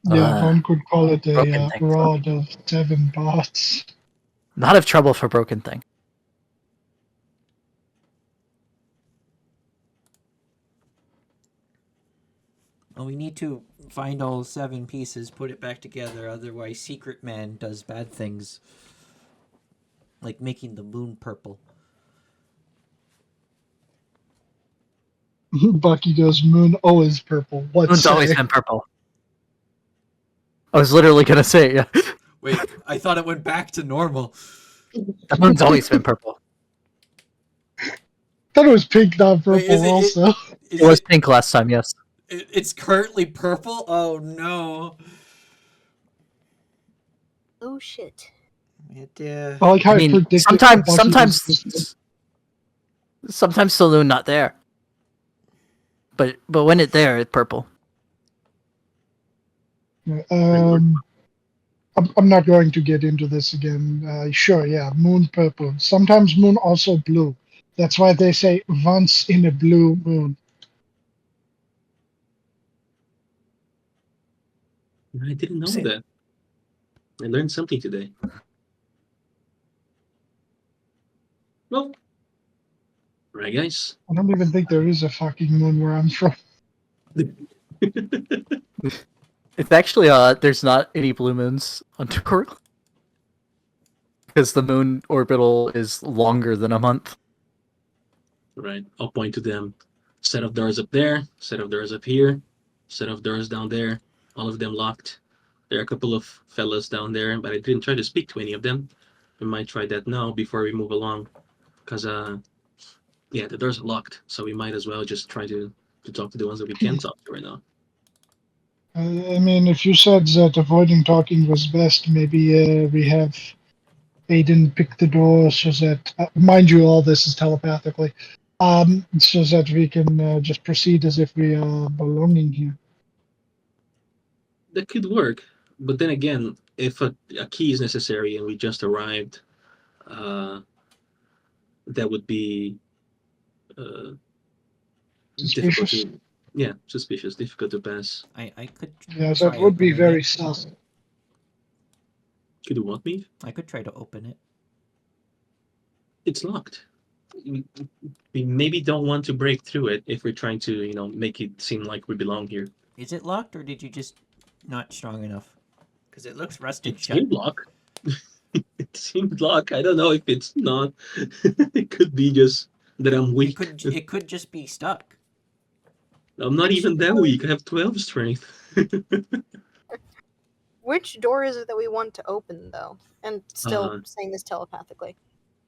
Yeah, one could call it broken a things, rod of 7 bots. Not of trouble for broken thing. Well, we need to find all 7 pieces, put it back together, otherwise Secret Man does bad things. Like making the moon purple. Bucky goes, moon always purple. What's Moon's always been purple. I was literally gonna say, yeah. Wait, I thought it went back to normal. The moon's always been purple. thought it was pink, not purple. Wait, is it- also, Is It was pink last time, yes. It's currently purple? Oh no. Oh shit. I like how I mean, predicted sometimes, Bucky was- sometimes Saloon not there. But when it's there, it's purple. I'm not going to get into this again. Sure, yeah, moon purple. Sometimes moon also blue. That's why they say once in a blue moon. I didn't know See. that. I learned something today. Well, right, guys. I don't even think there is a fucking moon where I'm from. It's actually there's not any blue moons on tour. Because the moon orbital is longer than a month. Right, I'll point to them. Set of doors up there, set of doors up here, set of doors down there, all of them locked. There are a couple of fellas down there, but I didn't try to speak to any of them. We might try that now before we move along. Because, yeah, the doors are locked, so we might as well just try to talk to the ones that we can talk to right now. I mean, if you said that avoiding talking was best, maybe we have Aiden pick the door so that, mind you, all this is telepathically, so that we can just proceed as if we are belonging here. That could work, but then again, if a key is necessary and we just arrived, that would be difficult Suspicious? to, yeah, suspicious, difficult to pass. I could. Yeah, try that would be opening very it. sus. Could you want me? I could try to open it. It's locked. We maybe don't want to break through it if we're trying to, make it seem like we belong here. Is it locked, or did you just not strong enough? Because it looks rusted It shut. seemed locked. It seemed locked. I don't know if it's not. It could be just that I'm weak. It could just be stuck. I'm not even that weak. I have 12 strength. Which door is it that we want to open, though? And still Uh, saying this telepathically.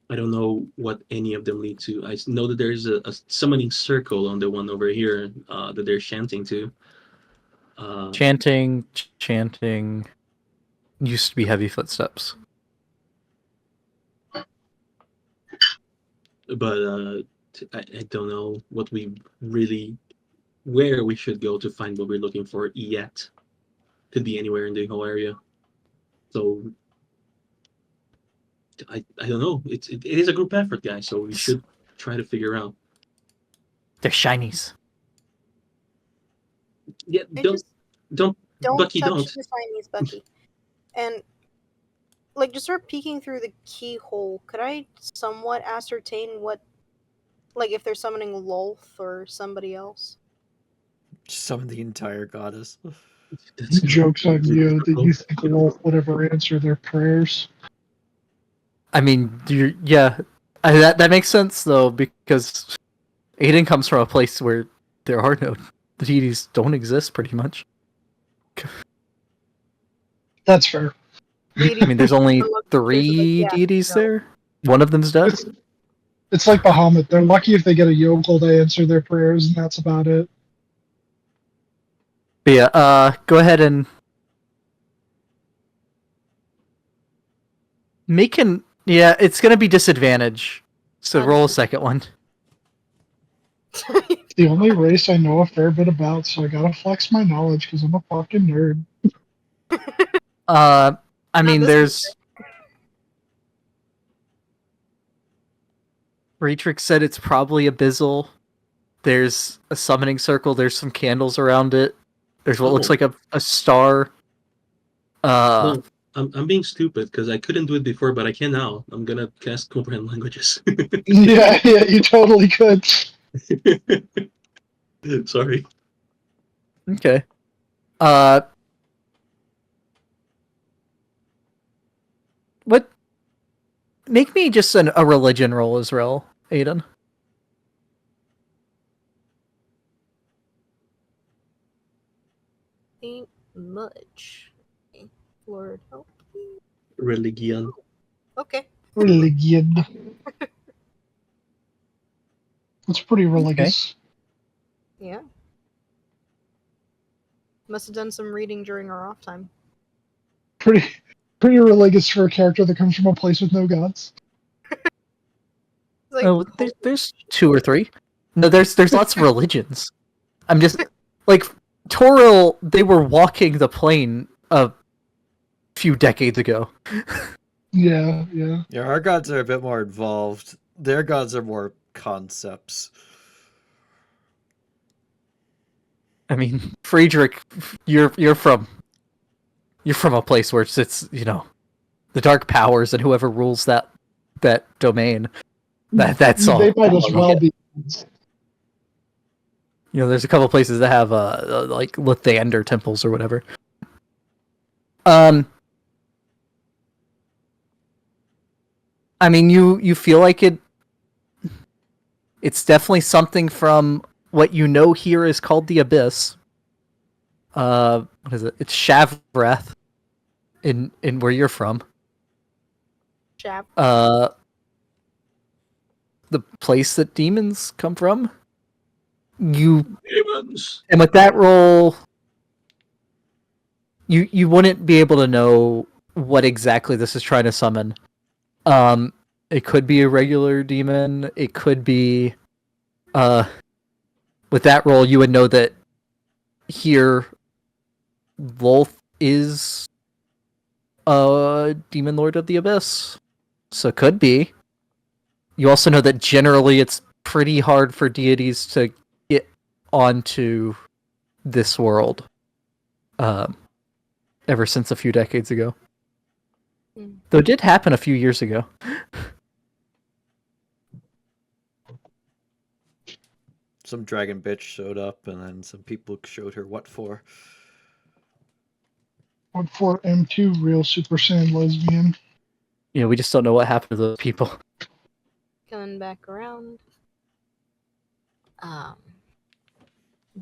I don't know what any of them lead to. I know that there's a summoning circle on the one over here that they're chanting to. Chanting used to be heavy footsteps. But I don't know where we should go to find what we're looking for yet. Could be anywhere in the whole area. So I don't know. It is a group effort, guys. So we should try to figure out. They're shinies. Yeah, I don't just don't don't Bucky, touch don't. the shinies, Bucky. And just start peeking through the keyhole. Could I somewhat ascertain what, if they're summoning Lolth or somebody else? Summon the entire goddess. That's Joke's on really you that you difficult. think Wolf would ever answer their prayers. I mean, that makes sense though, because Aiden comes from a place where there are no deities, don't exist pretty much. That's fair. I mean, there's only Yeah, 3 deities there. One of them's dead. It's like Bahamut. They're lucky if they get a yokel to answer their prayers, and that's about it. But yeah, go ahead and yeah, it's gonna be disadvantage. So roll a second one. It's the only race I know a fair bit about, so I gotta flex my knowledge because I'm a fucking nerd. I mean, this there's. Retrix said it's probably Abyssal. There's a summoning circle. There's some candles around it. There's what looks Oh. like a star. No, I'm being stupid because I couldn't do it before, but I can now. I'm gonna cast comprehend languages. Yeah, you totally could. Sorry. Okay. Uh, what? Make me just a religion roll, Israel, Aiden. Ain't much. Okay, Lord help me. Religion. Okay. Religion. It's pretty religious. Yeah. Must have done some reading during our off time. Pretty religious for a character that comes from a place with no gods. It's like, Oh, there's two or three. No, there's lots of religions. I'm just like Toril. They were walking the plane a few decades ago. Yeah, yeah. Yeah, our gods are a bit more involved. Their gods are more concepts. I mean, Friedrich, you're from a place where it's the dark powers and whoever rules that domain. That's all. They might as well be. There's a couple places that have like Lathander temples or whatever. I mean, you feel like it's definitely something from what you know here is called the Abyss. What is it? It's Shavrath in where you're from. jab. The place that demons come from. You Demons. and with that roll, you wouldn't be able to know what exactly this is trying to summon. It could be a regular demon. It could be, with that roll, you would know that here, Wolf is a demon lord of the abyss. So it could be. You also know that generally it's pretty hard for deities to get onto this world. Ever since a few decades ago. Mm. Though it did happen a few years ago. Some dragon bitch showed up, and then some people showed her what for. What for M2 real Super Saiyan lesbian? We just don't know what happened to those people. Coming back around.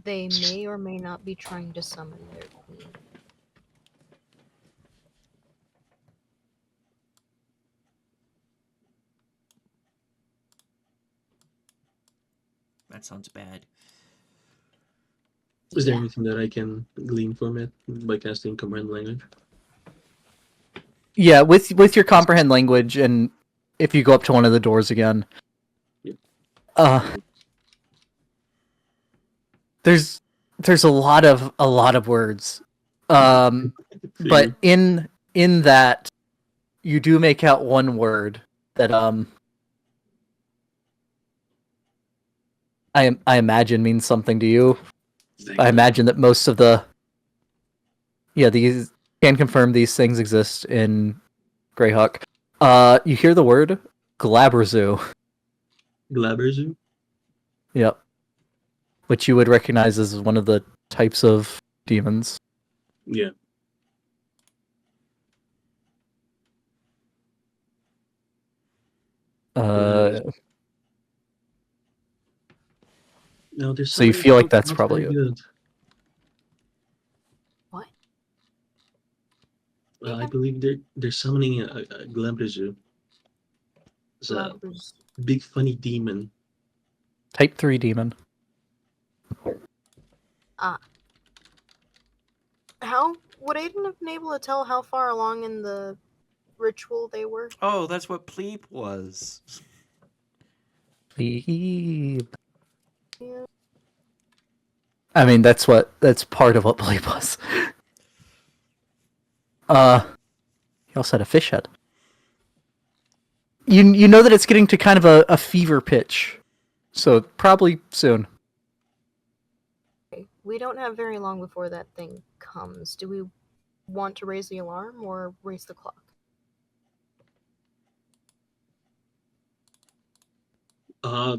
They may or may not be trying to summon their queen. That sounds bad. Is there anything that I can glean from it by casting command language? Yeah, with your comprehend language, and if you go up to one of the doors again, Yep. there's a lot of words, but in that you do make out one word that I imagine means something to you. I imagine that most of these can confirm these things exist in Greyhawk. You hear the word Glabrazu. Glaberzu? Yep. Which you would recognize as one of the types of demons. Yeah. No, there's So you something feel like not- that's not probably very it. good. What? I believe they're summoning a Glaberzu. It's a Glaberzu. big funny demon. Type 3 demon. How would Aiden have been able to tell how far along in the ritual they were? Oh, that's what Pleep was. Bleep. Yeah. I mean, that's part of what Bleep was. He also had a fish head. You know that it's getting to kind of a fever pitch. So probably soon. Okay. We don't have very long before that thing comes. Do we want to raise the alarm or raise the clock? I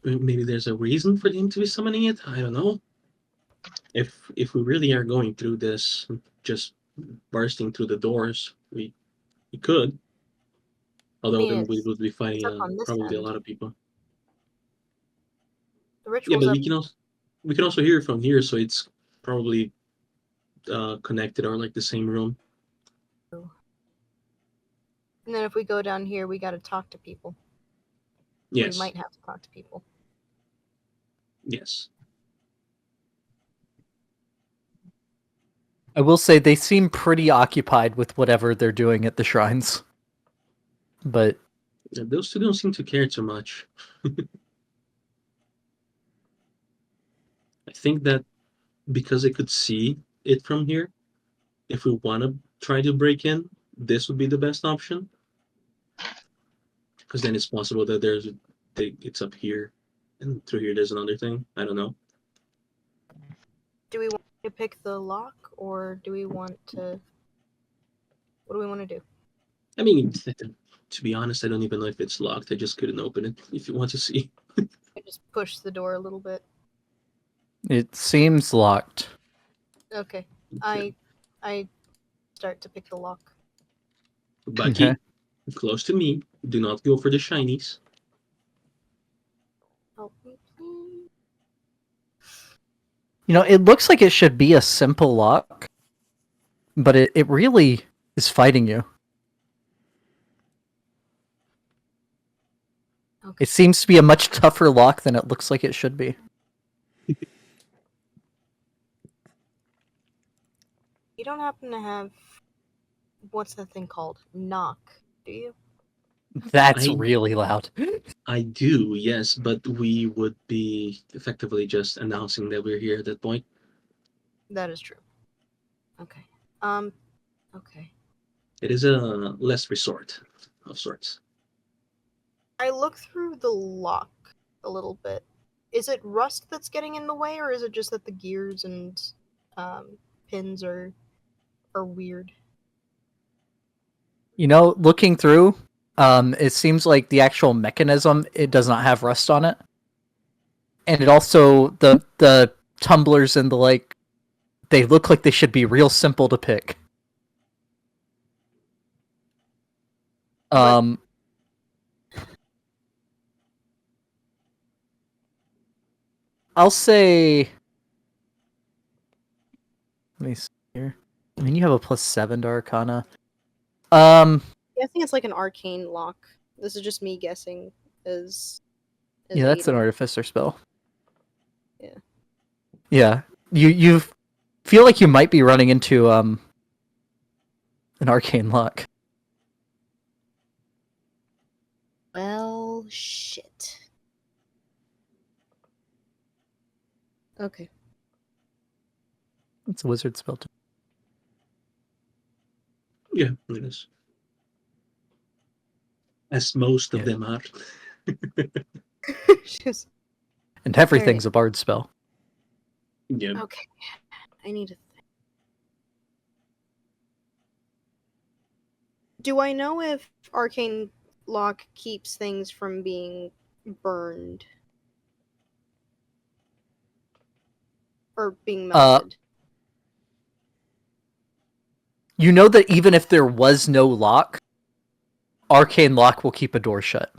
maybe there's a reason for him to be summoning it. I don't know. If we really are going through this, just bursting through the doors, we could. Although mean, then we it's- would be fighting it's up on this probably a end. lot of people. The Yeah, ritual's but up. we can also hear it from here, so it's probably connected or like the same room. And then if we go down here, we got to talk to people. Yes. We might have to talk to people. Yes. I will say they seem pretty occupied with whatever they're doing at the shrines. But Yeah, those two don't seem to care too much. I think that because they could see it from here, if we want to try to break in, this would be the best option. Because then it's possible that it's up here, and through here there's another thing. I don't know. Do we want to pick the lock, or do we want to? What do we want to do? I mean, to be honest, I don't even know if it's locked. I just couldn't open it. If you want to see, I just push the door a little bit. it seems locked. Okay. I start to pick the lock. Bucky, Okay. close to me. Do not go for the shinies. Help me, please. You know, it looks like it should be a simple lock, but it really is fighting you. Okay. It seems to be a much tougher lock than it looks like it should be. You don't happen to have what's the thing called? Knock, do you? That's I- really loud. I do, yes, but we would be effectively just announcing that we're here at that point. That is true. Okay. Okay. It is a last resort of sorts. I look through the lock a little bit. Is it rust that's getting in the way, or is it just that the gears and pins are weird? You know, looking through, it seems like the actual mechanism, it does not have rust on it. And it also, the tumblers and the like, they look like they should be real simple to pick. I'll say, let me see here. I mean, you have a +7 to Arcana. Yeah, I think it's like an arcane lock. This is just me guessing. As Yeah, that's an Aiden. artificer spell. Yeah. Yeah. You feel like you might be running into an arcane lock. Well, shit. Okay. It's a wizard spell too. Yeah, it is. As most of Yeah. them are. Just And everything's a bard spell. Yeah. okay. I need to think. Do I know if arcane lock keeps things from being burned or being melted? You know that even if there was no lock, arcane lock will keep a door shut.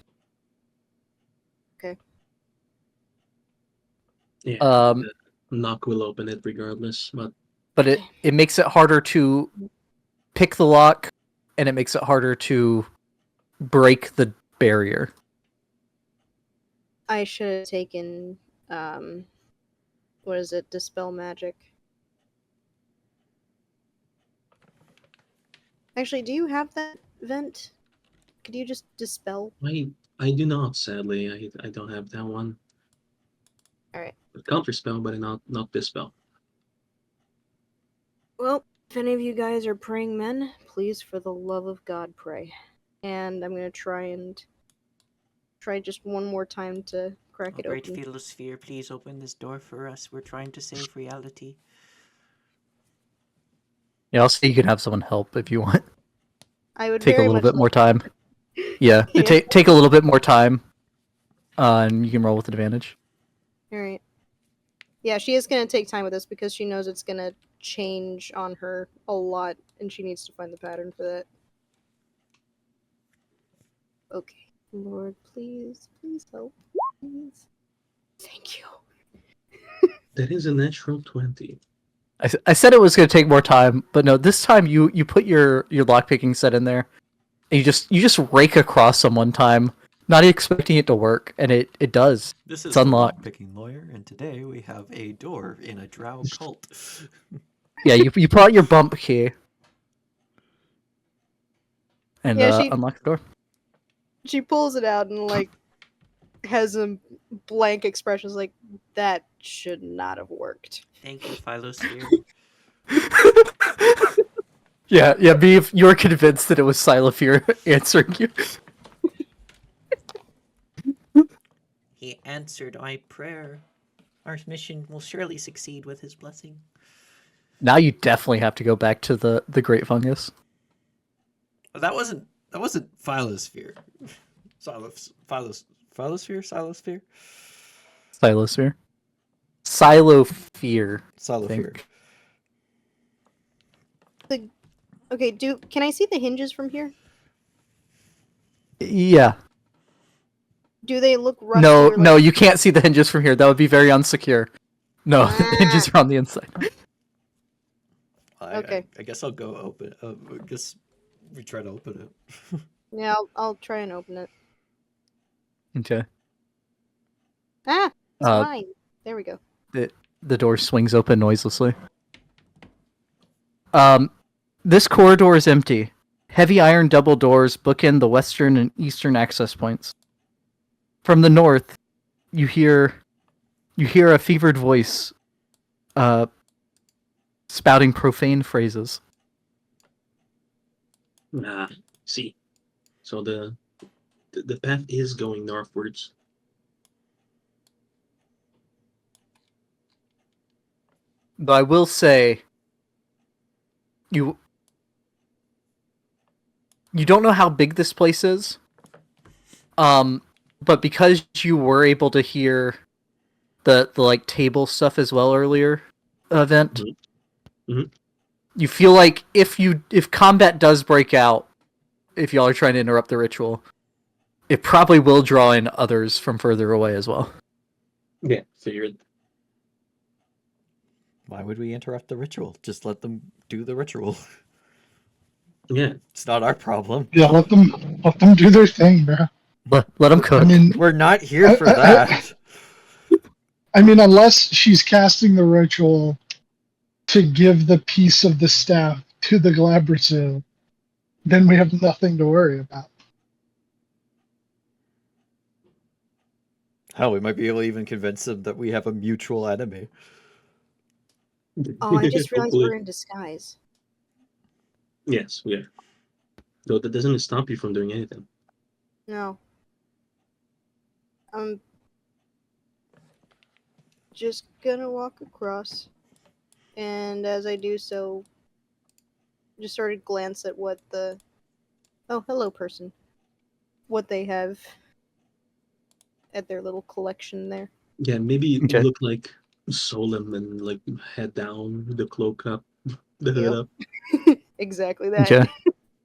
Yeah. Um, the knock will open it regardless, but but it makes it harder to pick the lock, and it makes it harder to break the barrier. I should have taken what is it? Dispel magic. Actually, do you have that vent? Could you just dispel? I do not, sadly. I don't have that one. Alright. Counter spell, but not this spell. Well, if any of you guys are praying men, please, for the love of God, pray. And I'm gonna try just one more time to crack Oh, it great open. Philosphere, please open this door for us. We're trying to save reality. Yeah, I'll say you can have someone help if you want. I would Take a very little much bit more like- time. Yeah, Yeah. take a little bit more time. and you can roll with advantage. All right. Yeah, she is gonna take time with this because she knows it's gonna change on her a lot, and she needs to find the pattern for that. Okay, Lord, please help, please. Thank you. That is a natural 20. I said it was going to take more time, but no. This time you put your lockpicking set in there, and you just rake across them one time, not expecting it to work, and it does. This It's is unlocked. the Picking Lawyer, and today we have a door in a drow cult. Yeah, you pull out your bump key, and Yeah, she- unlock the door. She pulls it out and like has a blank expression, like that should not have worked. Thank you, Philosphere. Yeah, Beav, you were convinced that it was Silafir answering you. He answered my prayer. Our mission will surely succeed with his blessing. Now you definitely have to go back to the Great Fungus. But that wasn't Philosphere. Philosphere? Silosphere? Silosphere. Silofear. Silosphere. Okay, can I see the hinges from here? Yeah. Do they look rusty? No, or, like- no, you can't see the hinges from here. That would be very unsecure. No, the Ah. hinges are on the inside. Okay. I guess I'll go open. I guess we try to open it. Yeah, I'll try and open it. Okay. Ah, it's Uh, fine. There we go. The door swings open noiselessly. This corridor is empty. Heavy iron double doors bookend the western and eastern access points. From the north, you hear a fevered voice, spouting profane phrases. Ah, see. So the path is going northwards. But I will say, you don't know how big this place is. But because you were able to hear the like table stuff as well earlier event, Mhm. you feel like if combat does break out, if y'all are trying to interrupt the ritual, it probably will draw in others from further away as well. Yeah, figured. Why would we interrupt the ritual? Just let them do the ritual. Yeah. It's not our problem. Yeah, let them do their thing, bro. Let them cook. I mean, We're not here for that. I mean, unless she's casting the ritual to give the piece of the staff to the Glabrasil, then we have nothing to worry about. Hell, we might be able to even convince them that we have a mutual enemy. Oh, I just realized Hopefully. we're in disguise. Yes, we are. Though that doesn't stop you from doing anything. No. I'm just gonna walk across, and as I do so, just sort of glance at what the hello person, what they have at their little collection there. Yeah, maybe Okay. look like solemn and like head down, the cloak up, the hood Yep. up, Exactly that. Okay.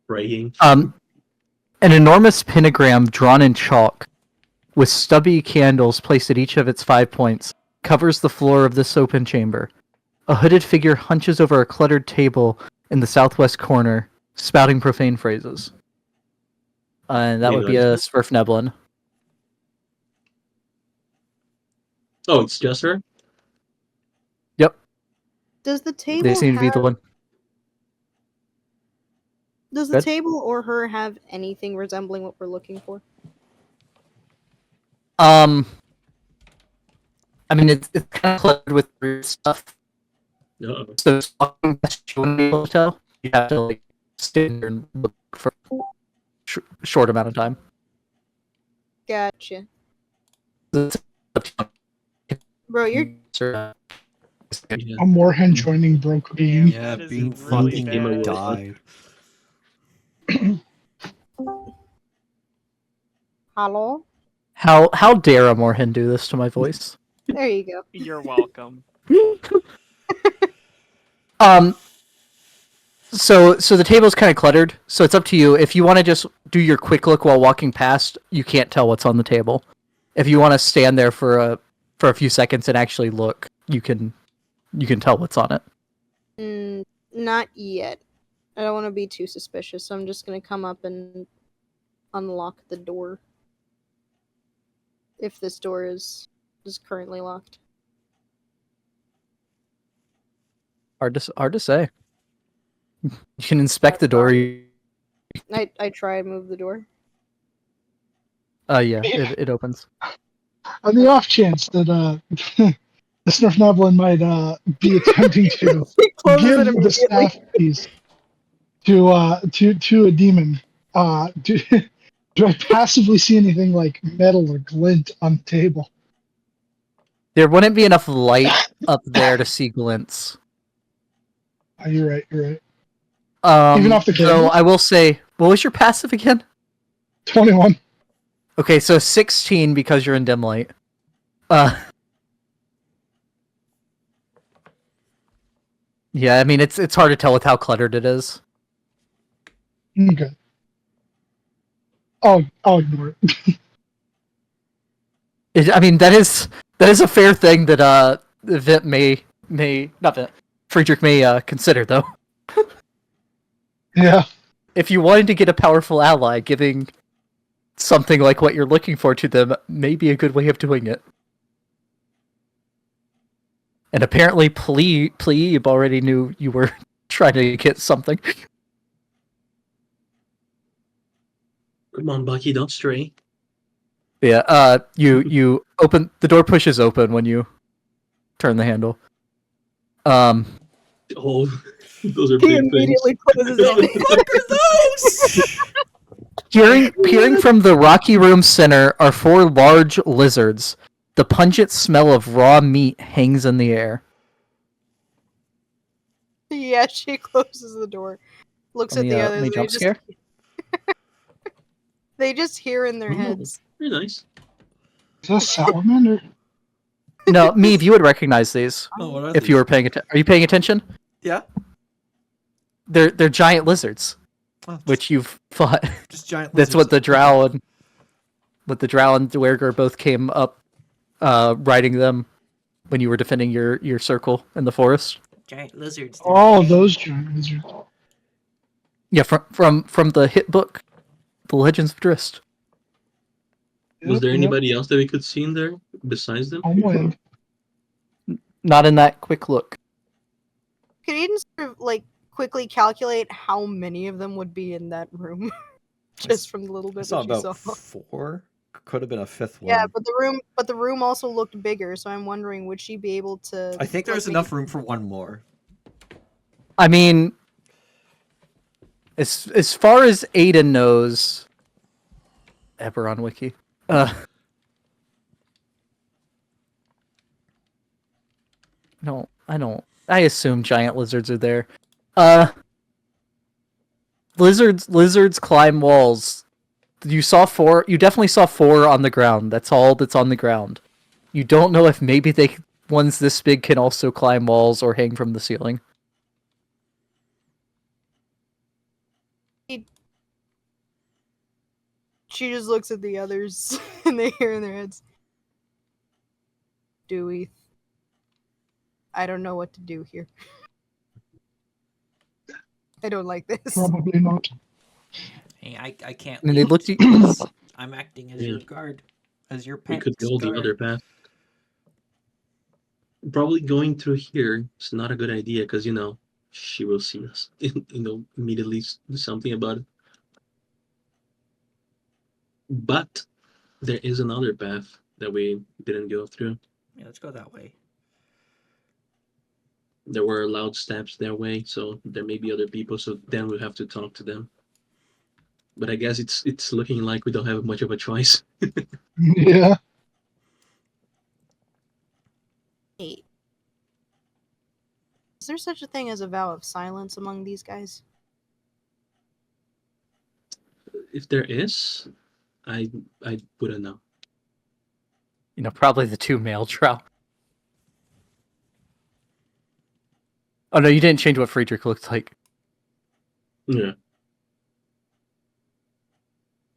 praying. An enormous pentagram drawn in chalk, with stubby candles placed at each of its 5 points, covers the floor of this open chamber. A hooded figure hunches over a cluttered table in the southwest corner, spouting profane phrases. And that You would be a notice Swerf Neblin. Oh, it's just her? Yep, Does the table they seem to be the have- one. Does the Good. table or her have anything resembling what we're looking for? I mean, it's kind of cluttered with weird stuff. Uh-oh. So it's walking past you wouldn't be able to tell. You have to like stand there and look for a short amount of time. Gotcha. It's up to Bro, you're you, sir. Yeah. A Moorhen joining broke beam. Yeah, That is Bean really fucking bad. died. hello? How dare a Morhen do this to my voice? There you go. You're welcome. Um. So the table's kind of cluttered. So it's up to you. If you want to just do your quick look while walking past, you can't tell what's on the table. If you want to stand there for a few seconds and actually look, you can tell what's on it. Not yet. I don't want to be too suspicious, so I'm just gonna come up and unlock the door. If this door is currently locked. Hard to say. You can inspect the door. I try and move the door. Yeah, it opens. On the off chance that the Snurfnoblin might be attempting to He closes give it the immediately. staff piece to a demon, do I passively see anything like metal or glint on the table? There wouldn't be enough light up there to see glints. Oh, you're right. You're right. Even off the So camera? I will say, what was your passive again? 21. Okay, so 16 because you're in dim light. Yeah, I mean it's hard to tell with how cluttered it is. Okay. I'll ignore it. I mean that is a fair thing that Vit may not Vit, Friedrich may consider though. Yeah. If you wanted to get a powerful ally, giving something like what you're looking for to them may be a good way of doing it. And apparently Plebe already knew you were trying to get something. Come on, Bucky, don't stray. Yeah, you open the door, pushes open when you turn the handle. Oh, those are He big immediately closes it. Peering from the rocky room center are 4 large lizards. The pungent smell of raw meat hangs in the air. Yeah, she closes the door. Looks at the Let others. me They jump just, scare. they just hear in their things. heads. Very nice. Is that salamander? No, Meave, you would recognize these Oh, what are if you were paying attention. Are you paying attention? Yeah. They're giant lizards, Oh, which you've fought. just giant. That's what lizards. the Drow and Dwerger both came up riding them when you were defending your circle in the forest. Giant lizards. Oh, those giant lizards. Yeah, from the hit book, The Legends of Drist. Was there Yep, anybody else that we could see in there besides them? Homeland. Not in that quick look. Could Eden sort of like quickly calculate how many of them would be in that room? Just from the little I bit saw that you about saw. 4. Could have been a 5th one. Yeah, but the room also looked bigger, so I'm wondering would she be able to I think there's like, enough room for one more. I mean, as far as Aiden knows, Eberron Wiki. No, I don't. I assume giant lizards are there. Lizards climb walls. You saw 4. You definitely saw 4 on the ground. That's all that's on the ground. You don't know if maybe ones this big can also climb walls or hang from the ceiling. She just looks at the others and they hear in their heads. Dewey. I don't know what to do here. I don't like this. Probably not. Hey, I can't. And they leave. looked at you. I'm acting as your guard, as your We pet. could go the other path. Probably going through here is not a good idea because she will see us. Immediately do something about it. But there is another path that we didn't go through. Yeah, let's go that way. There were loud steps their way, so there may be other people. So then we'll have to talk to them. But I guess it's looking like we don't have much of a choice. Yeah. Hey. Is there such a thing as a vow of silence among these guys? If there is, I wouldn't know. probably the 2 male drow. Oh no, you didn't change what Friedrich looked like. Yeah.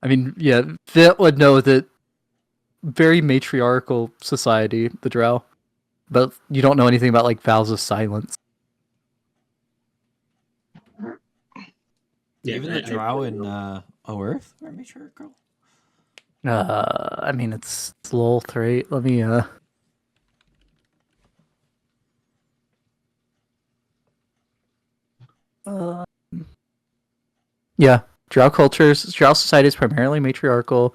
I mean, yeah, Vit would know that very matriarchal society, the drow, but you don't know anything about like vows of silence. Yeah, Even the drow in Oerth are matriarchal. I mean, it's Lolth, right? Let me yeah, drow cultures, drow society is primarily matriarchal.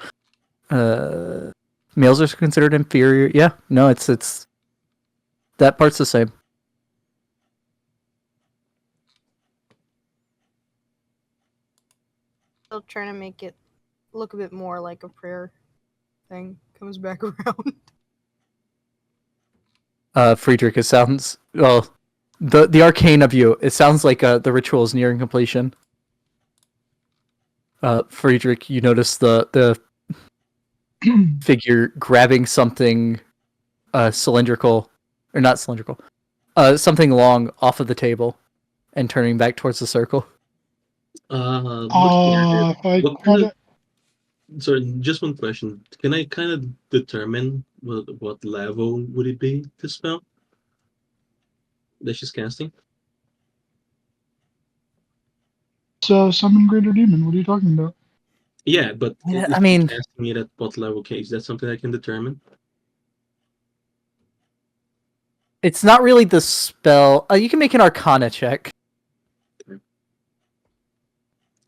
Males are considered inferior. Yeah, no, it's that part's the same. Still trying to make it look a bit more like a prayer thing comes back around. Friedrich, it sounds well. The arcane of you, it sounds like the ritual is nearing completion. Friedrich, you notice the figure grabbing something cylindrical, or not cylindrical, something long off of the table, and turning back towards the circle. Looking at it, If I what kind kind of, of? Sorry, just one question. Can I kind of determine what level would it be, this spell that she's casting? so summon greater demon. What are you talking about? Yeah, but Yeah, if I mean, she's casting it at what level? Okay, is that something I can determine? it's not really the spell. You can make an Arcana check.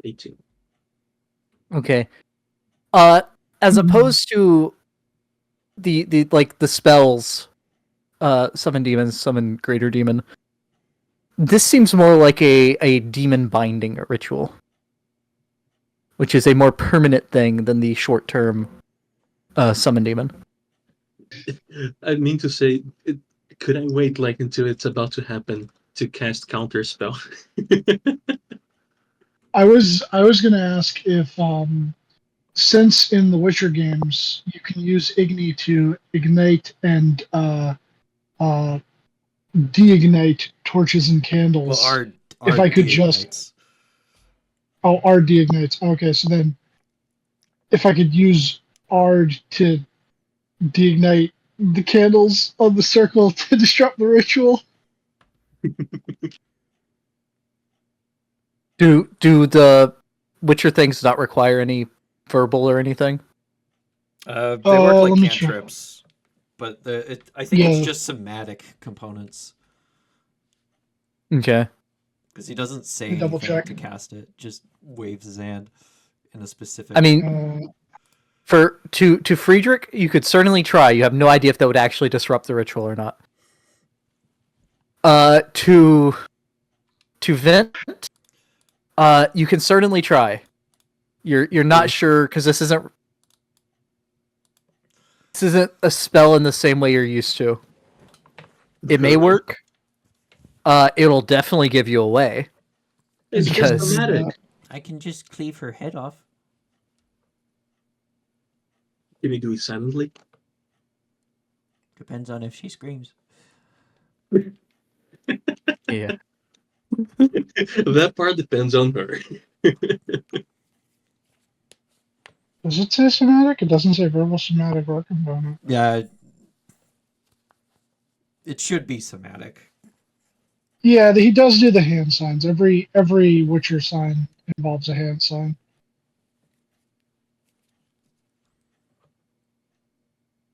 18. Okay. As opposed to the like the spells, summon demons, summon greater demon. This seems more like a demon binding ritual, which is a more permanent thing than the short term summon demon. I mean to say, could I wait like until it's about to happen to cast counter spell? I was gonna ask if since in the Witcher games you can use Igni to ignite and de-ignite torches and candles. Well, our If I could just- R de-ignites. Okay, so then if I could use Ard to de-ignite the candles on the circle to disrupt the ritual. Do the Witcher things not require any verbal or anything? They work like let me check. cantrips, but I think it's Yeah. just somatic components Okay. because he doesn't say Let me double anything check. to cast it; just waves his hand in a specific. I mean, Uh, to Friedrich, you could certainly try. You have no idea if that would actually disrupt the ritual or not. To Vent, you can certainly try. You're not sure because this isn't a spell in the same way you're used to. It may work. It'll definitely give you away. It's Because- just somatic. I can just cleave her head off. Can you do it silently? Depends on if she screams. Yeah. That part depends on her. does it say somatic? It doesn't say verbal, somatic, or component. Yeah, it should be somatic. Yeah, he does do the hand signs. Every Witcher sign involves a hand sign.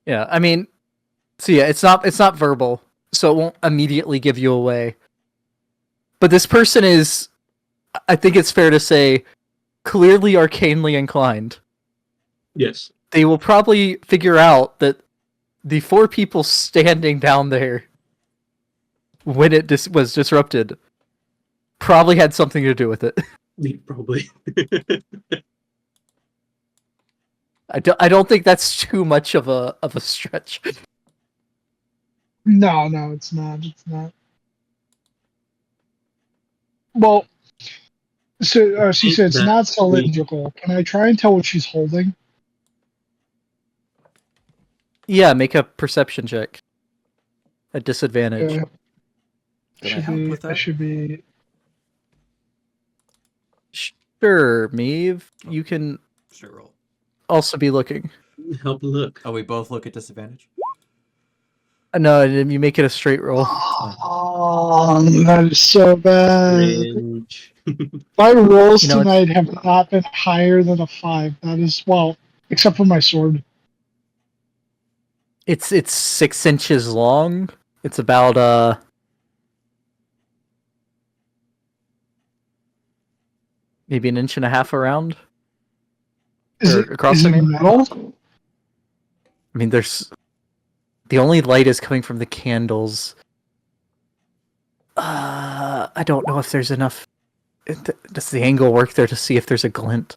Yeah, I mean, so yeah, it's not verbal, so it won't immediately give you away. But this person is, I think it's fair to say, clearly arcanely inclined. Yes. They will probably figure out that the 4 people standing down there when it was disrupted probably had something to do with it. Probably. I don't think that's too much of a stretch. No, it's not. It's not. Well, so she said it's That not we- cylindrical. Can I try and tell what she's holding? Yeah, make a perception check. At disadvantage. Yeah, Can I help with I that? should be. Sure, Meave. You can Sure roll. also be looking. Help look. Oh, we both look at disadvantage? No, you make it a straight roll. Oh, that is so bad. Cringe. My rolls You know, it's- tonight have not been higher than a 5. That is, well, except for my sword. It's 6 inches long. It's about maybe an inch and a half around. Is Or it, across is the it name? metal? I mean, there's the only light is coming from the candles. I don't know if there's enough. Does the angle work there to see if there's a glint?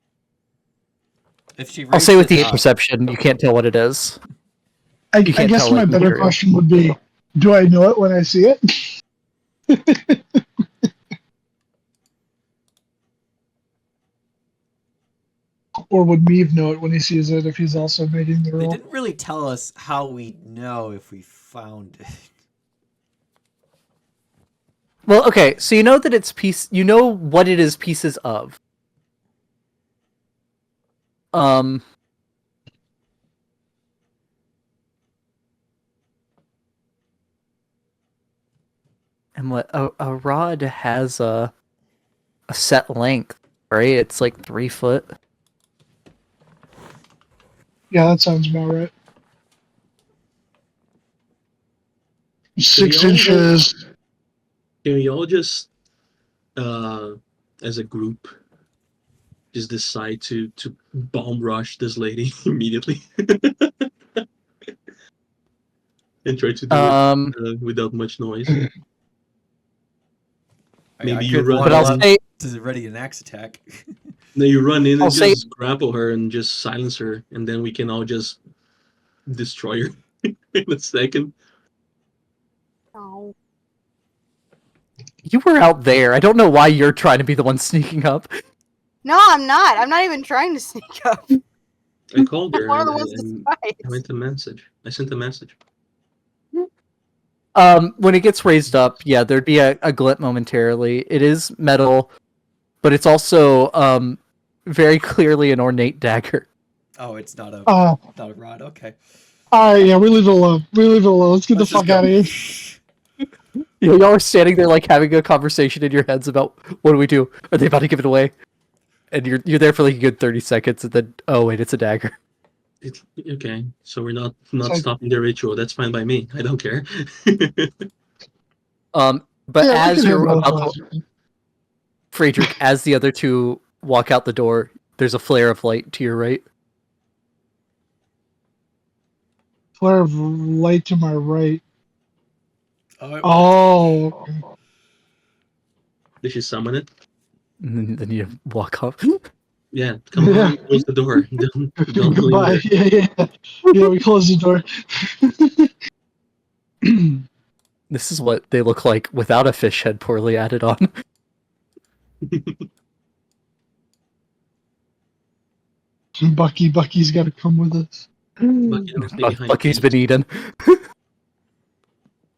If she I'll say with raises the up- perception, you can't tell what it is. I You can't guess tell, my like, better material. question would be, do I know it when I see it? Or would Meave know it when he sees it if he's also making the They roll? didn't really tell us how we know if we found it. Well, okay, so you know that it's piece. You know what it is pieces of. And what a rod has a set length, right? It's like 3 foot. Yeah, that sounds about right. Can 6 we all- inches. Can we all just, as a group, just decide to bomb rush this lady immediately and try to do it without much noise? Maybe you could run But I'll waddle up say to ready an axe attack. No, you run in I'll and say- just grapple her and just silence her, and then we can all just destroy her in a second. Oh. you were out there. I don't know why you're trying to be the one sneaking up. No, I'm not. I'm not even trying to sneak up. I called her One of and, the ones and to I spies. went a message. I sent a message. When it gets raised up, yeah, there'd be a glint momentarily. It is metal, but it's also very clearly an ornate dagger. Oh, it's not a Uh, not a rod. Okay. Alright, yeah, we leave it alone. We leave it alone. Let's get Let's the fuck just out of go. here. You know, y'all are standing there like having a conversation in your heads about what do we do? Are they about to give it away? And you're there for like a good 30 seconds, and then oh wait, it's a dagger. It's okay, so we're not So- stopping the ritual. That's fine by me. I don't care. But Yeah, we as can you're handle about it. to, Friedrich, as the other two walk out the door, there's a flare of light to your right. Flare of light to my right. Oh, Oh, Did she summon it? And then you walk up. Yeah, come Yeah. on, close the door. Don't goodbye. linger. Yeah. Yeah, we close the door. This is what they look like without a fish head poorly added on. Bucky's got to come with us. Bucky, don't stay behind. Bucky's please. been eaten.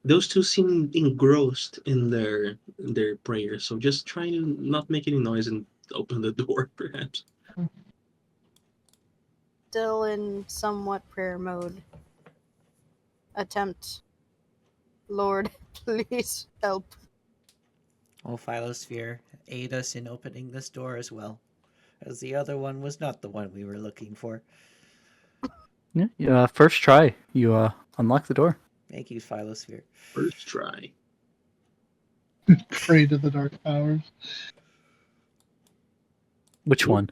Those two seem engrossed in their prayer, so just try to not make any noise and open the door, perhaps. Still in somewhat prayer mode. Attempt. Lord, please help. Oh, Philosphere, aid us in opening this door as well, as the other one was not the one we were looking for. Yeah, first try, you unlock the door. Thank you, Philosphere. First try. Pray to the dark powers. Which one?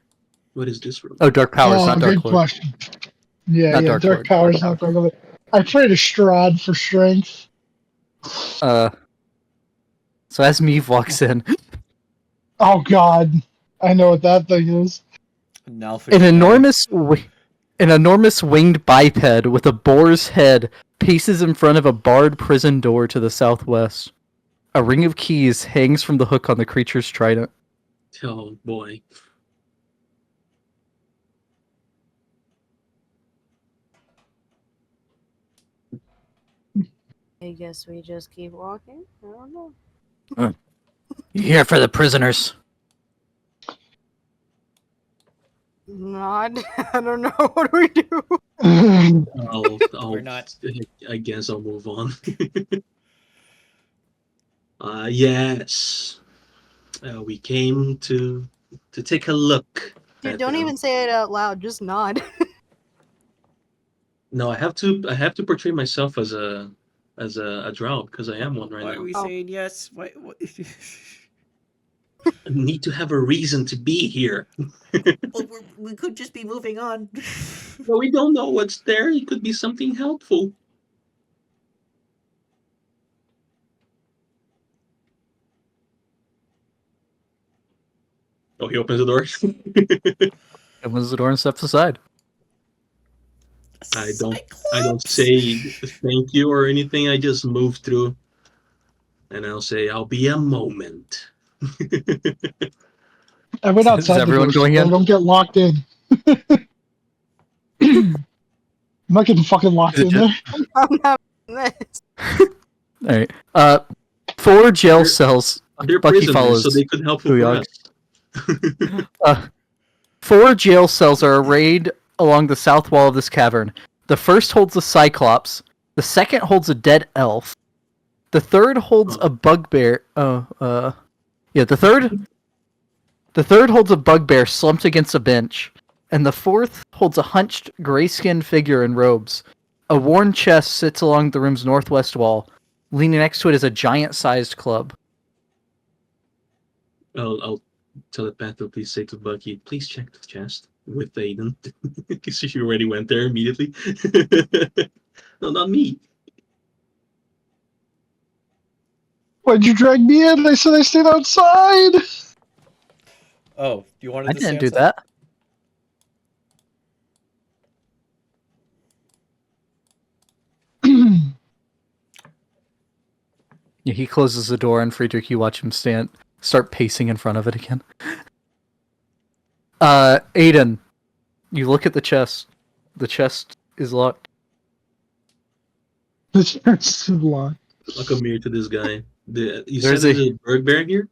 What is this room? Oh, Dark Powers, not Dark good Lord. question. Yeah, Not yeah, Dark dark Lord. powers, not dark Lord. I pray to Strahd for strength. So as Meave walks in, Oh God, I know what that thing is. Now an enormous winged biped with a boar's head paces in front of a barred prison door to the southwest. A ring of keys hangs from the hook on the creature's trident. Oh boy. I guess we just keep walking. I don't know. You here for the prisoners? Nod. I don't know. What do we do? We're not. I guess I'll move on. Yes. We came to take a look. Dude, at, don't even say it out loud. Just nod. No, I have to portray myself as a drow because I am one right Why now. are we Oh. saying yes? Why? I need to have a reason to be here. Well, we could just be moving on. But we don't know what's there. It could be something helpful. Oh, he opens the door. Opens the door and steps aside. I don't Cyclops! say thank you or anything. I just move through, and I'll say I'll be a moment. I went Is outside the everyone door, going so in? don't get locked in. I'm not getting fucking locked Is it in there. I'm not this. All right. 4 jail cells. They're Bucky prisoners, follows. so they could help for Uyog. us. 4 jail cells are arrayed along the south wall of this cavern. The first holds a cyclops. The second holds a dead elf. The third holds a bugbear. The third holds a bugbear slumped against a bench, and the fourth holds a hunched, gray-skinned figure in robes. A worn chest sits along the room's northwest wall. Leaning next to it is a giant-sized club. I'll telepathically say to Bucky, please check the chest with Aiden. Because she already went there immediately. No, not me. Why'd you drag me in? I said I stayed outside. Oh, you wanted I to didn't stay do outside? that. Yeah, he closes the door, and Friedrich, you watch him start pacing in front of it again. Aiden, you look at the chest. The chest is locked. The chest is locked. I'll come here to this guy. You There's said there's a bugbear here?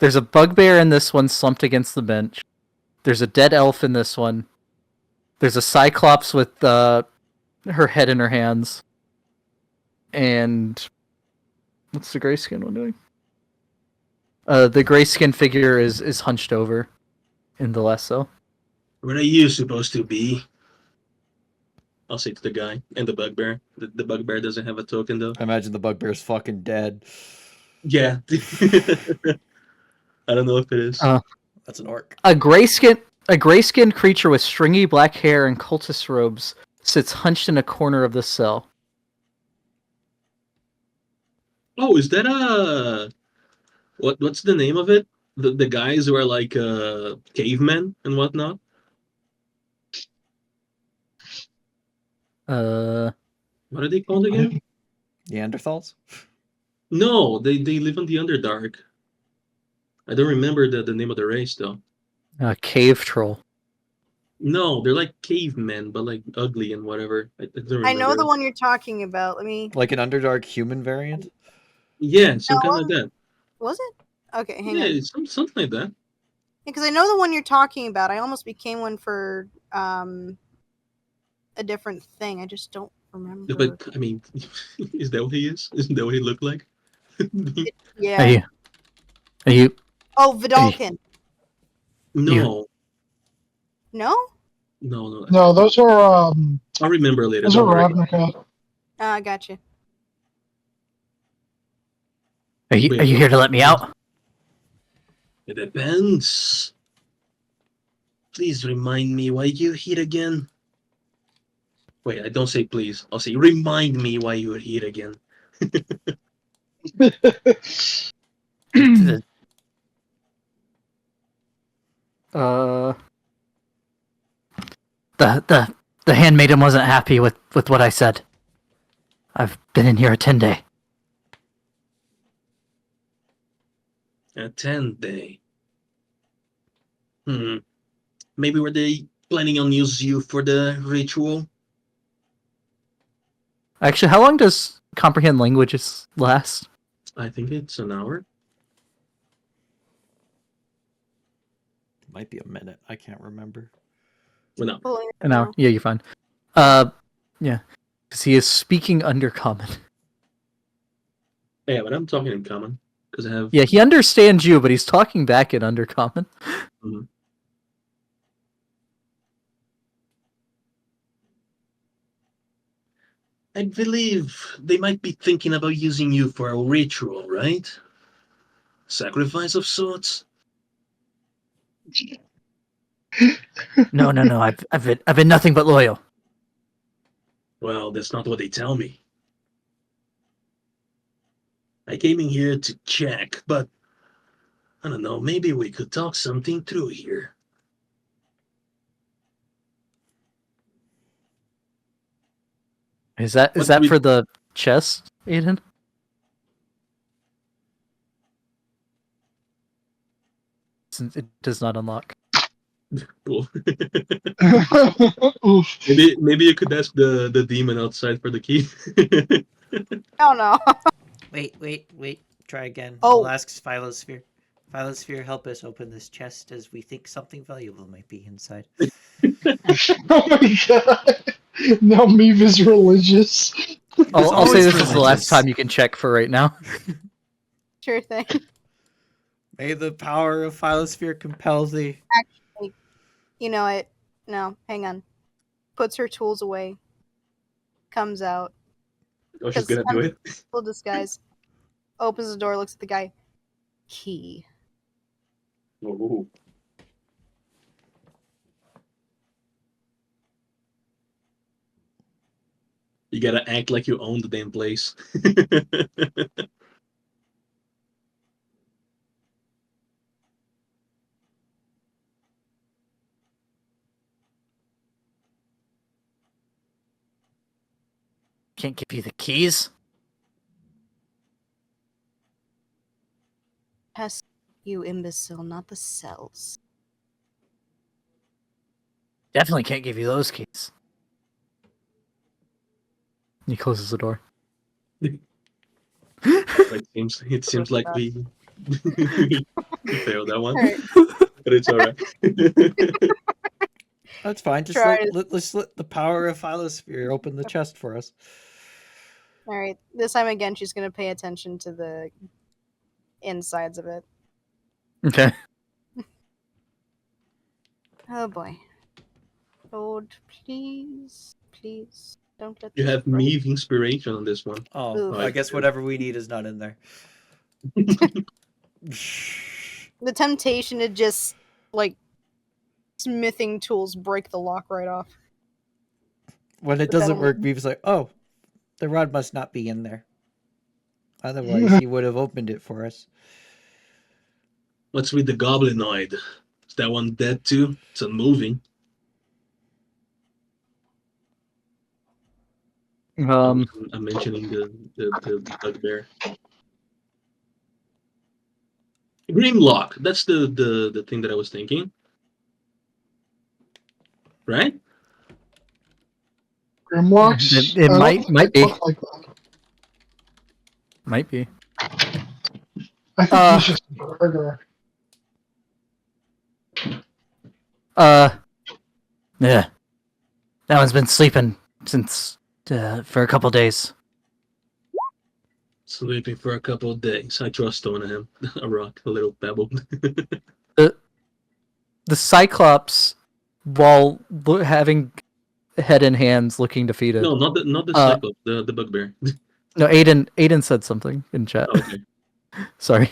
There's a bugbear in this one slumped against the bench. There's a dead elf in this one. There's a cyclops with her head in her hands. And what's the grayskin one doing? The grayskin figure is hunched over in the last cell. Where are you supposed to be? I'll say to the guy and the bugbear. The bugbear doesn't have a token though. I imagine the bugbear's fucking dead. Yeah. I don't know if it is. That's an orc. A grayskin creature with stringy black hair and cultist robes sits hunched in a corner of the cell. Oh, is that what's the name of it? The guys who are like cavemen and whatnot? What are they called again? Neanderthals? No, they live on the Underdark. I don't remember the name of the race though. Cave troll. No, they're like cavemen, but like ugly and whatever. I don't remember. I know the one you're talking about. Let me. Like an Underdark human variant? Yeah, some No, kind like that. Was it? Okay, hang Yeah, on. it's something like that. Because I know the one you're talking about. I almost became one for a different thing. I just don't remember. But I mean, is that what he is? Isn't that what he looked like? Yeah. Are you? Oh, Vidalkin. No, No? no. No, those are I'll remember later. those are Don't worry. Ravnica. Gotcha. Are you here to let me out? It depends. Please remind me why you're here again. Wait, I don't say please. I'll say remind me why you're here again. The handmaiden wasn't happy with what I said. I've been in here a 10-day. A 10-day. Maybe were they planning on use you for the ritual? Actually, how long does comprehend languages last? I think it's an hour. Might be a minute. I can't remember. Well, no. Pulling it An hour? now. Yeah, you're fine. Yeah, because he is speaking Undercommon. Yeah, but I'm talking in common because I have. Yeah, he understands you, but he's talking back in Undercommon. Mhm. I believe they might be thinking about using you for a ritual, right? Sacrifice of sorts. No, no, no. I've been nothing but loyal. Well, that's not what they tell me. I came in here to check, but I don't know, maybe we could talk something through here. Is that What we- for the chest, Aiden? Since it does not unlock. Cool. Oof. maybe you could ask the demon outside for the key. Oh no. Wait. Try again. Oh. I'll ask Philosphere. Philosphere, help us open this chest as we think something valuable might be inside. Oh my god. Now Meave is religious. I'll say always this is the last religious. time you can check for right now. Sure thing. May the power of Philosphere compel thee. You know it. No, hang on. Puts her tools away. Comes out. Oh, she's gonna do it. Full disguise. Opens the door, looks at the guy. Key. Oh. You gotta act like you own the damn place. Can't give you the keys. Pest, you imbecile, not the cells. Definitely can't give you those keys. He closes the door. It seems like we failed that one, Alright. but it's alright. That's fine. Just Try let's let the power of Philosphere open the chest for us. Alright. This time again, she's going to pay attention to the insides of it. Okay. Oh boy. Lord, please. Please. Don't let You this have break. Meave inspiration on this one. Oh, Oof. I guess whatever we need is not in there. The temptation to just, like, smithing tools break the lock right off. When it But doesn't that'll- work, Beavis like, oh, the rod must not be in there. Otherwise, he would have opened it for us. What's with the goblinoid? Is that one dead too? It's unmoving. I'm mentioning the bugbear. Grimlock. That's the thing that I was thinking. Right? Grimlocks? It I don't might- think might they be. look like that. Might be. I think he's just a burger. Yeah. That one's been sleeping since for a couple days. Sleeping for a couple of days. I throw a stone at him. A rock, a little pebble. The Cyclops, while having head and hands, looking defeated. No, not the Uh, cyclops, the bugbear. No, Aiden said something in chat. Okay. Sorry.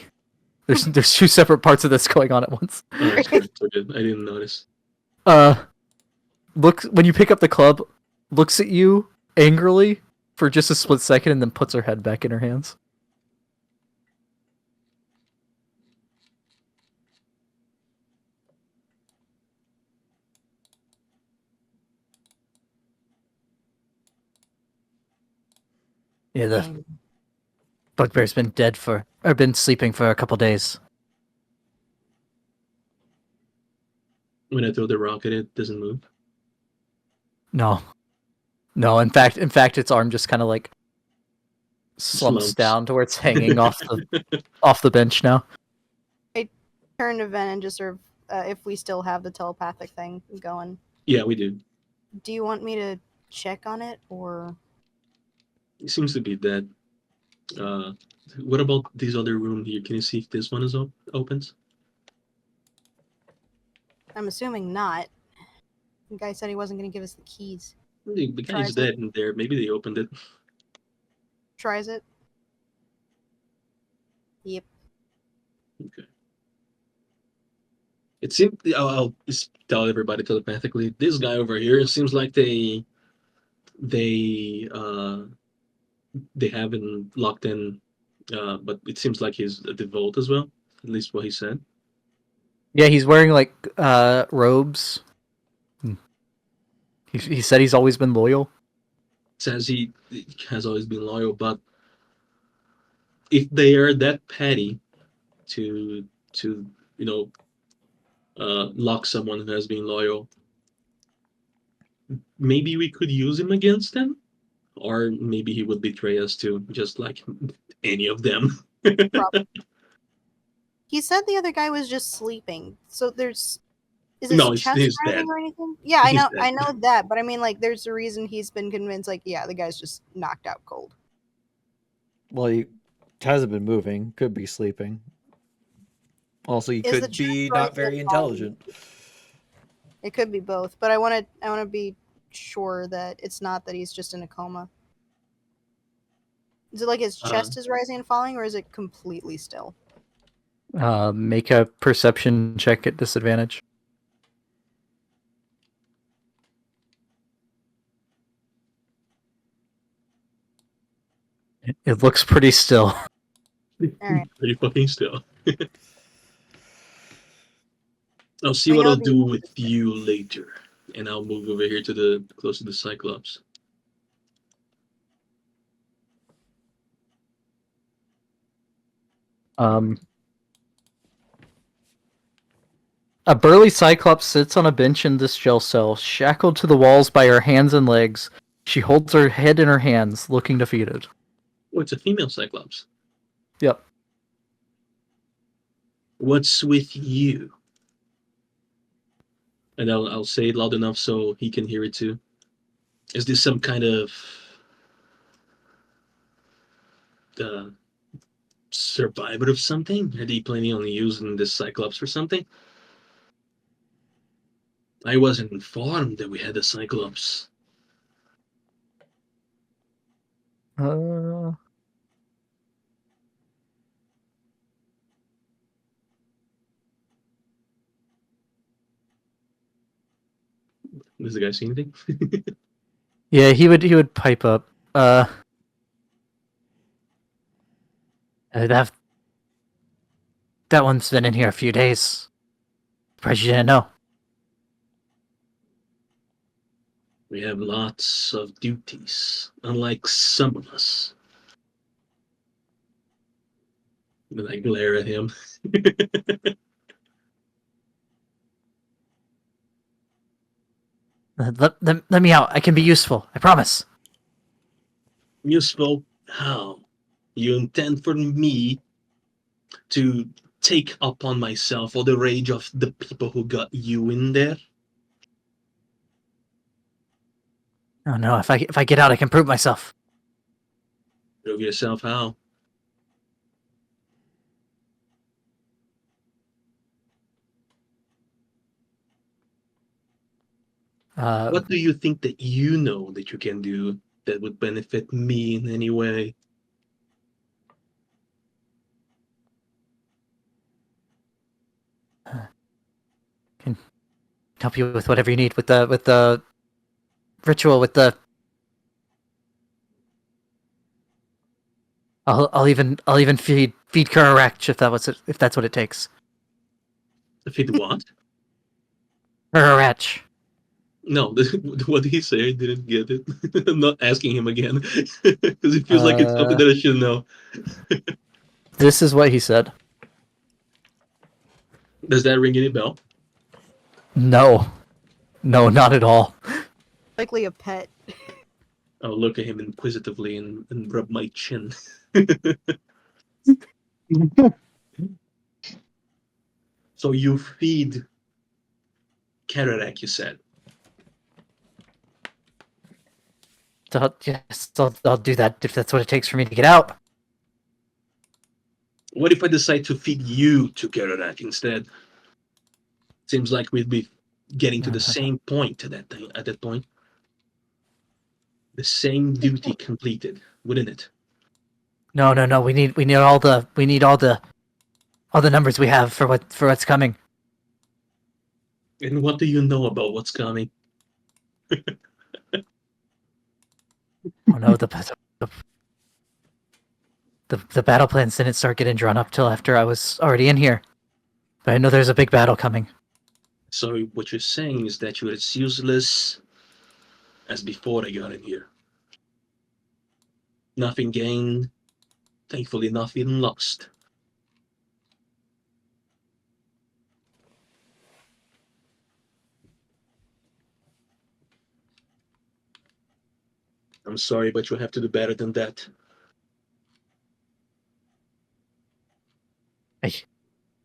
There's two separate parts of this going on at once. Oh, that's good. So good. I didn't notice. Look when you pick up the club, looks at you angrily for just a split second, and then puts her head back in her hands. Yeah, the bugbear's been been sleeping for a couple days. When I throw the rock at it, it doesn't move. No. In fact, its arm just kind of like slumps Slumps. down to where it's hanging off the bench now. Turn to Ven and just sort of, if we still have the telepathic thing going. Yeah, we do. Do you want me to check on it, or It seems to be dead. What about this other room here? Can you see if this one is opens? I'm assuming not. The guy said he wasn't going to give us the keys. The guy's Tries it. dead in there. Maybe they opened it. Tries it. Yep. Okay. It seems I'll just tell everybody telepathically. This guy over here, it seems like they haven't locked in, but it seems like he's a devout as well. At least what he said. Yeah, he's wearing like robes. He said he's always been loyal. Says he has always been loyal, but if they are that petty to lock someone who has been loyal, maybe we could use him against them, or maybe he would betray us too, just like any of them. Probably. He said the other guy was just sleeping. So there's is his No, chest he's rising dead. or anything? Yeah, I He's know dead. I know that, but I mean like there's a reason he's been convinced like yeah, the guy's just knocked out cold. Well, he hasn't been moving. Could be sleeping. Also, he Is the could chest be rising not very or falling? intelligent. It could be both, but I want to be sure that it's not that he's just in a coma. Is it like his chest is rising and falling, or is it completely still? Make a perception check at disadvantage. It looks pretty still. Alright. Pretty fucking still. I'll see I what know I'll the- do with you later, and I'll move over here to the close to the Cyclops. A burly Cyclops sits on a bench in this jail cell, shackled to the walls by her hands and legs. She holds her head in her hands, looking defeated. Oh, it's a female Cyclops. Yep. What's with you? And I'll say it loud enough so he can hear it too. Is this some kind of survivor of something? Are they planning on using this Cyclops for something? I wasn't informed that we had a Cyclops. Does the guy see anything? Yeah, he would pipe up. That one's been in here a few days. Surprised you didn't know. We have lots of duties, unlike some of us. Then I glare at him. Let me out. I can be useful. I promise. Useful? How? You intend for me to take upon myself all the rage of the people who got you in there? Oh no! If I get out, I can prove myself. Prove yourself how? What do you think that you know that you can do that would benefit me in any way? Can help you with whatever you need with the ritual with the. I'll even feed Kurawatch if that's what it takes. Feed what? Kurawatch. No, what did he say? I didn't get it. I'm not asking him again because it feels like it's something that I should know. This is what he said. Does that ring any bell? No, not at all. Likely a pet. I'll look at him inquisitively and rub my chin. So you feed Kararak, you said. Yes, I'll do that if that's what it takes for me to get out. What if I decide to feed you to Kararak instead? Seems like we'd be getting to the same point at that point. The same duty completed, wouldn't it? No. We need all the numbers we have for what's coming. And what do you know about what's coming? Oh no, the battle plans didn't start getting drawn up till after I was already in here. But I know there's a big battle coming. So what you're saying is that you're as useless as before I got in here. Nothing gained, thankfully nothing lost. I'm sorry, but you'll have to do better than that.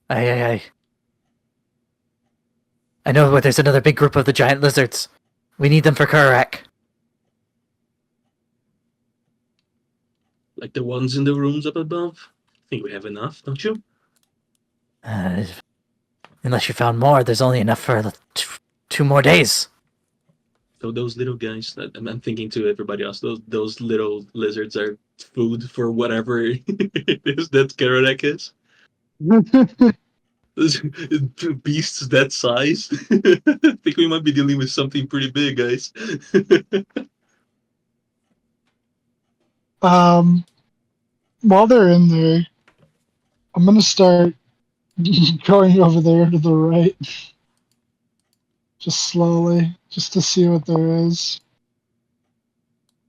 I know, but there's another big group of the giant lizards. We need them for Kararak. Like the ones in the rooms up above? I think we have enough, don't you? Unless you found more, there's only enough for 2 more days. So those little guys, I'm thinking to everybody else, those little lizards are food for whatever it is that Kararak is. Those beasts that size. I think we might be dealing with something pretty big, guys. While they're in there, I'm gonna start going over there to the right. Just slowly, just to see what there is.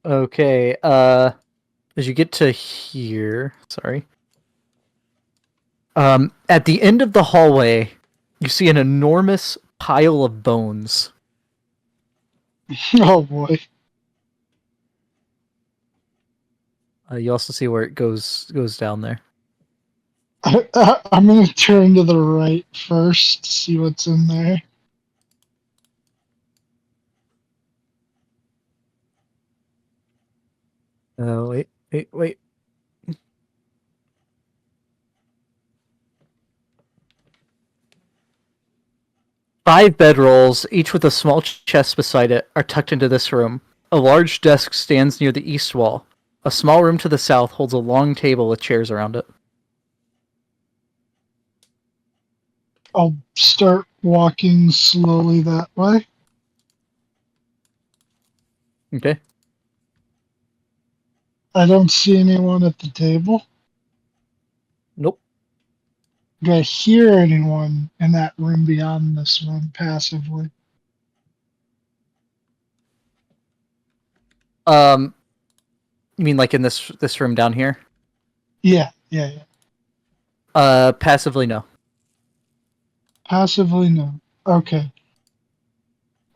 Okay, as you get to here, sorry. At the end of the hallway, you see an enormous pile of bones. Oh boy. You also see where it goes down there. I'm gonna turn to the right first, see what's in there. Wait. 5 bedrolls, each with a small chest beside it, are tucked into this room. A large desk stands near the east wall. A small room to the south holds a long table with chairs around it. I'll start walking slowly that way. Okay. I don't see anyone at the table. Nope. Do I hear anyone in that room beyond this one passively? You mean like in this room down here? Yeah. Passively, no. Passively, no. Okay.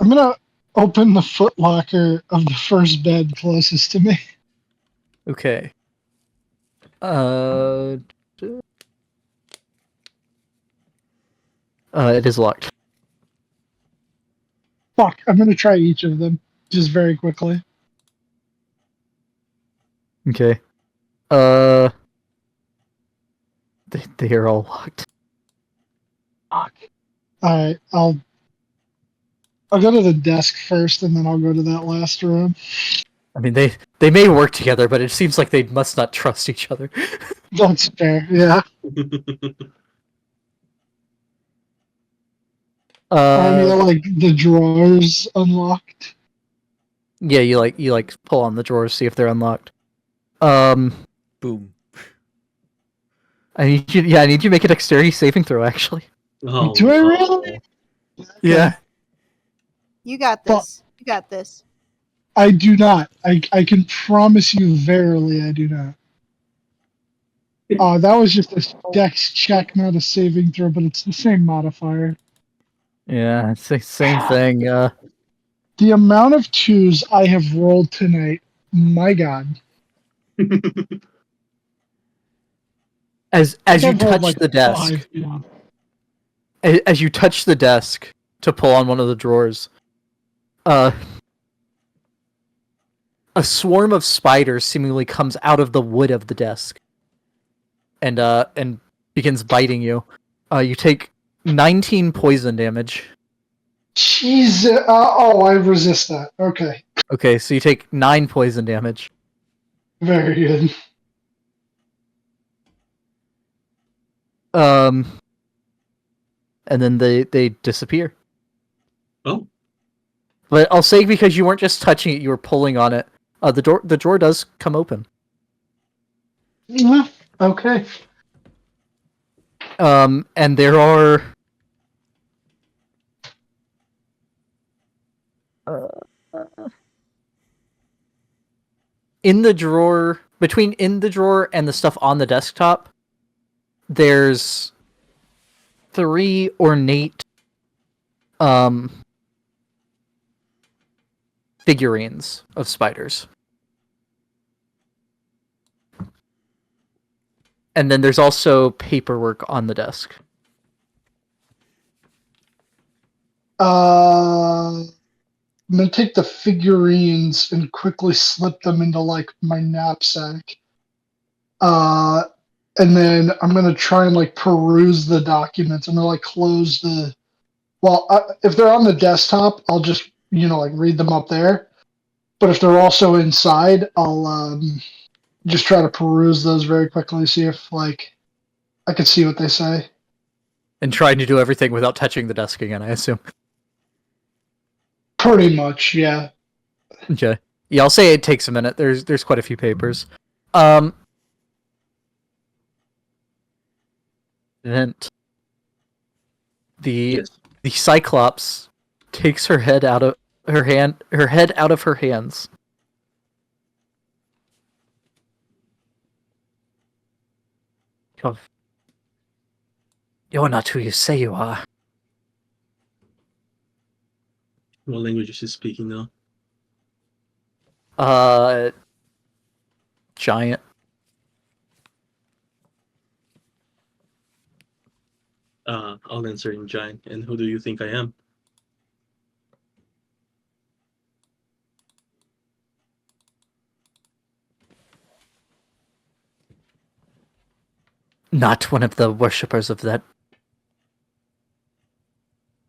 I'm gonna open the footlocker of the first bed closest to me. Okay. It is locked. Fuck, I'm gonna try each of them, just very quickly. Okay. They are all locked. Fuck. Alright, I'll go to the desk first, and then I'll go to that last room. I mean, they may work together, but it seems like they must not trust each other. That's fair, yeah. Are any like the drawers unlocked? Yeah, you pull on the drawers, see if they're unlocked. Boom. I need you to make a dexterity saving throw, actually. Oh, Do I really? Yeah. You got this. You got this. I do not. I can promise you verily I do not. That was just a dex check, not a saving throw, but it's the same modifier. Yeah, it's the same thing. The amount of 2s I have rolled tonight My God. As I've you rolled, touch like, the desk, 5, yeah. as you touch the desk to pull on one of the drawers, a swarm of spiders seemingly comes out of the wood of the desk, and begins biting you. You take 19 poison damage. Jeez. I resist that. Okay. Okay, so you take 9 poison damage. Very good. And then they disappear. Oh, But I'll say because you weren't just touching it, you were pulling on it. The drawer does come open. Yeah, okay. And there are in the drawer, between in the drawer and the stuff on the desktop, there's 3 ornate figurines of spiders. And then there's also paperwork on the desk. I'm gonna take the figurines and quickly slip them into like my knapsack. And then I'm gonna try and like peruse the documents. I'm gonna like close the. Well, if they're on the desktop, I'll just like read them up there. But if they're also inside, I'll just try to peruse those very quickly, see if like I can see what they say. And trying to do everything without touching the desk again, I assume. Pretty much, yeah. Okay. Yeah, I'll say it takes a minute. There's quite a few papers. Event. The yes. the Cyclops takes her head out of her hands. You're not who you say you are. What language is she speaking now? Giant. I'll answer in giant. And who do you think I am? Not one of the worshippers of that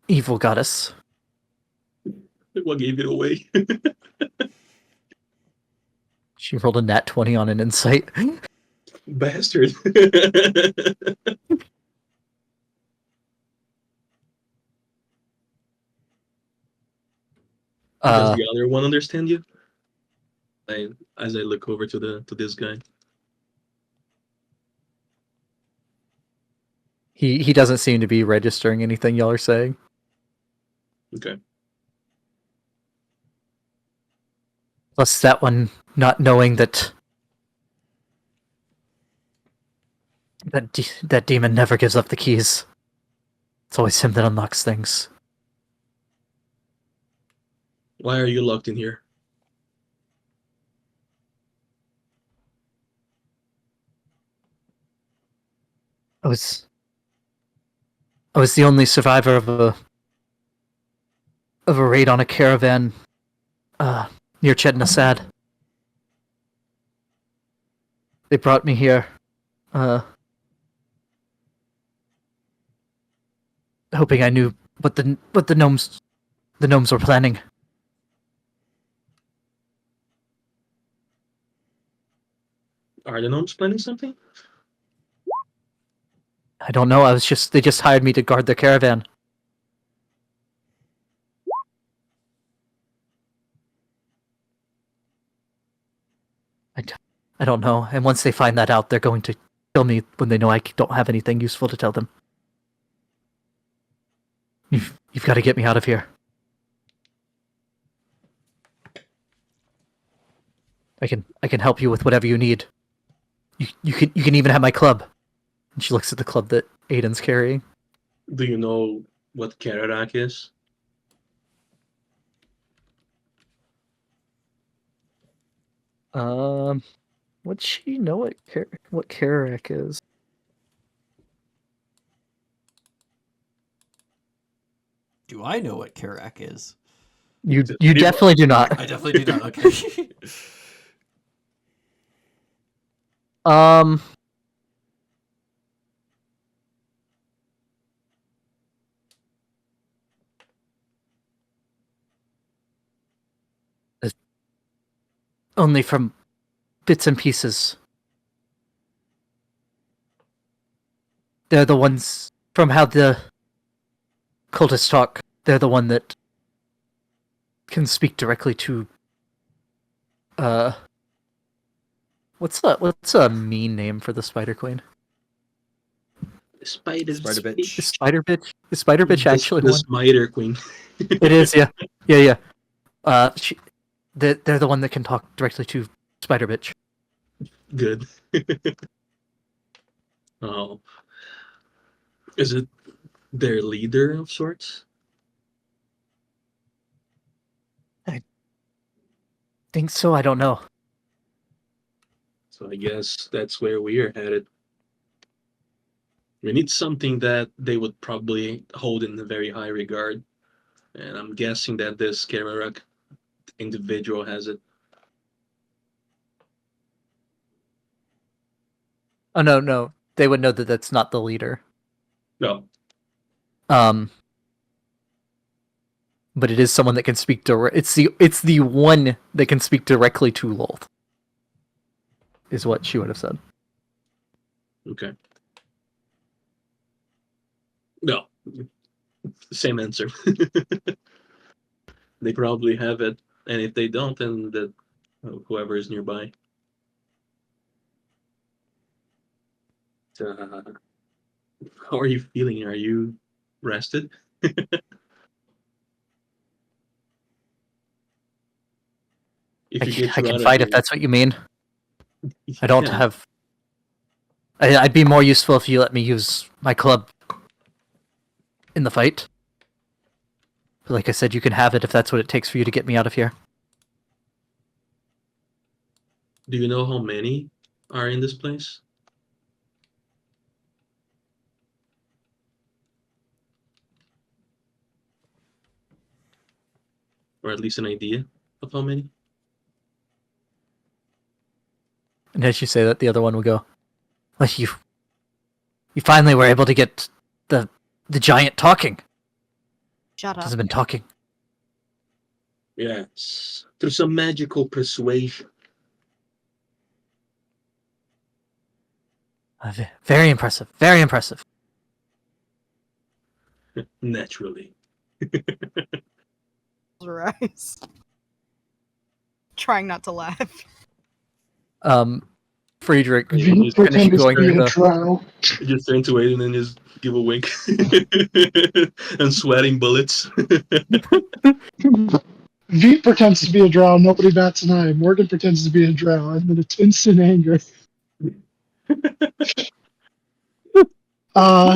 evil goddess. What gave it away? She rolled a nat 20 on an insight. Bastard. Does the other one understand you? As I look over to this guy. He doesn't seem to be registering anything y'all are saying. Okay. Plus that one not knowing that that demon never gives up the keys. It's always him that unlocks things. Why are you locked in here? I was the only survivor of a raid on a caravan near Chetnasad. They brought me here hoping I knew what the gnomes were planning. Are the gnomes planning something? I don't know. They just hired me to guard their caravan. I don't know. And once they find that out, they're going to kill me when they know I don't have anything useful to tell them. You've got to get me out of here. I can help you with whatever you need. You can even have my club. And she looks at the club that Aiden's carrying. Do you know what Kararak is? Would she know what Karak is? Do I know what Karak is? You People- definitely do not. I definitely do not. Okay. Um. Only from bits and pieces. They're the ones from how the cultists talk. They're the one that can speak directly to. What's a mean name for the Spider Queen? Spider bitch. Is Spider Bitch? Is Spider Bitch actually the one? Spider Queen. It is, yeah, yeah. They're the one that can talk directly to Spider Bitch. Good. Oh. Is it their leader of sorts? Think so? I don't know. So I guess that's where we're headed. We need something that they would probably hold in a very high regard. And I'm guessing that this Kararak individual has it. Oh no, they would know that that's not the leader. No. But it is someone that can speak direct. It's the one that can speak directly to Lolth. Is what she would have said. Okay. No. Same answer. They probably have it. And if they don't, then whoever is nearby. How are you feeling? Are you rested? If you get I you can out of fight if here, that's what you mean. you I don't can. have. I'd be more useful if you let me use my club in the fight. But like I said, you can have it if that's what it takes for you to get me out of here. Do you know how many are in this place? Or at least an idea of how many? And as you say that, the other one will go, well, you finally were able to get the giant talking. Shut up. Hasn't been talking. Yes. Through some magical persuasion. Very impressive. Very impressive. Naturally. Her eyes. Trying not to laugh. Friedrich, You just pretend to going be through a the- drow. You just turn to Aiden and just give a wink. And sweating bullets. V pretends to be a drow. Nobody bats an eye. Morgan pretends to be a drow, and then it's instant anger.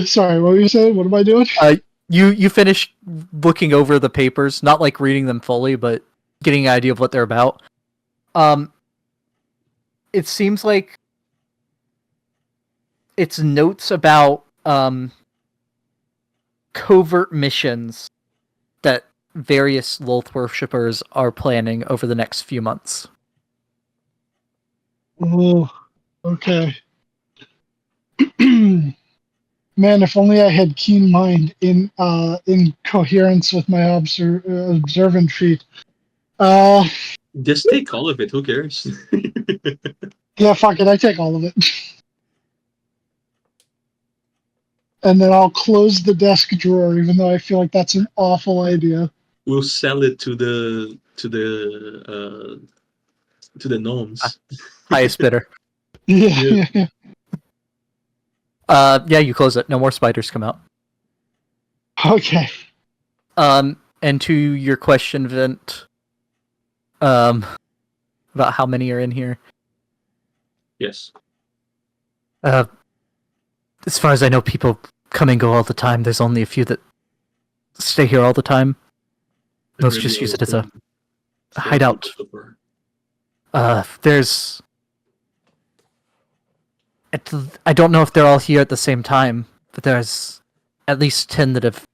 Sorry, what were you saying? What am I doing? You finish looking over the papers, not like reading them fully, but getting an idea of what they're about. It seems like it's notes about covert missions that various Lolth worshippers are planning over the next few months. Oh, okay. Man, if only I had keen mind in coherence with my observant feat. Just take all of it. Who cares? Yeah, fuck it. I take all of it. And then I'll close the desk drawer, even though I feel like that's an awful idea. We'll sell it to the gnomes. Highest bidder. Yeah. Yeah, you close it. No more spiders come out. Okay. And to your question, Vint, about how many are in here. Yes. As far as I know, people come and go all the time. There's only a few that stay here all the time. Most just use it as a hideout. There's. I don't know if they're all here at the same time, but there's at least 10 that have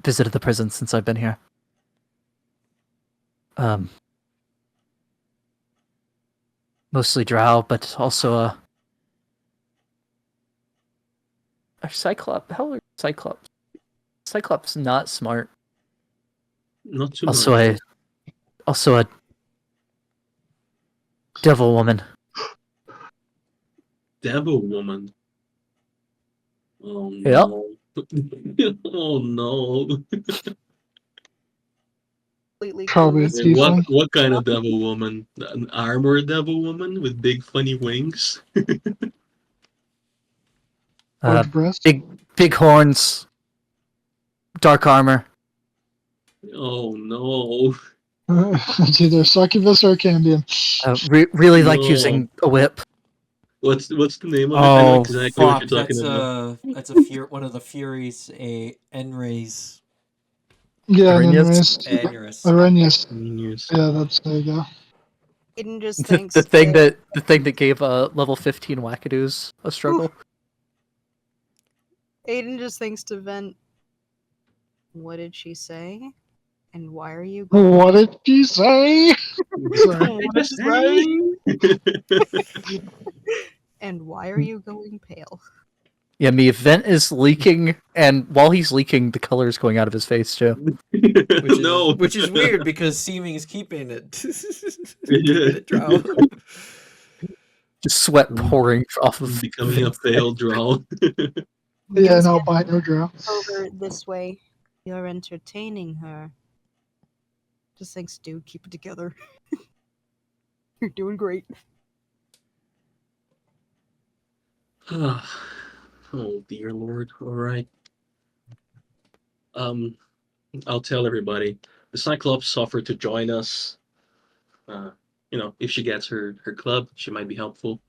visited the prison since I've been here. Mostly drow, but also a Cyclops. How are Cyclops? Cyclops not smart. Not too Also much. a devil woman. Devil woman. Oh Yep. no. Oh no. Completely Probably clueless. a And what tiefling. what kind of devil woman? An armored devil woman with big funny wings? Large breast. Big horns, dark armor. Oh no. It's either succubus or Cambion. Really like No. using a whip. What's the name of it? I know Oh exactly what fuck! you're talking about. That's one of the Furies, a Enra's Yeah, and then Arrhenius? Rhaenys. Anuris. Arrhenius. Genius. Yeah, there you go. Aiden just The thinks thing that gave level 15 wackadoos a struggle. Aiden just thinks to vent. What did she say? And why are you? What did she say? Sorry. What did she say? And why are you going pale? Yeah, me. Vent is leaking, and while he's leaking, the color is going out of his face too. Which is weird because Seeming is keeping it. Keeping it drow. Just sweat pouring off of Becoming a Vent's failed draw. Yeah, no, albino drow. Over this way. You're entertaining her. Just thanks, dude. Keep it together. You're doing great. Oh dear lord. Alright. I'll tell everybody. The Cyclops offered to join us. If she gets her club, she might be helpful.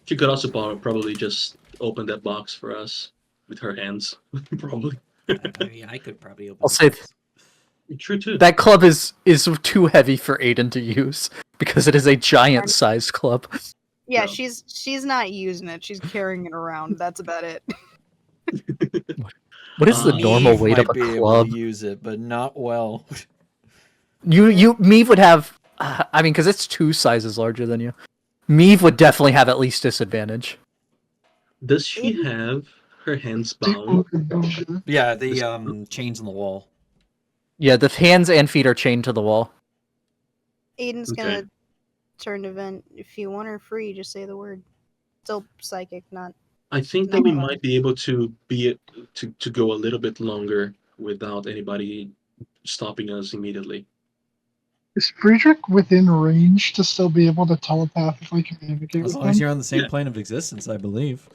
She could also probably just open that box for us with her hands. Probably. I mean, I could probably open. I'll say True too. that club is too heavy for Aiden to use because it is a giant-sized club. Yeah, No. she's not using it. She's carrying it around. That's about it. What is the Neve normal weight might of a be able club? to use it, but not well. Meave would have. I mean, because it's 2 sizes larger than you. Meave would definitely have at least disadvantage. Does she have her hands bound? Yeah, the chains on the wall. Yeah, the hands and feet are chained to the wall. Aiden's Okay. gonna turn to vent. If you want her free, just say the word. Still psychic, not. I think that we No. might be able to to go a little bit longer without anybody stopping us immediately. Is Friedrich within range to still be able to telepathically communicate As with long as them? you're on the same Yeah. plane of existence, I believe.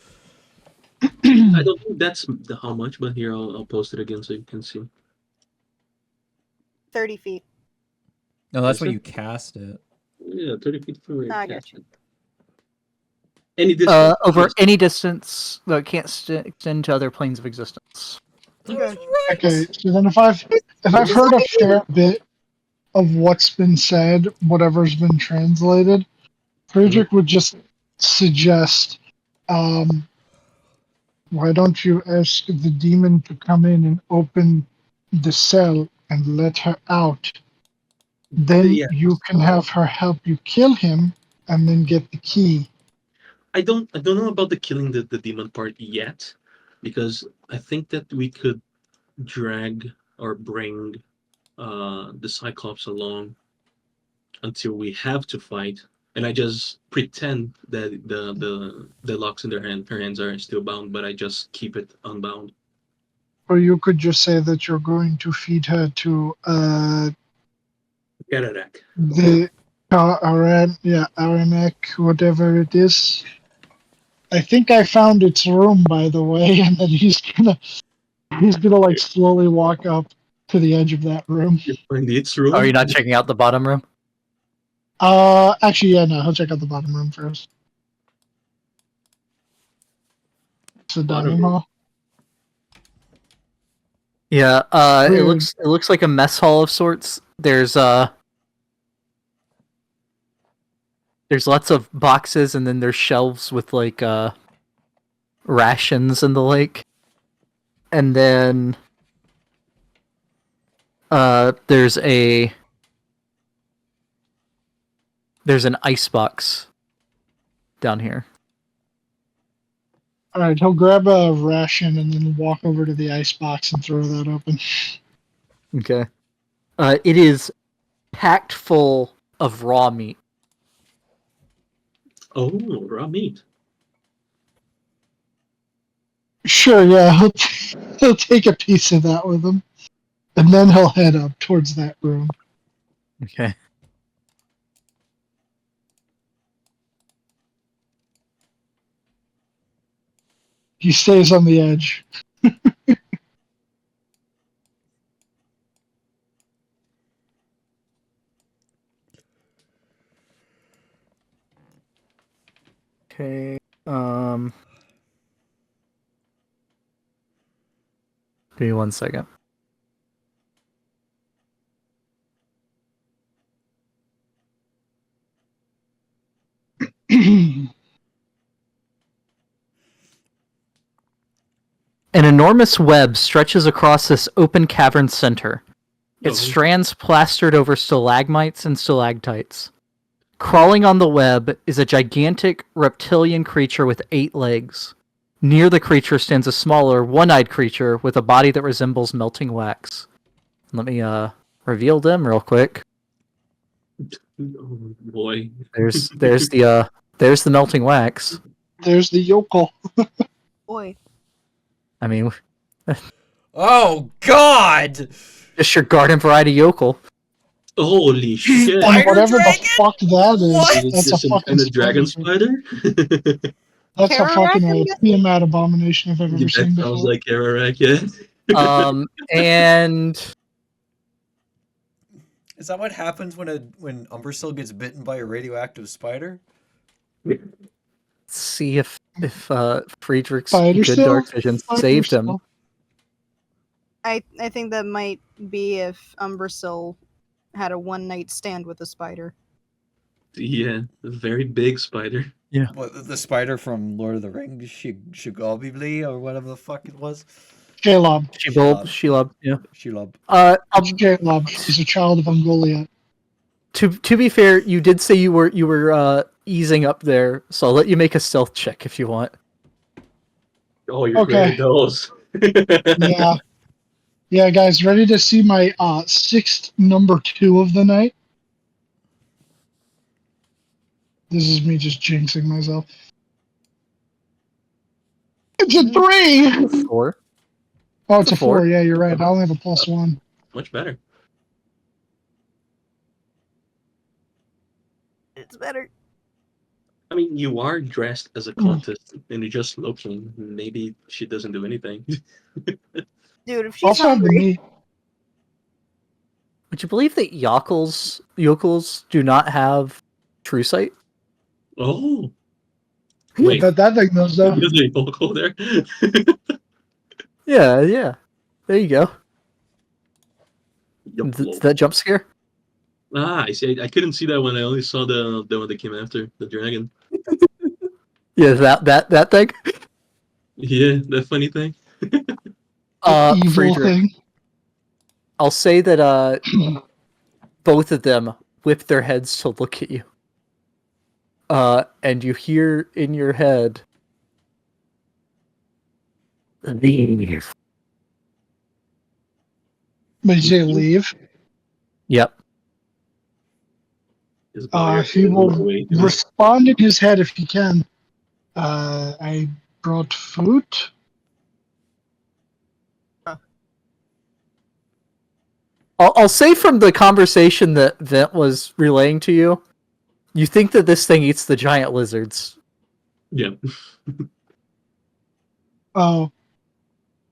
I don't think that's how much, but here I'll post it again so you can see. 30 feet. No, that's Is when it? you cast it. Yeah, 30 feet from where you I cast gotcha. it. Any distance. Over yes. any distance that can't extend to other planes of existence. Okay. Okay, so then if I've heard a fair bit of what's been said, whatever's been translated, Friedrich would just suggest, why don't you ask the demon to come in and open the cell and let her out? Then Yeah. you can have her help you kill him and then get the key. I don't know about the killing the demon part yet, because I think that we could drag or bring the Cyclops along until we have to fight, and I just pretend that the locks in her hands are still bound, but I just keep it unbound. Or you could just say that you're going to feed her to Kararak. the Aranek, whatever it is. I think I found its room, by the way, and then he's gonna like slowly walk up to the edge of that room. Indeed, it's room. Are you not checking out the bottom room? Actually, yeah, no, he'll check out the bottom room first. It's the Bottom dining room. hall. Yeah. It Weird. looks like a mess hall of sorts. There's there's lots of boxes, and then there's shelves with like rations and the like. And then there's an ice box down here. All right, he'll grab a ration and then walk over to the ice box and throw that open. Okay. It is packed full of raw meat. Oh, raw meat. Sure, yeah, he'll take a piece of that with him, and then he'll head up towards that room. Okay. He stays on the edge. Okay. Give me 1 second. An enormous web stretches across this open cavern center, its Oh. strands plastered over stalagmites and stalactites. Crawling on the web is a gigantic reptilian creature with 8 legs. Near the creature stands a smaller, one-eyed creature with a body that resembles melting wax. Let me reveal them real quick. Oh boy. There's the melting wax. There's the yokel. Boy. I mean, Oh God! just your garden variety yokel. Holy shit! And Spider whatever dragon? the fuck that is, What? Is that's this a some fucking kind of dragon spider. spider? That's a Terror fucking rack, I'm guessing? Tiamat abomination I've ever Yeah, seen that sounds before. like Ararak, yeah. And Is that what happens when Umbersill gets bitten by a radioactive spider? let's see if Friedrich's Spider good still? dark vision saved him. Still. I think that might be if Umbersill had a one night stand with a spider. Yeah, a very big spider. What, the spider from Lord of the Rings, Shigobibli, or whatever the fuck it was? Shelob. Shelob, yeah. Shelob. Shelob. He's a child of Ungoliant. To be fair, you did say you were easing up there, so I'll let you make a stealth check if you want. Oh, you're Okay. great at those. Yeah. Yeah, guys, ready to see my sixth number 2 of the night? This is me just jinxing myself. It's a 3! 4. Oh, it's a 4. 4. Yeah, you're right. I only have a +1. Much better. It's better. I mean, you are dressed as a cultist, and you're just looking. Maybe she doesn't do anything. Dude, if she's Also have the hungry. meat. Would you believe that yokels do not have true sight? Oh, wait. That thing knows though. There's a vocal there. Yeah. There you go. Yup. That jump scare? I see. I couldn't see that one. I only saw the one that came after the dragon. Yeah, that thing. Yeah, that funny thing. Evil Friedrich, thing. I'll say that both of them whip their heads to look at you. And you hear in your head, leave. But you say leave. Yep. His body He will away. respond in his head if he can. I brought food. I'll say from the conversation that Vent was relaying to you, you think that this thing eats the giant lizards. Yeah. Oh,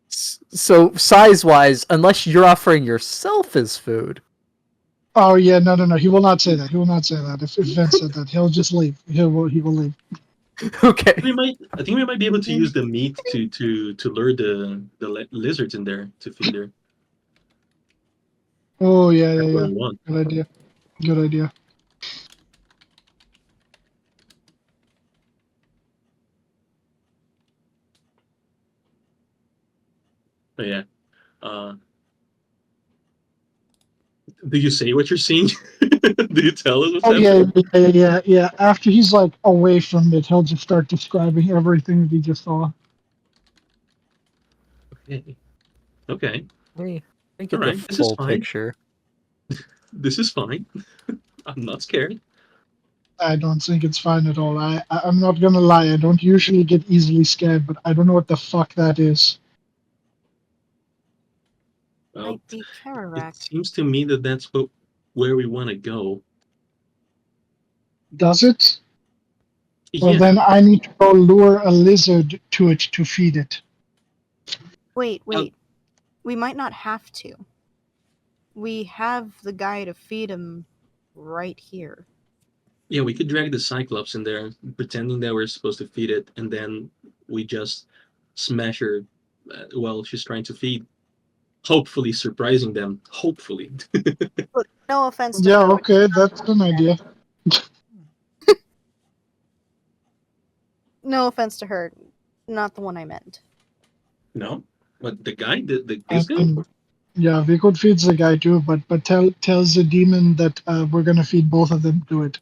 So size-wise, unless you're offering yourself as food. oh yeah, no. He will not say that. He will not say that. If Vince said that, he'll just leave. He will leave. Okay. I think we might be able to use the meat to lure the lizards in there to feed her. Oh yeah. That's what we want. Good idea. But yeah. Do you say what you're seeing? Do you tell us what's Oh yeah, happening? yeah. After he's like away from it, he'll just start describing everything that he just saw. Okay. Okay. Let me All get the right. This is full fine. picture. This is fine. I'm not scared. I don't think it's fine at all. I'm not gonna lie. I don't usually get easily scared, but I don't know what the fuck that is. Well, Might be it Karak. seems to me that that's where we want to go. Does it? Well, Yeah. then I need to go lure a lizard to it to feed it. Wait. We might not have to. We have the guy to feed him right here. Yeah, we could drag the Cyclops in there, pretending that we're supposed to feed it, and then we just smash her while she's trying to feed. Hopefully surprising them. Hopefully. Look, no offense to Yeah, her. okay, that's an idea. No offense to her. Not the one I meant. No? But the guy? This And, guy? and yeah, we could feed the guy too, but tells the demon that we're gonna feed both of them to it.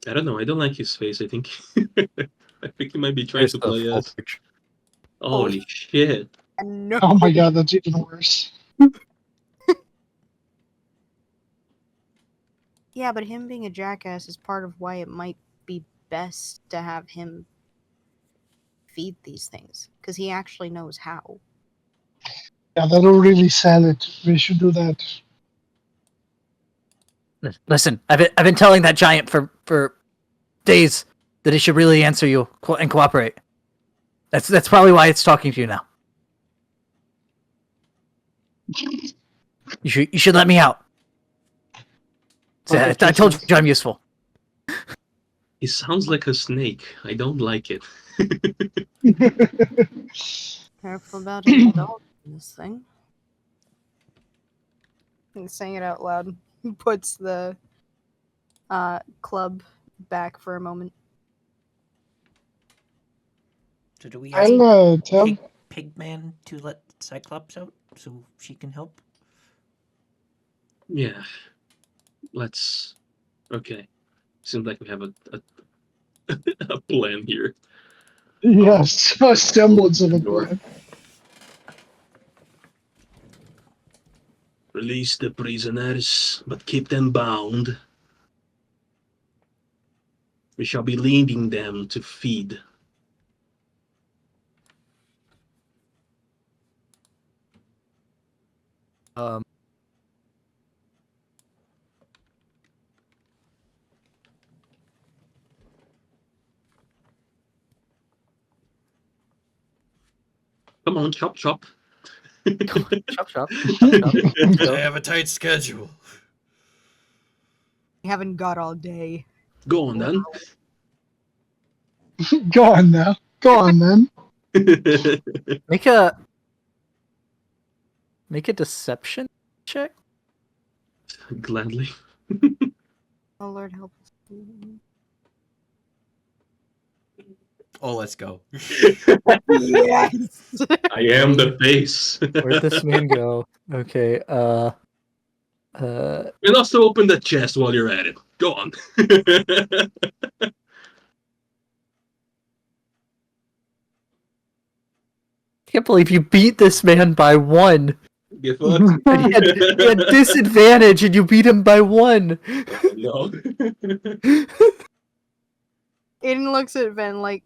I don't know. I don't like his face. I think I think he might be trying Here's to the play full us. picture. Holy shit. No. Oh my god, that's even worse. Yeah, but him being a jackass is part of why it might be best to have him feed these things, because he actually knows how. Yeah, that'll really sell it. We should do that. Listen, I've been telling that giant for days that it should really answer you and cooperate. That's probably why it's talking to you now. You should let me out. Okay, I told you I'm useful. He sounds like a snake. I don't like it. Careful about indulging this thing. He's saying it out loud. Puts the club back for a moment. So do we ask I'll tell. Pigman to let Cyclops out so she can help? Yeah. Let's. Okay. Seems like we have a plan here. Yes, a semblance of a plan. Release the prisoners, but keep them bound. We shall be leading them to feed. Um, Come on, chop chop. chop chop. I have a tight schedule. We haven't got all day. Go on then. Go on now. Go on then. Make a deception check. Gladly. Oh Lord help us. Oh, let's go. Yes. I am the face. Where'd this man go? Okay. And also open the chest while you're at it. Go on. Can't believe you beat this man by one. Get fucked. And he had disadvantage, and you beat him by one. No. Aiden looks at Ven like,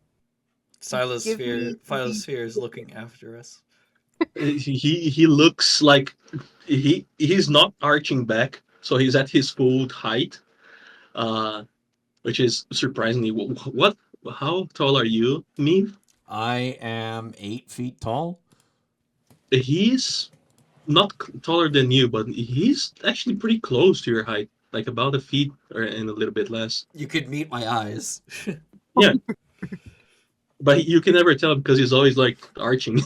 Give me- Philosphere is looking after us. he looks like he's not arching back, so he's at his full height, which is surprisingly. What? How tall are you, Neve? I am 8 feet tall. He's not taller than you, but he's actually pretty close to your height, like about a feet or and a little bit less. You could meet my eyes. Yeah. But you can never tell because he's always like arching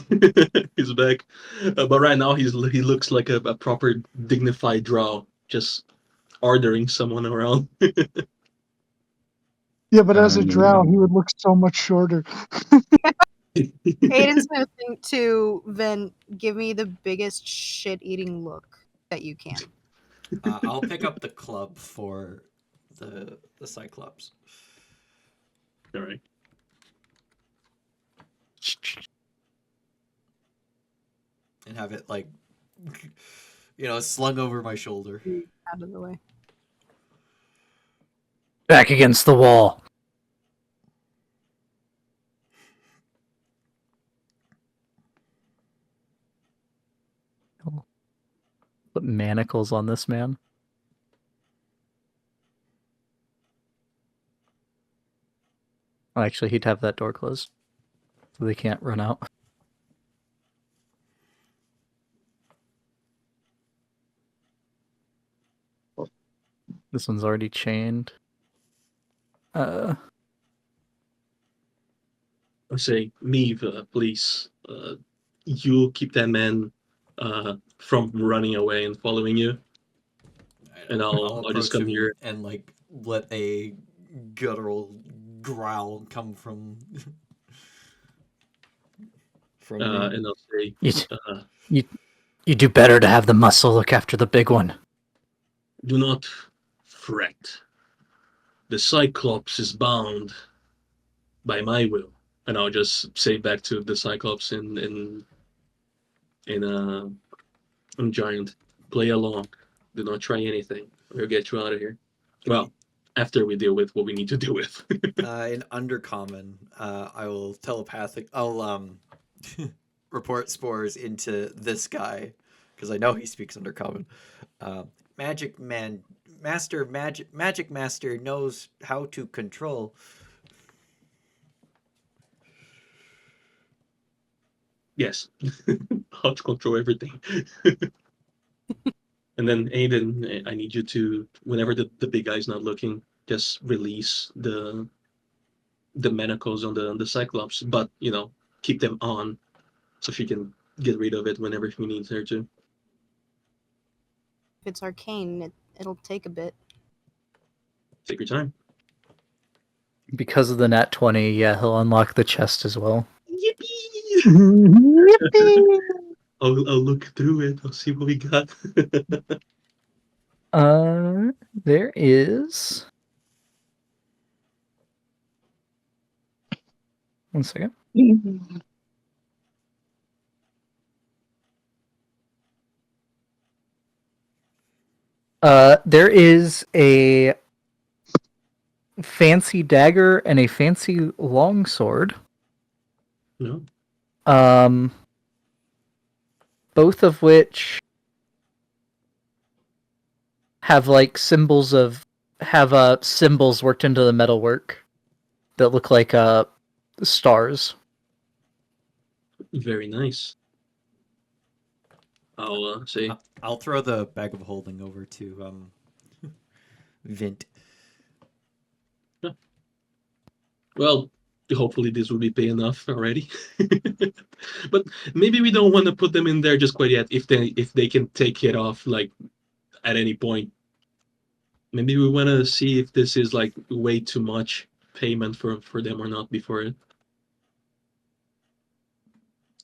his back. But right now he looks like a proper dignified drow, just ordering someone around. Yeah, but as a drow, he would look so much shorter. Aiden's gonna think to Vin, give me the biggest shit-eating look that you can. I'll pick up the club for the Cyclops. All right. And have it like, slung over my shoulder. Out of the way. Back against the wall. Put manacles on this man. Oh, actually, he'd have that door closed, so they can't run out. This one's already chained. I say, Meave, please, you keep that man from running away and following you. And I'll just approach come him here. and like let a guttural growl come from me. And I'll say, You do better to have the muscle look after the big one. do not fret. The Cyclops is bound by my will. And I'll just say back to the Cyclops in Giant, play along. Do not try anything. We'll get you out of here. Well, after we deal with what we need to deal with. In Undercommon, I will I'll report spores into this guy because I know he speaks Undercommon. Magic Master knows how to control. Yes. How to control everything. And then Aiden, I need you to, whenever the big guy's not looking, just release the manacles on the Cyclops, but keep them on so she can get rid of it whenever she needs her to. If it's arcane, it'll take a bit. Take your time. Because of the nat 20, yeah, he'll unlock the chest as well. Yippee! I'll look through it. I'll see what we got. There is... One second. There is a fancy dagger and a fancy longsword. No. Both of which have like symbols worked into the metalwork that look like stars. Very nice. I'll say. I'll throw the bag of holding over to Vint. Well, hopefully this will be pay enough already. But maybe we don't want to put them in there just quite yet. If they can take it off like at any point. Maybe we want to see if this is like way too much payment for them or not before it.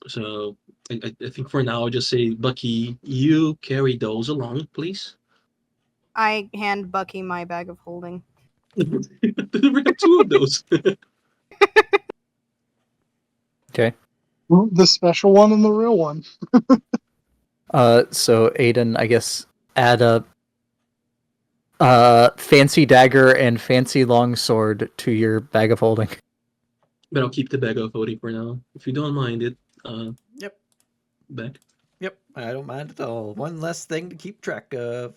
So I think for now I'll just say, Bucky, you carry those along, please. I hand Bucky my bag of holding. We have two of those. Okay. The special one and the real one. So Aiden, I guess, add a fancy dagger and fancy longsword to your bag of holding. But I'll keep the bag of holding for now, if you don't mind it. Yep. Back. Yep, I don't mind at all. One less thing to keep track of.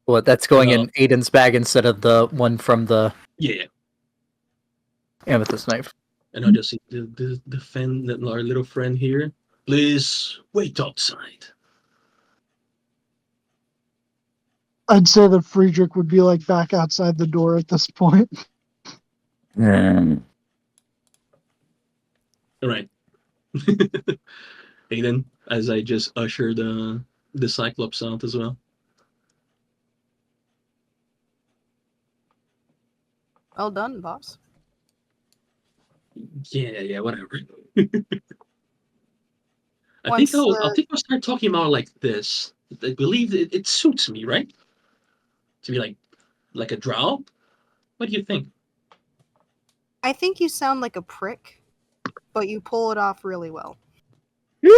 Well, that's going in Aiden's bag instead of the one from the amethyst knife. And I'll just say, our little friend here, please wait outside. I'd say that Friedrich would be like back outside the door at this point. All right. Aiden, as I just usher the Cyclops out as well. Well done, boss. Yeah, whatever. Once I the think I'll start talking about it like this. I believe it suits me, right? To be like a drow. What do you think? I think you sound like a prick, but you pull it off really well.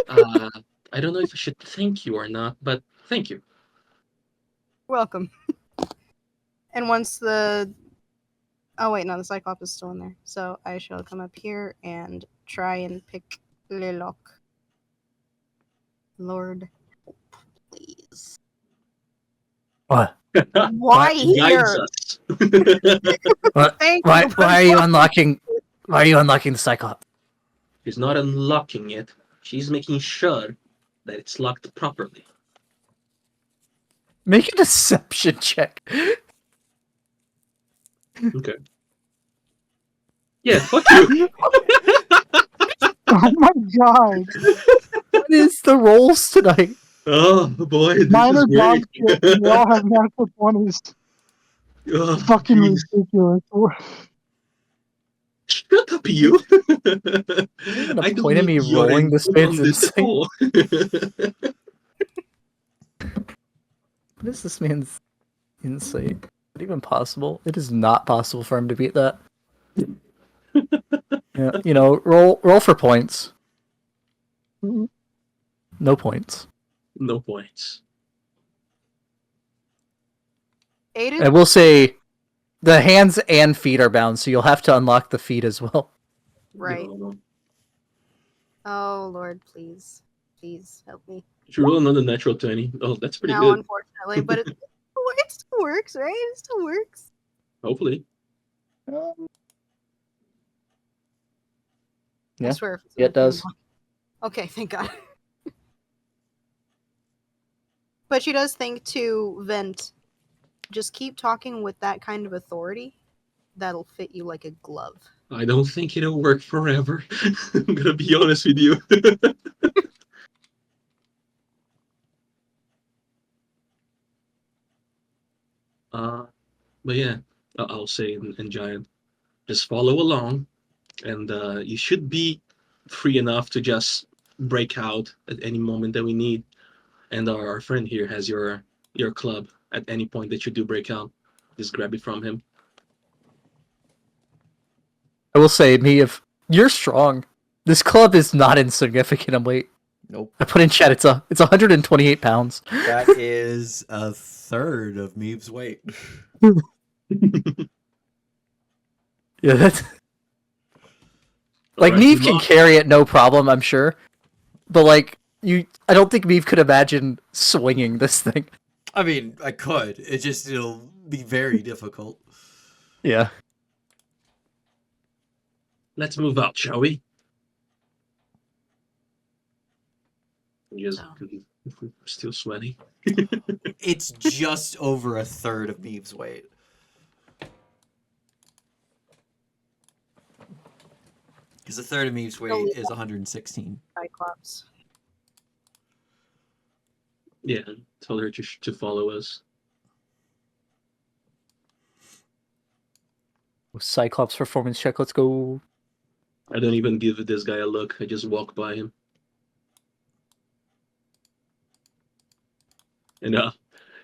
Uh, I don't know if I should thank you or not, but thank you. Welcome. And once the oh wait, no, the Cyclops is still in there. So I shall come up here and try and pick Leloc. Lord, please. What? Why Guides here? us. What? Thank Why? you. Why are you unlocking? Why are you unlocking the Cyclops? She's not unlocking it. She's making sure that it's locked properly. Make a deception check. Okay. Yeah, fuck you. Oh my god! What is the rolls tonight? Oh boy, this Mine is are dog great. shit, and they all have natural 20s. Oh, Fucking jeez. ridiculous. Shut up, you. Even the I don't point of need me your rolling this input on man's this at insane. all. What is this man's insight? Is it even possible? It is not possible for him to beat that. Yeah, you know, roll for points. No points. No points. Aiden? I will say, the hands and feet are bound, so you'll have to unlock the feet as well. Right. No. Oh Lord, please. Please help me. If you roll another natural 20, oh, that's pretty No, good. unfortunately, but it still works, right? It still works. Hopefully. I Yeah, swear if it's yeah, it does. Okay, thank God. But she does think to Vent, just keep talking with that kind of authority. That'll fit you like a glove. I don't think it'll work forever. I'm gonna be honest with you. But yeah, I'll say in Giant, just follow along, and you should be free enough to just break out at any moment that we need. And our friend here has your club at any point that you do break out. Just grab it from him. I will say, me, if you're strong, this club is not insignificant in weight. Nope. I put in chat, it's 128 pounds. That is a third of Meeve's weight. Yeah, that's... Like, Alright, Neve good can luck. carry it no problem, I'm sure. But, like, I don't think Neve could imagine swinging this thing. I mean, I could. It'll be very difficult. Yeah. Let's move out, shall we? Just if we're still sweaty. It's just over a third of Meeve's weight. Because a third of Meeve's weight is 116. Cyclops. Yeah, tell her to follow us. Cyclops performance check, let's go. I don't even give this guy a look. I just walk by him. And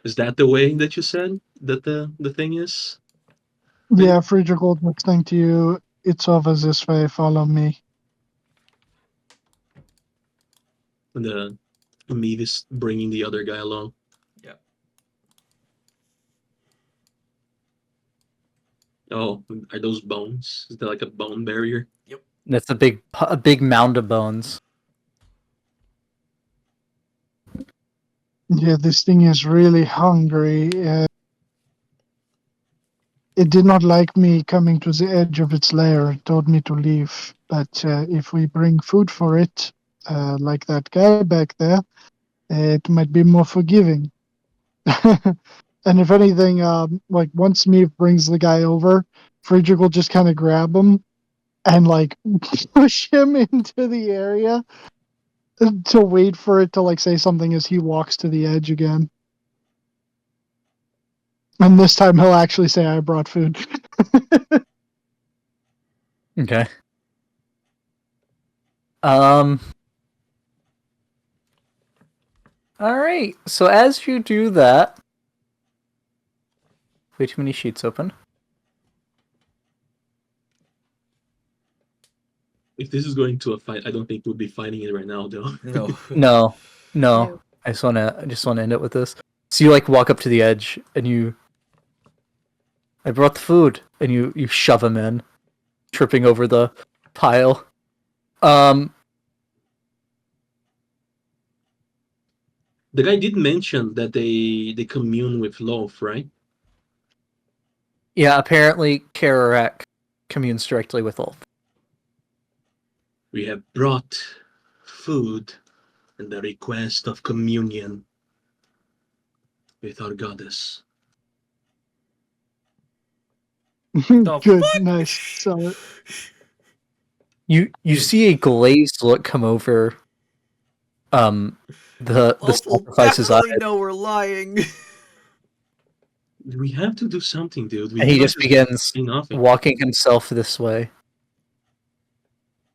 is that the way that you said that the thing is? Yeah, Friedrich Gold was saying to you, it's over this way, follow me. And the Meave is bringing the other guy along. Yep. Oh, are those bones? Is there like a bone barrier? That's a big mound of bones. Yeah, this thing is really hungry. It did not like me coming to the edge of its lair. It told me to leave. But if we bring food for it, like that guy back there, it might be more forgiving. And if anything, like once Meave brings the guy over, Friedrich will just kind of grab him and like push him into the area to wait for it to like say something as he walks to the edge again. And this time he'll actually say, I brought food. Okay. All right. So as you do that, way too many sheets open. If this is going to a fight, I don't think we'll be fighting it right now, though. No. No. No. I just wanna end it with this. So you like walk up to the edge and I brought the food, and you shove him in, tripping over the pile. The guy did mention that they commune with Loaf, right? Yeah, apparently Kararak communes directly with Ulf. We have brought food and the request of communion with our goddess. The Good, fuck? nice. Sell it. You see a glazed look come over the Ulf will sacrifice's eye, definitely know we're lying. We have to do something, dude. We and he cannot just begins say nothing. walking himself this way.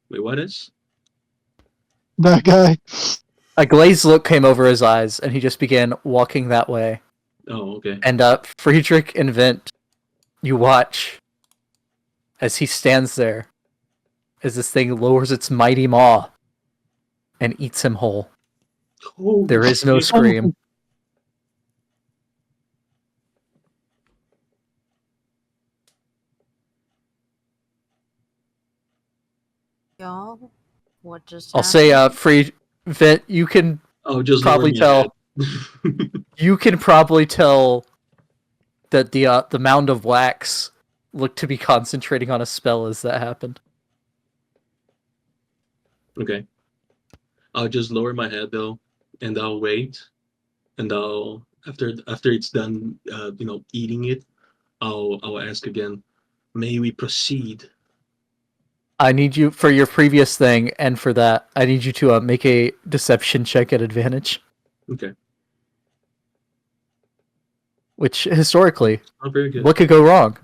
Wait, what is? That guy. A glazed look came over his eyes, and he just began walking that way. Oh, okay. And Friedrich and Vent, you watch as he stands there, as this thing lowers its mighty maw and eats him whole. Oh, There is no shit. scream. Y'all, what just I'll happened? say, Vent, you can Oh, just probably lower me tell that the mound of wax looked to be concentrating on a spell as that happened. Okay. I'll just lower my head though, and I'll wait, and I'll after it's done, eating it, I'll ask again. May we proceed? I need you for your previous thing, and for that, I need you to make a deception check at advantage. Okay. Which historically, Not very good. what could go wrong?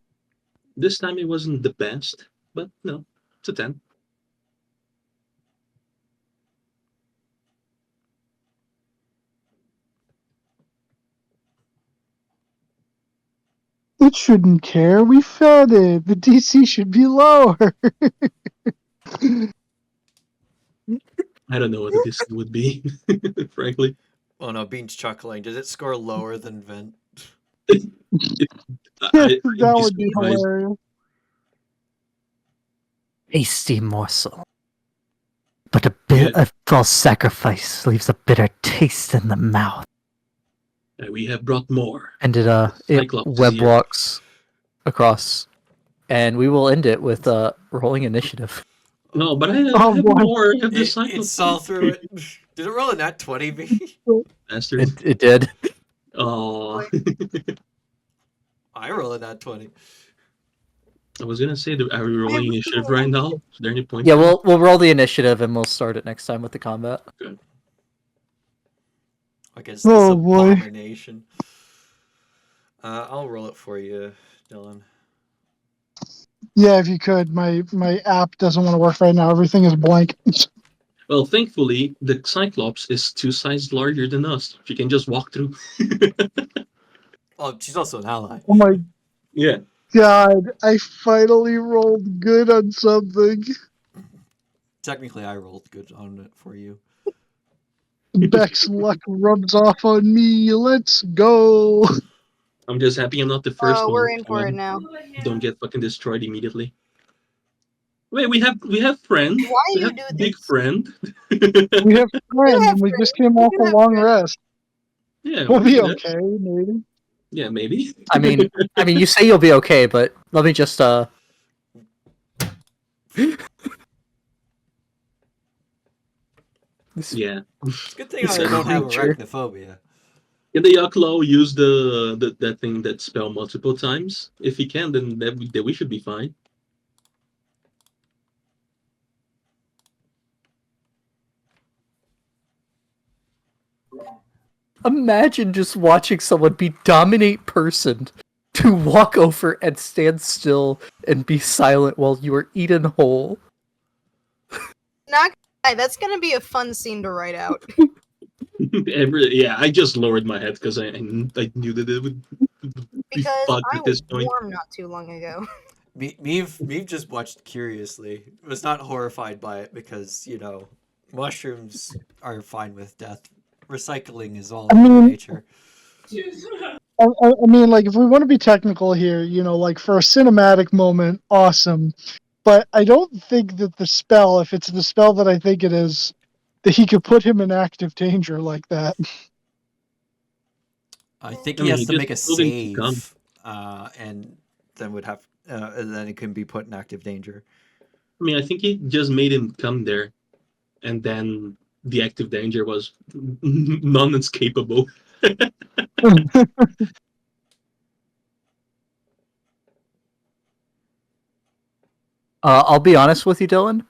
This time it wasn't the best, but no, it's a 10. It shouldn't care. We fed it. The DC should be lower. I don't know what this would be, frankly. Oh no, Bean's chuckling. Did it score lower than Vent? I'd That be would be surprised. hilarious. Hasty morsel. But a bit of false sacrifice leaves a bitter taste in the mouth. We have brought more. And it Cyclops is web here. walks across. And we will end it with rolling initiative. No, but I have Oh, boy. more. I have the It Cyclops. saw through it. Did it roll a nat 20, B? Bastard. It did. Oh. I roll a nat 20. I was gonna say, are we rolling initiative right now? Is there any point? Yeah, we'll roll the initiative and we'll start it next time with the combat. Against this Oh, boy. abomination. I'll roll it for you, Dylan. Yeah, if you could. My app doesn't want to work right now. Everything is blank. Well, thankfully, the Cyclops is 2 sizes larger than us. She can just walk through. Oh, she's also an ally. Oh my Yeah. god, I finally rolled good on something. Technically, I rolled good on it for you. Beck's luck rubs off on me. Let's go. I'm just happy I'm not the first one. We're in for it now. Don't get fucking destroyed immediately. Wait, we have friend. Why We you have do big this? friend. We have friends, and we just came off a long rest. Yeah, We'll be yeah. okay, maybe. Yeah, maybe. I mean, you say you'll be okay, but let me just Yeah. Good thing This I don't have creature. arachnophobia. Can the Yaklo use that thing that spell multiple times? If he can, then we should be fine. Imagine just watching someone be dominate person to walk over and stand still and be silent while you are eaten whole. Not Hey, that's gonna be a fun scene to write out. I just lowered my head because I knew that it would be Because fucked I at this was point. warm not too long ago. Meave just watched curiously. Was not horrified by it because, you know, mushrooms are fine with death. Recycling is all I in their mean- nature. I mean, like, if we want to be technical here, you know, like for a cinematic moment, awesome. But I don't think that the spell, if it's the spell that I think it is, that he could put him in active danger like that. I think I he mean, has he to make a just told him to come. save, and then would have, and then it can be put in active danger. I mean, I think he just made him come there, and then the active danger was non-escapable. I'll be honest with you, Dylan.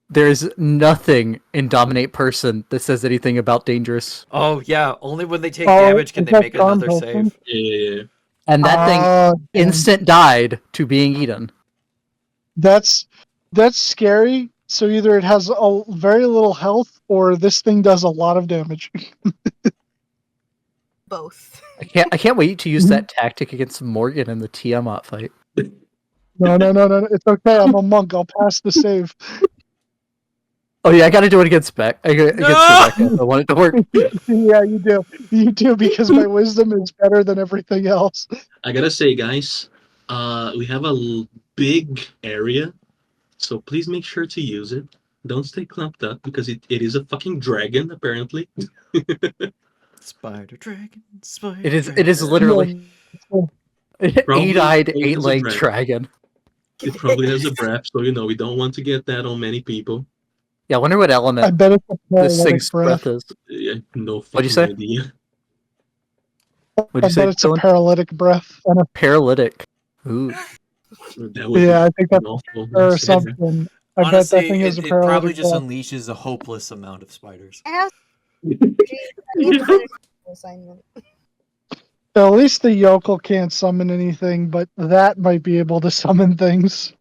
There's nothing in Dominate Person that says anything about dangerous, Oh yeah, only when they take Oh, damage can is they that make another Charm save. Yeah. and that thing Ah, instant died to being eaten. that's scary. So either it has a very little health, or this thing does a lot of damage. Both. I can't wait to use that tactic against Morgan in the Tiamat fight. No, it's okay. I'm a monk. I'll pass the save. Oh yeah, I got to do it against against Rebecca. If I want it to work. Yeah, you do, because my wisdom is better than everything else. I gotta say, guys, we have a big area, so please make sure to use it. Don't stay clamped up because it is a fucking dragon, apparently. Spider dragon, spider. It is dragon. literally Probably eight-eyed, probably has a eight-legged dragon. dragon. It probably has a breath, so we don't want to get that on many people. Yeah, I wonder what I element bet it's a this paralytic thing's breath. breath is. Yeah, no What'd you fucking say? idea. What'd I you say, bet it's a Dylan? paralytic breath. And paralytic. Ooh. That would yeah, I think be that's awful. a fair assumption. I bet that Honestly, thing is a it probably paralytic just breath. unleashes a hopeless amount of spiders. I have. Gee, I need to finish the assignment. At least the yokel can't summon anything, but that might be able to summon things.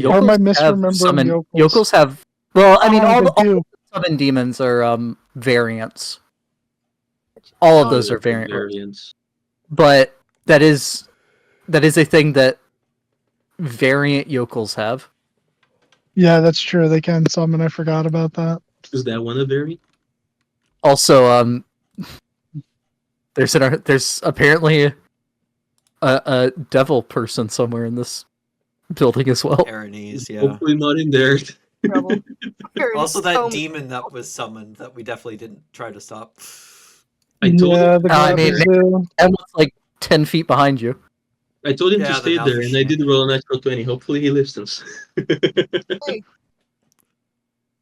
Or am I misremembering yokels? Yokels have. Well, I mean, Oh, all they the do. summon demons are variants. All of those are variants. variants. But that is a thing that variant yokels have. Yeah, that's true. They can summon. I forgot about that. Is that one a variant? Also, there's apparently a devil person somewhere in this building as well. Aranese, yeah. Hopefully not in there. Trouble. There Also, is that so demon that was summoned that we definitely didn't try to stop. I told Yeah, him, the I guy mean, at the zoo. And was like 10 feet behind you. I told him Yeah, to the stay there, and I did Nalfashan. roll a natural 20. Hopefully he listens.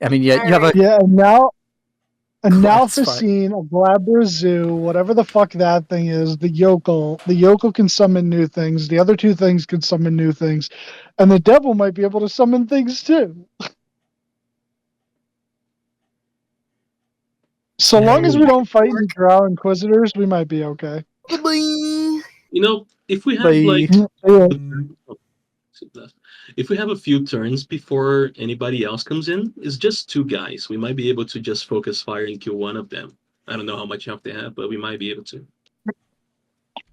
I mean, yeah, you have a Yeah, and now a That's fine. Nalfacine, a Glabrezu, whatever the fuck that thing is, the yokel. The yokel can summon new things. The other two things can summon new things. And the devil might be able to summon things too. So long as we don't fight any Drow Inquisitors, we might be okay. If we have Bye. like Yeah. if we have a few turns before anybody else comes in, it's just two guys. We might be able to just focus fire and kill one of them. I don't know how much health they have, but we might be able to.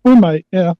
We might, yeah.